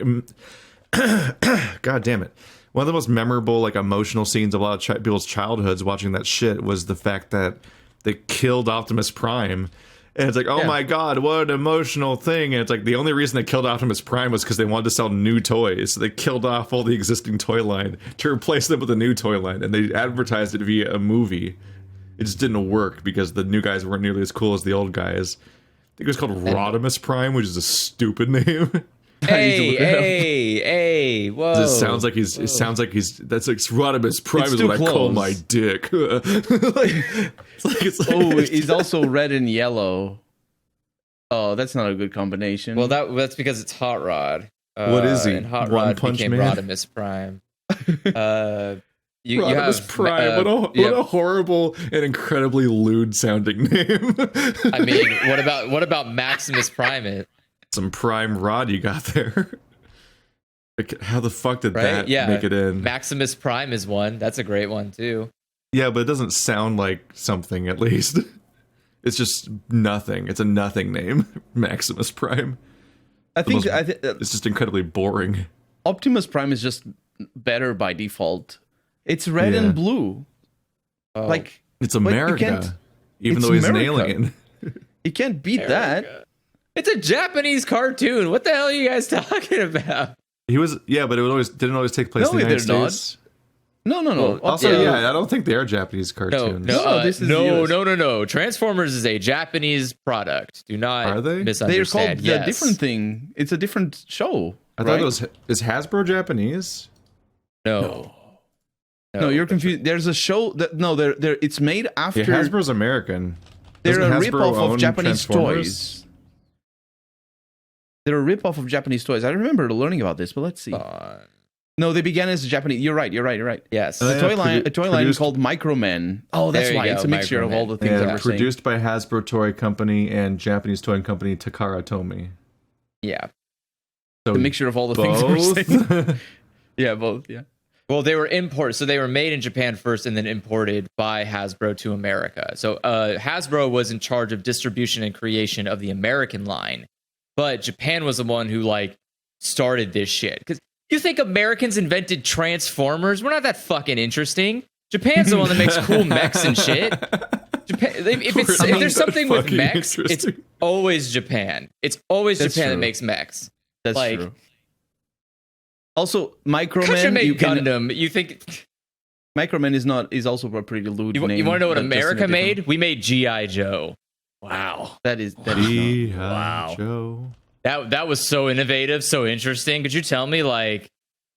God damn it. One of the most memorable, like, emotional scenes of a lot of people's childhoods watching that shit was the fact that they killed Optimus Prime. And it's like, oh my god, what an emotional thing. And it's like, the only reason they killed Optimus Prime was because they wanted to sell new toys. So they killed off all the existing toy line to replace them with a new toy line. And they advertised it via a movie. It just didn't work because the new guys weren't nearly as cool as the old guys. I think it was called Rodimus Prime, which is a stupid name. Hey, whoa. It sounds like he's that's like Rodimus Prime is what I call my dick. He's also red and yellow. Oh, that's not a good combination. Well, that's because it's Hot Rod. What is he? And Hot One Rod Punch became Man? Rodimus Prime. Rodimus Prime. What a horrible and incredibly lewd sounding name. I mean, what about Maximus Prime? Some prime rod you got there. Like, how the fuck did that Yeah. make it in? Maximus Prime is one. That's a great one too. Yeah, but it doesn't sound like something, at least. It's just nothing. It's a nothing name. Maximus Prime. It's just incredibly boring. Optimus Prime is just better by default. It's red and blue. Oh. Like, it's America. Even though he's America. an alien. You can't beat that. It's a Japanese cartoon. What the hell are you guys talking about? He was, but it didn't always take place in the United States. No. Well, also, I don't think they are Japanese cartoons. No. Transformers is a Japanese product. Do not Are they? misunderstand. They're called a different thing. It's a different show. I thought it was. Is Hasbro Japanese? No, you're confused. There's a show that they're it's made after. Yeah, Hasbro's American. They're Doesn't a Hasbro rip-off of own Japanese Transformers? toys. They're a rip-off of Japanese toys. I remember learning about this, but let's see. No, they began as Japanese. You're right. Yes. A toy line called Microman. Oh, that's There you why. go, It's a mixture of all the things that we're saying. Produced by Hasbro Toy Company and Japanese toy company Takara Tomy. Yeah. So The mixture of all the things that we're saying. Yeah, both. Yeah. Well, they were imported, so they were made in Japan first and then imported by Hasbro to America. So Hasbro was in charge of distribution and creation of the American line, but Japan was the one who started this shit. Because you think Americans invented Transformers? We're not that fucking interesting. Japan's the one that makes cool mechs and shit. Japan, if there's something with mechs, it's always Japan. It's always Japan that makes mechs. That's true. Also, Microman. You Gundam. You think Microman is also a pretty lewd name. You want to know what America made? We made G.I. Joe. Wow, that is G.I. Joe. That was so innovative, so interesting. Could you tell me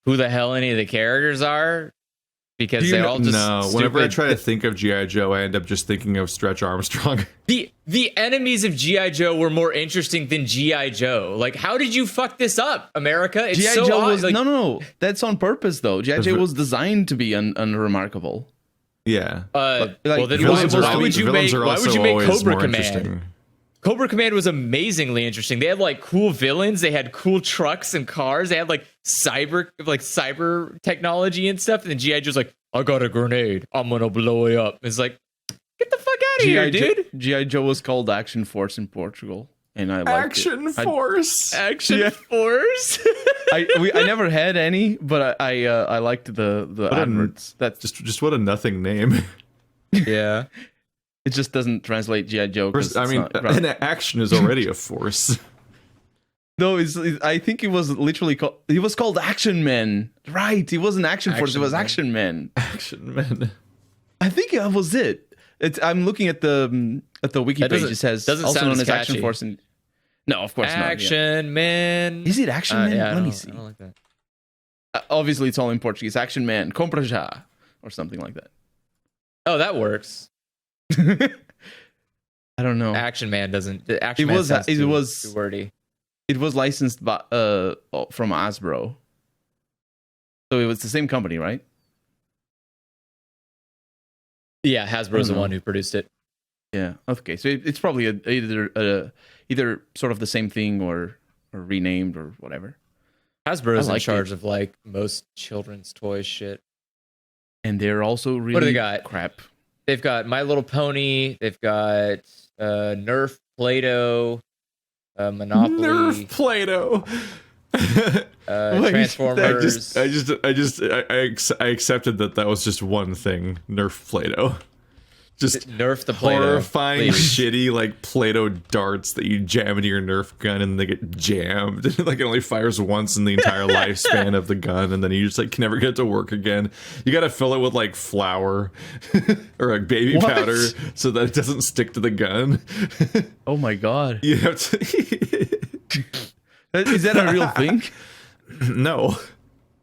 who the hell any of the characters are? because they all just no. Whenever I stupid. try to think of GI Joe, I end up just thinking of Stretch Armstrong. The enemies of GI Joe were more interesting than GI Joe. Like, how did you fuck this up, America? It's GI so Joe odd. was Like, no. That's on purpose though. GI Joe was designed to be unremarkable. Yeah. Like, well, then villains why are would you villains make are why would also you make always Cobra more Command? interesting. Cobra Command was amazingly interesting. They had like cool villains. They had cool trucks and cars. They had like cyber technology and stuff. And then GI Joe's like, I got a grenade. I'm gonna blow it up. It's like, get the fuck out of here, dude. GI Joe was called Action Force in Portugal, and I liked Action it. Force. Action Force. I never had any, but I liked the adverts. That's Just what a nothing name. Yeah. it just doesn't translate GI Joe. First, I mean, an action is already a force. No, I think it was literally called. He was called Action Man, right? He wasn't Action Force. It was Action Man. Action man. I think that was it. I'm looking at the wiki That page. doesn't- It says doesn't also sound known as as Action catchy. Force. And no, of course not. yeah. Action Man. Is it Action Man? Yeah, Let me see. I don't like that. Obviously, it's all in Portuguese. Action Man, compra já, or something like that. Oh, that works. I don't know. Action Man doesn't. Action It Man was- sounds it too, was- too wordy. It was licensed by from Hasbro, so it was the same company, right? Yeah, Hasbro's the know. one who produced it. Yeah. Okay. So it's probably either sort of the same thing or renamed or whatever. Hasbro's I in like charge it. of like most children's toy shit. And they're also really What do they got? crap. They've got My Little Pony. They've got Nerf Play-Doh, Monopoly, Nerf Play-Doh. Wait, Transformers. I accepted that was just one thing. Nerf Play-Doh. Just Nerf the Play-Doh. horrifying, please. shitty like Play-Doh darts that you jam into your Nerf gun and they get jammed. Like it only fires once in the entire lifespan of the gun, and then you just like can never get it to work again. You got to fill it with like flour or like baby What? powder so that it doesn't stick to the gun. Oh my god. You have to. Is that a real thing? No.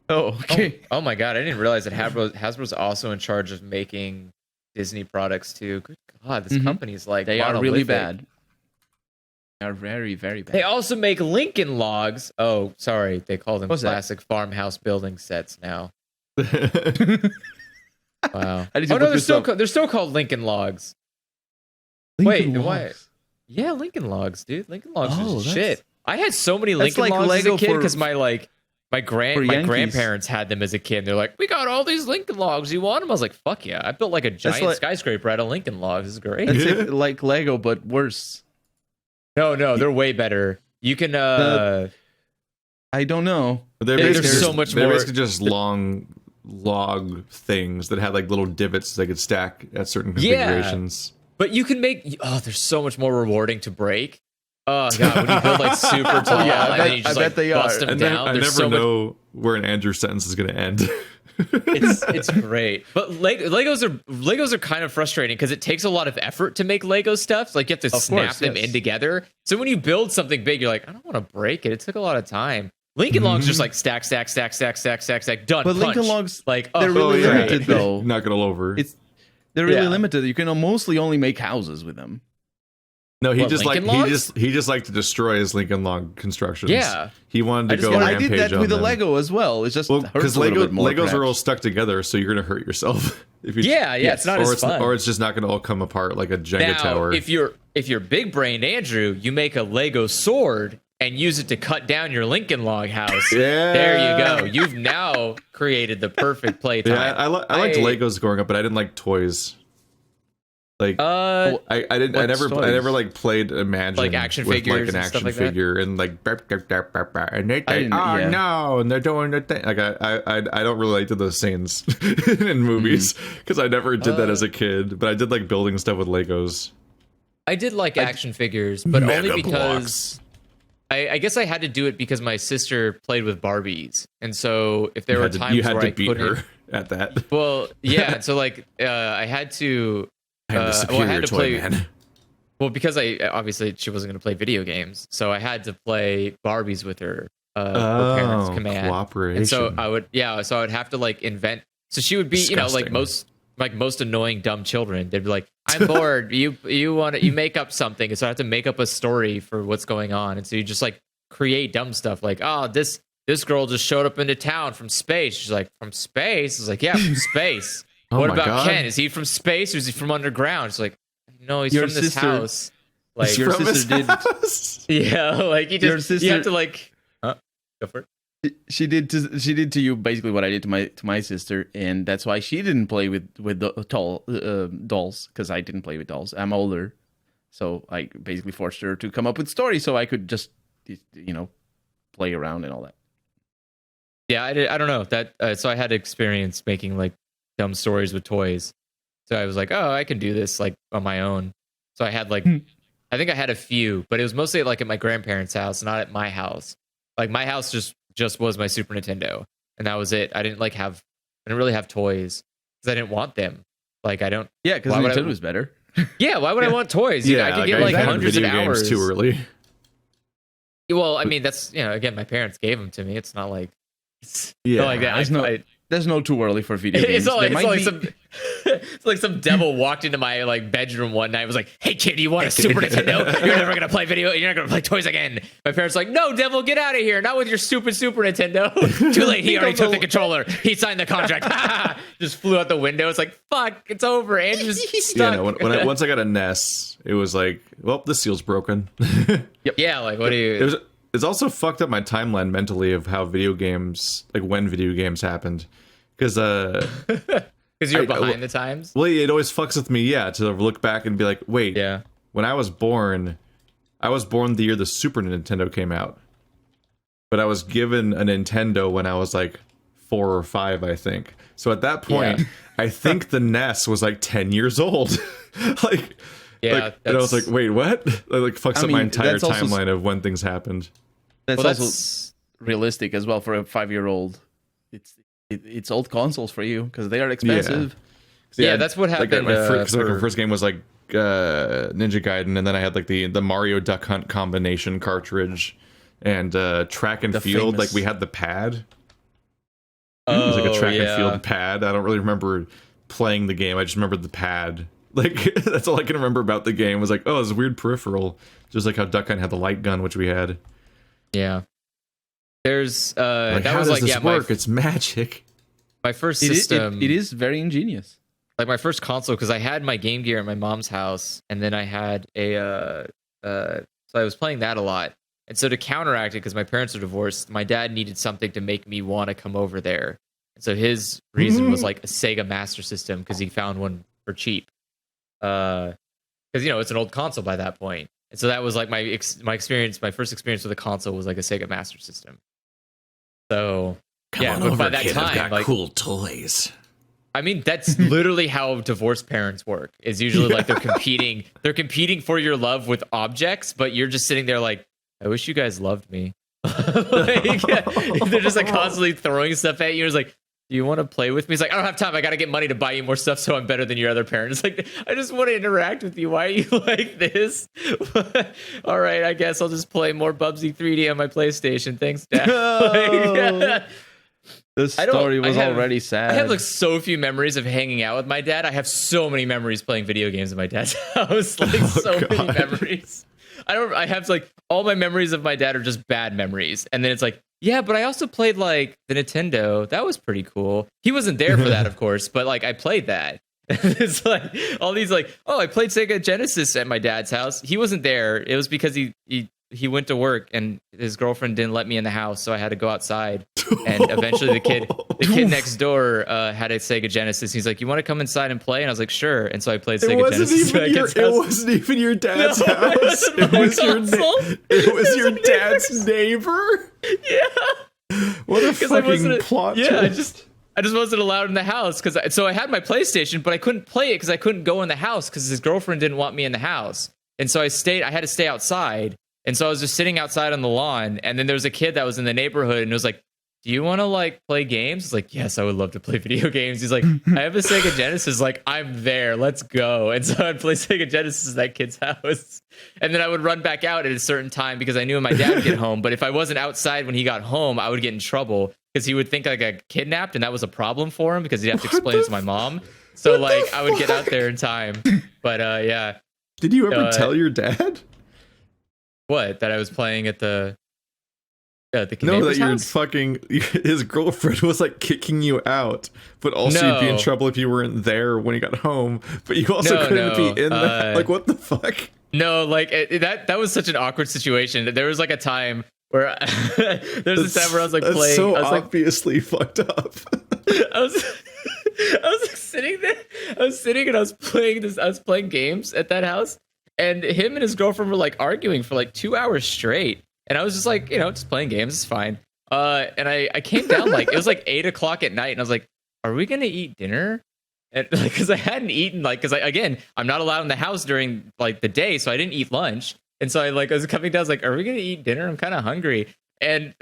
Oh, okay. Oh my god, I didn't realize that Hasbro's also in charge of making Disney products too. Good god, this company's like They are really monolithic. bad. They are very, very bad. They also make Lincoln Logs. Oh, sorry, they call them What's that? classic farmhouse building sets now. Wow. I need to Oh look no, this up. they're still called Lincoln Logs. Lincoln Wait, why? Logs. Yeah, Lincoln Logs, dude. Lincoln Logs Oh, is that's- shit. I had so many That's Lincoln like Logs Lego as a kid for- because my Yankees. grandparents had them as a kid. They're like, we got all these Lincoln Logs. You want them? I was like, fuck yeah. I built like a giant like- skyscraper out of Lincoln Logs. This is great. That's like Lego, but worse. No, they're way better. You can I don't know. They're There's basically so just- much they're more- basically just long log things that had like little divots they could stack at certain Yeah. configurations. but you can make there's so much more rewarding to break. Oh god, when you build like super tall, yeah, and then you just I bet like they bust are. them And down. I There's never so much know where an Andrew sentence is going to end. it's great, but Legos are kind of frustrating because it takes a lot of effort to make Lego stuff. Like you have to snap course, them yes. in together. So when you build something big, you're like, I don't want to break it. It took a lot of time. Lincoln Logs just like stack, done. But punch. Lincoln Logs, like they're really great. limited though. Knock it all over. They're really Yeah. limited. You can mostly only make houses with them. No, he What, just like Lincoln Logs? he just liked to destroy his Lincoln Log constructions. Yeah. He wanted to I just go wanna- I rampage did that on with the them. Lego as well. It's just Well, hurts because a little bit more, Legos are all perhaps. stuck together, so you're gonna hurt yourself if you. Yeah, it's not or as it's fun. or it's just not gonna all come apart like a Jenga Now, tower. if you're big brained Andrew, you make a Lego sword and use it to cut down your Lincoln Log house. Yeah. There you go. You've now created the perfect playtime. Yeah, I liked Legos growing up, but I didn't like toys. Like I didn't. I What never toys? like played Imagine Like action with figures like an and stuff action like that? figure and like and they I didn't- oh yeah. no and they're doing the thing. Like I don't relate to those scenes in movies because I never did that as a kid. But I did like building stuff with Legos. I did like action figures, but only Mega because I guess I had to do it because my sister played with Barbies, and so if there were times you had where to I beat couldn't, her at that. well, yeah. So like I had to. I'm the I superior had to toy play. man. Well, because I obviously she wasn't going to play video games, so I had to play Barbies with her. Her parents' command. cooperation. And so I would have to like invent So she would be, Disgusting. like most annoying dumb children. They'd be like, "I'm bored. You make up something." And so I have to make up a story for what's going on. And so you just like create dumb stuff like, "Oh, this girl just showed up into town from space." She's like, "From space?" It's like, "Yeah, from space." Oh what my about God. Ken? Is he from space or is he from underground? It's like, "No, he's Your from this sister- house." Like, your From his sister did. house. yeah, like you Your just sister- you have to like go for it. She did to you basically what I did to my sister, and that's why she didn't play with the dolls, because I didn't play with dolls. I'm older, so I basically forced her to come up with stories so I could just play around and all that. Yeah, I don't know that. So I had experience making like dumb stories with toys. So I was like, oh, I can do this like on my own. So I had like, I think I had a few, but it was mostly like at my grandparents' house, not at my house. Like my house just was my Super Nintendo, and that was it. I didn't really have toys because I didn't want them. Like I don't. Yeah, because Nintendo was better. Yeah, why would I want toys? Yeah, I could get like I had hundreds of video games hours too early. Well, I mean, that's again, my parents gave them to me. It's not like it's Yeah, not like that. There's no too early for video games. It's not like, There might be- some it's like some devil walked into my like bedroom one night and was like, "Hey kid, you want a Super Nintendo? You're never gonna play video. You're not gonna play toys again." My parents were like, "No, devil, get out of here! Not with your stupid Super Nintendo." Too late. He already took the controller. He signed the contract. Just flew out the window. It's like, fuck, it's over. Andrew's stuck. Yeah, no, once I got a NES, it was like, well, the seal's broken. Yeah, like what do you? It's also fucked up my timeline mentally of how video games, like when video games happened, because Because you're behind the times. well, it always fucks with me, yeah, to look back and be like, wait, Yeah. when I was born the year the Super Nintendo came out, but I was given a Nintendo when I was like 4 or 5, I think. So at that point, Yeah. I think the NES was like 10 years old. like. Yeah, Like, and I was like, wait, what? That like fucks up my entire that's also- timeline of when things happened. That's Well, also realistic as well for a 5-year-old. It's old consoles for you because they are expensive. Yeah, that's what happened. Like my first game was like Ninja Gaiden, and then I had like the Mario Duck Hunt combination cartridge, and track and The field. famous- Like we had the pad. It was like a track and field pad. I don't really remember playing the game. I just remember the pad. Like that's all I can remember about the game. Was like, oh, it's a weird peripheral, just like how Duck Hunt had the light gun, which we had. Yeah. There's Like, that how was does like this work? It's magic. my first It is, system. it is very ingenious. Like my first console, because I had my Game Gear at my mom's house, and then I had so I was playing that a lot. And so to counteract it, because my parents are divorced, my dad needed something to make me want to come over there. And so his reason was like a Sega Master System, because he found one for cheap. Because it's an old console by that point. And so that was like my experience. My first experience with a console was like a Sega Master System. So but by that time, like, cool toys. I mean, that's literally how divorced parents work. Is usually like they're competing. They're competing for your love with objects, but you're just sitting there like, I wish you guys loved me. Like, they're just like constantly throwing stuff at you. It's like, do you want to play with me? He's like, I don't have time. I got to get money to buy you more stuff, so I'm better than your other parents. Like, I just want to interact with you. Why are you like this? All right, I guess I'll just play more Bubsy 3D on my PlayStation. Thanks, Dad. Like, The story was I have- already sad. I have like so few memories of hanging out with my dad. I have so many memories playing video games at my dad's house. Like so many memories. I have like all my memories of my dad are just bad memories. And then it's like, yeah, but I also played like the Nintendo. That was pretty cool. He wasn't there for that, of course, but like I played that. It's like all these like, oh, I played Sega Genesis at my dad's house. He wasn't there. It was because he went to work and his girlfriend didn't let me in the house, so I had to go outside. And eventually the kid next door had a Sega Genesis. He's like, "You want to come inside and play?" And I was like, "Sure." And so I played Sega Genesis. It wasn't even your dad's No, house. it wasn't my console. It was your dad's neighbor. Yeah. What a 'Cause I fucking wasn't- plot Yeah, twist. I just wasn't allowed in the house so I had my PlayStation, but I couldn't play it because I couldn't go in the house because his girlfriend didn't want me in the house. And so I had to stay outside. And so I was just sitting outside on the lawn, and then there was a kid that was in the neighborhood and it was like, "Do you want to like play games?" I was like, "Yes, I would love to play video games." He's like, "I have a Sega Genesis. Like, I'm there. Let's go." And so I'd play Sega Genesis at that kid's house. And then I would run back out at a certain time because I knew my dad would get home. But if I wasn't outside when he got home, I would get in trouble. because he would think I got kidnapped, and that was a problem for him because he'd have to explain it to my mom. So like I would get out there in time. But yeah. Did you ever tell your dad? What? That I was playing at the no, that your fucking his girlfriend was like kicking you out, but also you'd be in trouble if you weren't there when he got home. But you also couldn't be in there. Like, what the fuck? No, like that was such an awkward situation. There was like a time where there's a time where I was like playing. So I was obviously fucked up. I was like sitting there. I was sitting and I was playing games at that house, and him and his girlfriend were like arguing for like 2 hours straight. And I was just like, just playing games. It's fine. And I came down like, it was like 8 o'clock at night. And I was like, are we going to eat dinner? And like, cause I hadn't eaten again, I'm not allowed in the house during like the day. So I didn't eat lunch. And so I was coming down. I was like, are we going to eat dinner? I'm kind of hungry. And,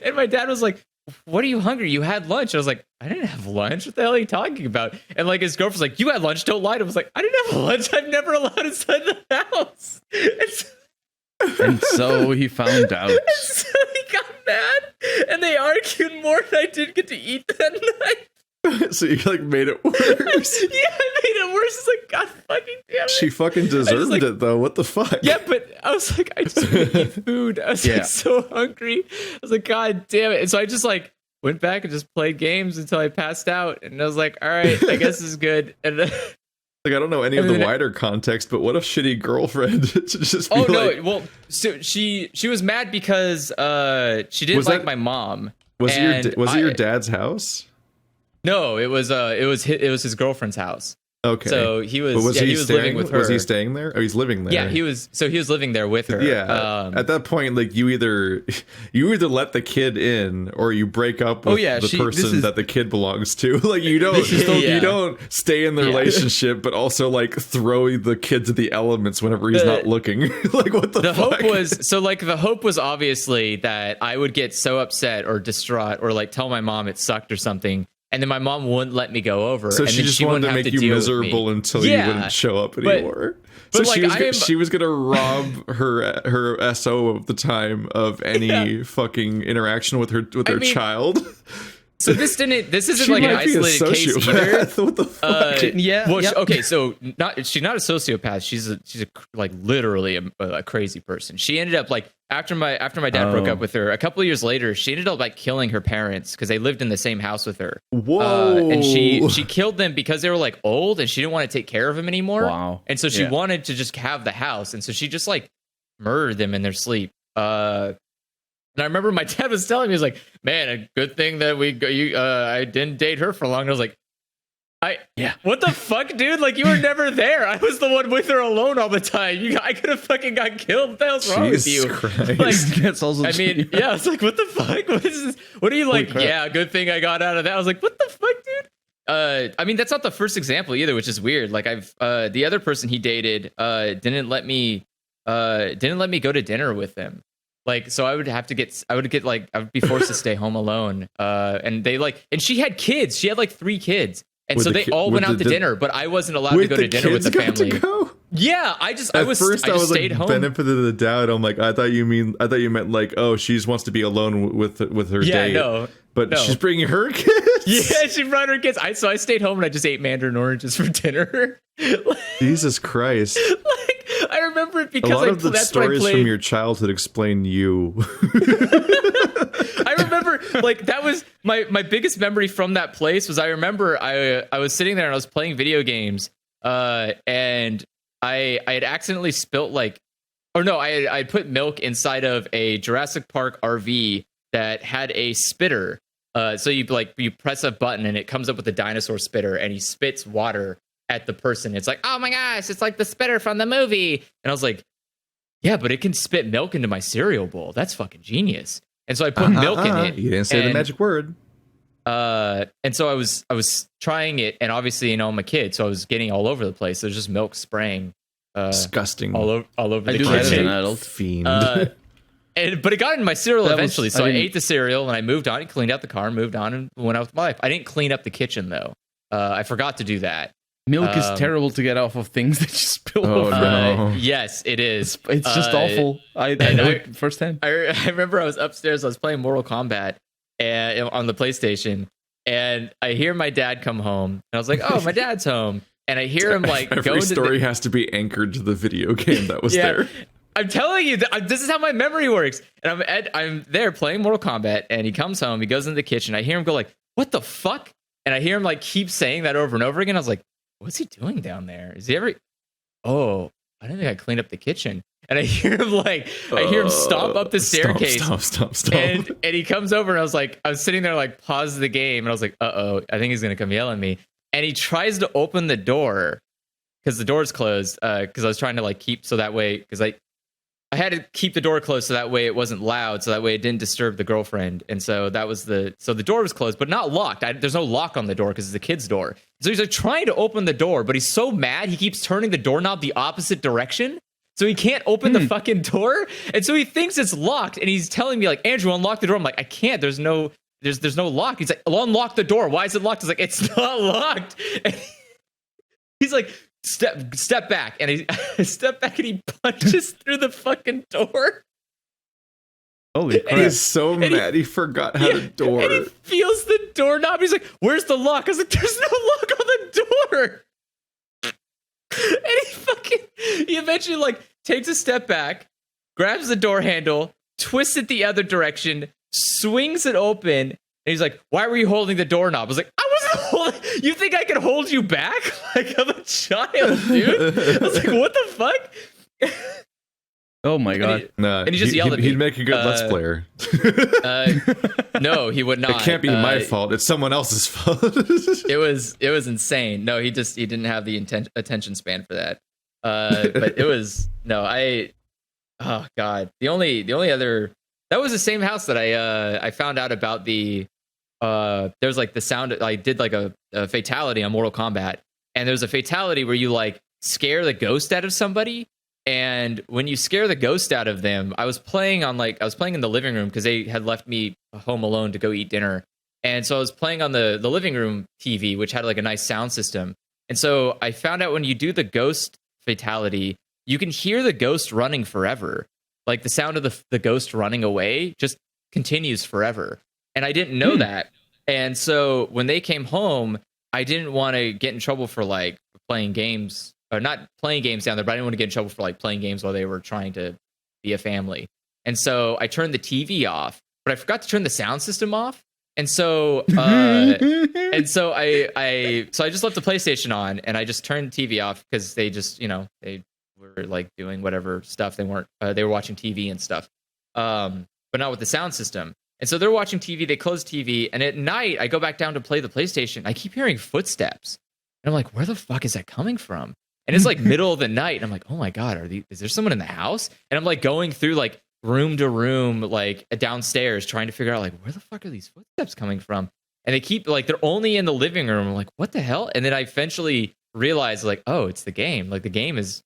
and my dad was like, what are you hungry? You had lunch. I was like, I didn't have lunch. What the hell are you talking about? And like his girlfriend's like, you had lunch. Don't lie to him. I was like, I didn't have lunch. I'm never allowed inside the house. And so he found out. And so he got mad, and they argued more, and I didn't get to eat that night. So you like made it worse. Yeah, I made it worse. It's like, God fucking damn it. She fucking deserved it though. What the fuck? Yeah, but I was like, I just want to eat food. I was like so hungry. I was like, God damn it. And so I just like went back and just played games until I passed out. And I was like, all right, I guess this is good. And then, like, I don't know any of the wider context, but what a shitty girlfriend to just be well, so she was mad because she didn't like my mom. Was it your dad's house? No, it was his girlfriend's house. Okay. So he was living with her. Was he staying there? Oh, he's living there. Yeah, he was living there with her. Yeah. At that point, like you either let the kid in or you break up with the person that the kid belongs to. Like you don't stay in the relationship, but also like throw the kid to the elements whenever he's not looking. Like what the fuck? The hope was obviously that I would get so upset or distraught or like tell my mom it sucked or something. And then my mom wouldn't let me go over. So and she just wanted to make you miserable until you wouldn't show up anymore. So she was gonna rob her SO of the time of any fucking interaction with her child. So this isn't like an isolated case either. What the fuck? Well, okay, so she's not a sociopath. She's like literally a crazy person. She ended up like after my dad broke up with her, a couple of years later, she ended up like killing her parents because they lived in the same house with her. Whoa! And she killed them because they were like old and she didn't want to take care of them anymore. Wow! And so she wanted to just have the house, and so she just like murdered them in their sleep. And I remember my dad was telling me, he was like, man, a good thing that I didn't date her for long. And I was like, what the fuck, dude? Like, you were never there. I was the one with her alone all the time. I could have fucking got killed. What the hell's wrong with you? Christ. Like, that's also I mean, yeah, it's like, what the fuck? What is this? What are you like? Yeah, good thing I got out of that. I was like, what the fuck, dude? I mean, that's not the first example either, which is weird. Like the other person he dated didn't let me go to dinner with him. Like, so I would be forced to stay home alone. And she had kids. She had like 3 kids. And so they all went out to dinner, but I wasn't allowed to go to dinner with the family. Yeah, I just stayed home. Benefit of the doubt. I'm like, I thought you meant like, oh, she just wants to be alone with her date. But she's bringing her kids. Yeah, she brought her kids. So I stayed home and I just ate mandarin oranges for dinner. Jesus Christ. I remember it because a lot of the stories from your childhood explain you. I remember, like, that was my biggest memory from that place was I remember I was sitting there and I was playing video games, and I had accidentally spilt I had put milk inside of a Jurassic Park RV that had a spitter. So you press a button and it comes up with a dinosaur spitter and he spits water at the person. It's like, oh my gosh, it's like the spitter from the movie. And I was like, yeah, but it can spit milk into my cereal bowl. That's fucking genius. And so I put milk in it. You didn't say the magic word. And so I was trying it, and obviously, I'm a kid, so I was getting all over the place. There's just milk spraying. Disgusting. All over the kitchen. That as an adult. Fiend. But it got in my cereal eventually, so I ate the cereal and I moved on, cleaned out the car, moved on, and went out with my life. I didn't clean up the kitchen though. I forgot to do that. Milk is terrible to get off of things that you spill over. No. Yes, it is. It's just awful. I know it firsthand. I remember I was upstairs. I was playing Mortal Kombat, and on the PlayStation, and I hear my dad come home, and I was like, "Oh, my dad's home," and I hear him like every story has to be anchored to the video game that was there. I'm telling you, this is how my memory works. And I'm there playing Mortal Kombat, and he comes home, he goes in the kitchen, I hear him go like, "What the fuck?" And I hear him like keep saying that over and over again. I was like, "What's he doing down there? Is he ever? Oh, I didn't think I cleaned up the kitchen." And I hear him stomp up the staircase. Stop. And he comes over, and I was sitting there like, pause the game, and I was like, "Uh-oh, I think he's gonna come yell at me." And he tries to open the door because the door's closed. Because I was trying to like keep so that way, because I had to keep the door closed so that way it wasn't loud, so that way it didn't disturb the girlfriend. And so the door was closed, but not locked. There's no lock on the door because it's a kid's door. So he's like trying to open the door, but he's so mad he keeps turning the doorknob the opposite direction. So he can't open the fucking door. And so he thinks it's locked, and he's telling me like, "Andrew, unlock the door." I'm like, "I can't. There's no lock." He's like, "I'll unlock the door. Why is it locked?" I was like, "It's not locked." And he's like, step back. And I step back, and he punches through the fucking door. Holy crap. He's so mad he forgot how to door. And he feels the doorknob. He's like, "Where's the lock?" I was like, "There's no lock on the door." And he eventually like takes a step back, grabs the door handle, twists it the other direction, swings it open, and he's like, "Why were you holding the doorknob?" I was like, "I wasn't holding. You think I can hold you back? Like I'm a child, dude." I was like, "What the fuck?" Oh my god! And he just yelled at me. He'd make a good Let's Player. No, he would not. It can't be my fault. It's someone else's fault. It was insane. No, he didn't have the attention span for that. But it was oh god. The only other, that was the same house that I found out about the there's like the sound. I did like a fatality on Mortal Kombat, and there's a fatality where you like scare the ghost out of somebody. And when you scare the ghost out of them, I was playing in the living room because they had left me home alone to go eat dinner. And so I was playing on the living room TV, which had like a nice sound system. And so I found out when you do the ghost fatality, you can hear the ghost running forever. Like the sound of the ghost running away just continues forever. And I didn't know that. And so when they came home, I didn't want to get in trouble for like playing games. Or not playing games down there, but I didn't want to get in trouble for like playing games while they were trying to be a family. And so I turned the TV off, but I forgot to turn the sound system off. And so I just left the PlayStation on, and I just turned the TV off because they just, they were like doing whatever stuff. They were watching TV and stuff, but not with the sound system. And so they're watching TV. They close TV, and at night I go back down to play the PlayStation. I keep hearing footsteps, and I'm like, "Where the fuck is that coming from?" And it's like middle of the night, and I'm like, "Oh my god, is there someone in the house?" And I'm like going through like room to room, like downstairs, trying to figure out like where the fuck are these footsteps coming from? And they keep like they're only in the living room. I'm like, "What the hell?" And then I eventually realized like, "Oh, it's the game. Like the game is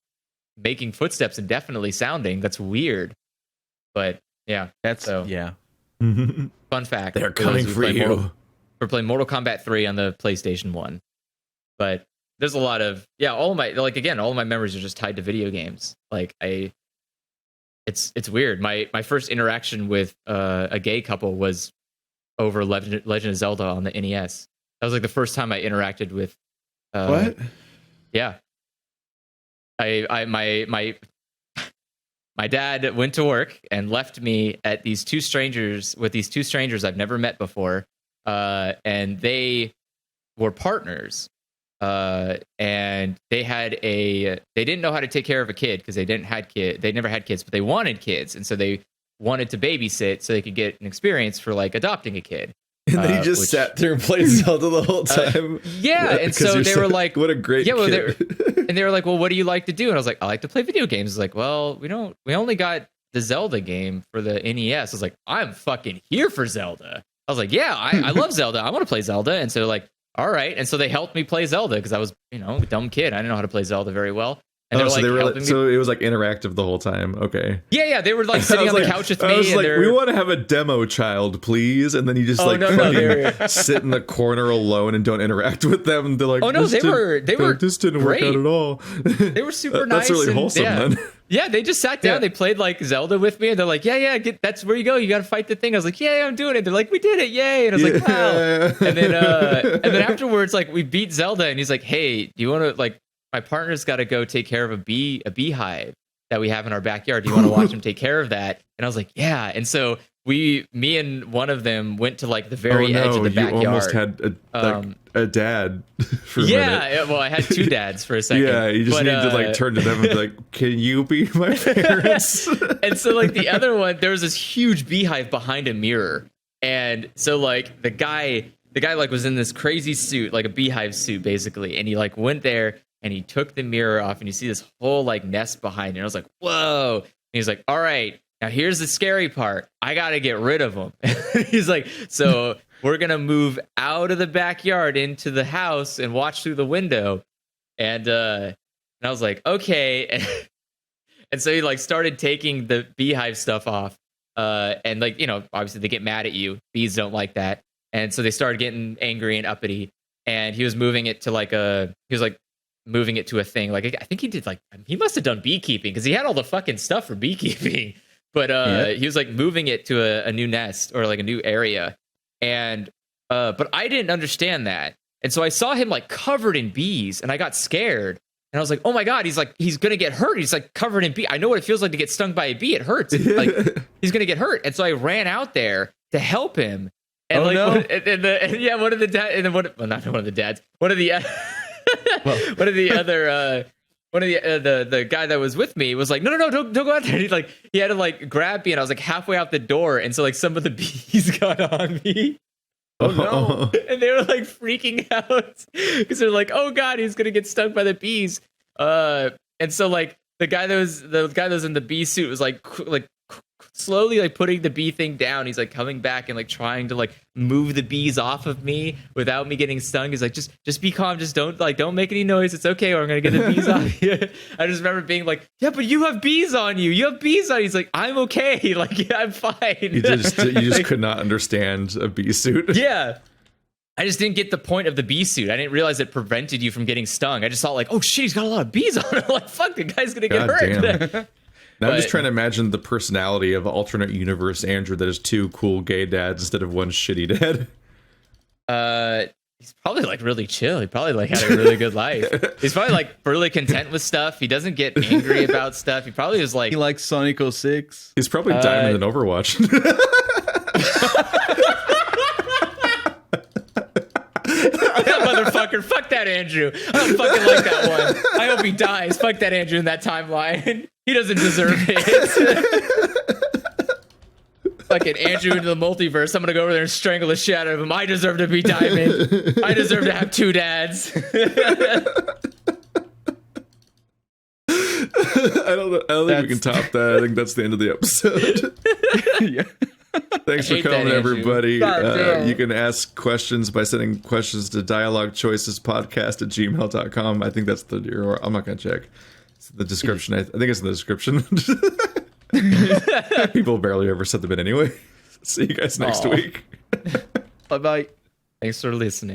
making footsteps and definitely sounding. That's weird." But yeah, yeah. Fun fact: they're coming for you. We're playing Mortal Kombat 3 on the PlayStation 1, but. There's a lot of all of my memories are just tied to video games. Like it's weird. My first interaction with a gay couple was over Legend of Zelda on the NES. That was like the first time I interacted with. What? Yeah. My dad went to work and left me at these two strangers I've never met before, and they were partners. And they didn't know how to take care of a kid because they never had kids, but they wanted kids, and so they wanted to babysit so they could get an experience for like adopting a kid. And they just sat there and played Zelda the whole time. And so they were like, "What a great kid!" And they were like, "Well, what do you like to do?" And I was like, "I like to play video games." It's like, "Well, we only got the Zelda game for the NES." I was like, "I'm fucking here for Zelda." I was like, "Yeah, I love Zelda. I want to play Zelda." And so like. All right, and so they helped me play Zelda because I was, a dumb kid. I didn't know how to play Zelda very well. And so it was like interactive the whole time. Okay. Yeah, they were like sitting on the couch with me. We want to have a demo child, please. And then you just sit in the corner alone and don't interact with them. And they're like, "Oh no, they were this didn't great. work out at all." They were super nice. That's really wholesome. Then. Yeah, they just sat down. Yeah. They played like Zelda with me, and they're like, "Yeah, that's where you go. You got to fight the thing." I was like, "Yeah, I'm doing it." They're like, "We did it, yay!" And I was like, "Wow!" And then afterwards, like we beat Zelda, and he's like, "Hey, do you want to like my partner's got to go take care of a beehive that we have in our backyard. Do you want to watch him take care of that?" And I was like, "Yeah." And so me and one of them went to like the very edge of the backyard. You almost had a dad for a minute. Yeah, well, I had two dads for a second. Yeah, you just need to like turn to them and be like, "Can you be my parents?" And so like the other one, there was this huge beehive behind a mirror, and so like the guy like was in this crazy suit, like a beehive suit basically, and he like went there and he took the mirror off, and you see this whole like nest behind it. And I was like, "Whoa!" And he's like, "All right, now here's the scary part. I gotta get rid of them." He's like, "So we're gonna move out of the backyard into the house and watch through the window." And I was like, "Okay." And so he like started taking the beehive stuff off. And like, you know, obviously they get mad at you. Bees don't like that. And so they started getting angry and uppity. And he was moving it to moving it to a thing. Like I think he did he must have done beekeeping because he had all the fucking stuff for beekeeping. But he was like moving it to a new nest or like a new area. And but I didn't understand that. And so I saw him like covered in bees and I got scared. And I was like, "Oh my God, he's going to get hurt. He's like covered in bee. I know what it feels like to get stung by a bee. It hurts. Like he's going to get hurt." And so I ran out there to help him. And one of the dads, and then not one of the dads, one of the the guy that was with me was like, no, don't go out there. He had to like grab me, and I was like halfway out the door, and so like some of the bees got on me. Oh no! And they were like freaking out because they're like, "Oh God, he's gonna get stung by the bees." And so like the guy that was in the bee suit was like slowly like putting the bee thing down. He's like coming back and like trying to like move the bees off of me without me getting stung. He's like, just be calm, just don't make any noise. It's okay, or I'm gonna get the bees off you. I just remember being like, "Yeah, but you have bees on you. You have bees on you." He's like, "I'm okay. Like, yeah, I'm fine." You just could not understand a bee suit. Yeah. I just didn't get the point of the bee suit. I didn't realize it prevented you from getting stung. I just thought like, "Oh shit, he's got a lot of bees on him." Like, fuck, the guy's gonna get hurt. Damn. Now I'm just trying to imagine the personality of alternate universe Andrew that is two cool gay dads instead of one shitty dad. He's probably like really chill. He probably like had a really good life. He's probably like really content with stuff. He doesn't get angry about stuff. He probably is like He likes Sonic 06. He's probably diamond in Overwatch. that motherfucker. Fuck that Andrew. I don't fucking like that one. I hope he dies. Fuck that Andrew in that timeline. He doesn't deserve it. Fucking Andrew into the multiverse. I'm gonna go over there and strangle the shit out of him. I deserve to be Diamond. I deserve to have two dads. I don't think we can top that. I think that's the end of the episode. Yeah. Thanks for hate that, coming, Andrew. everybody. God damn. You can ask questions by sending questions to dialoguechoicespodcast@gmail.com. I think that's I'm not going to check. It's the description. I think it's in the description. People barely ever set them in anyway. See you guys next week. Bye-bye. Thanks for listening.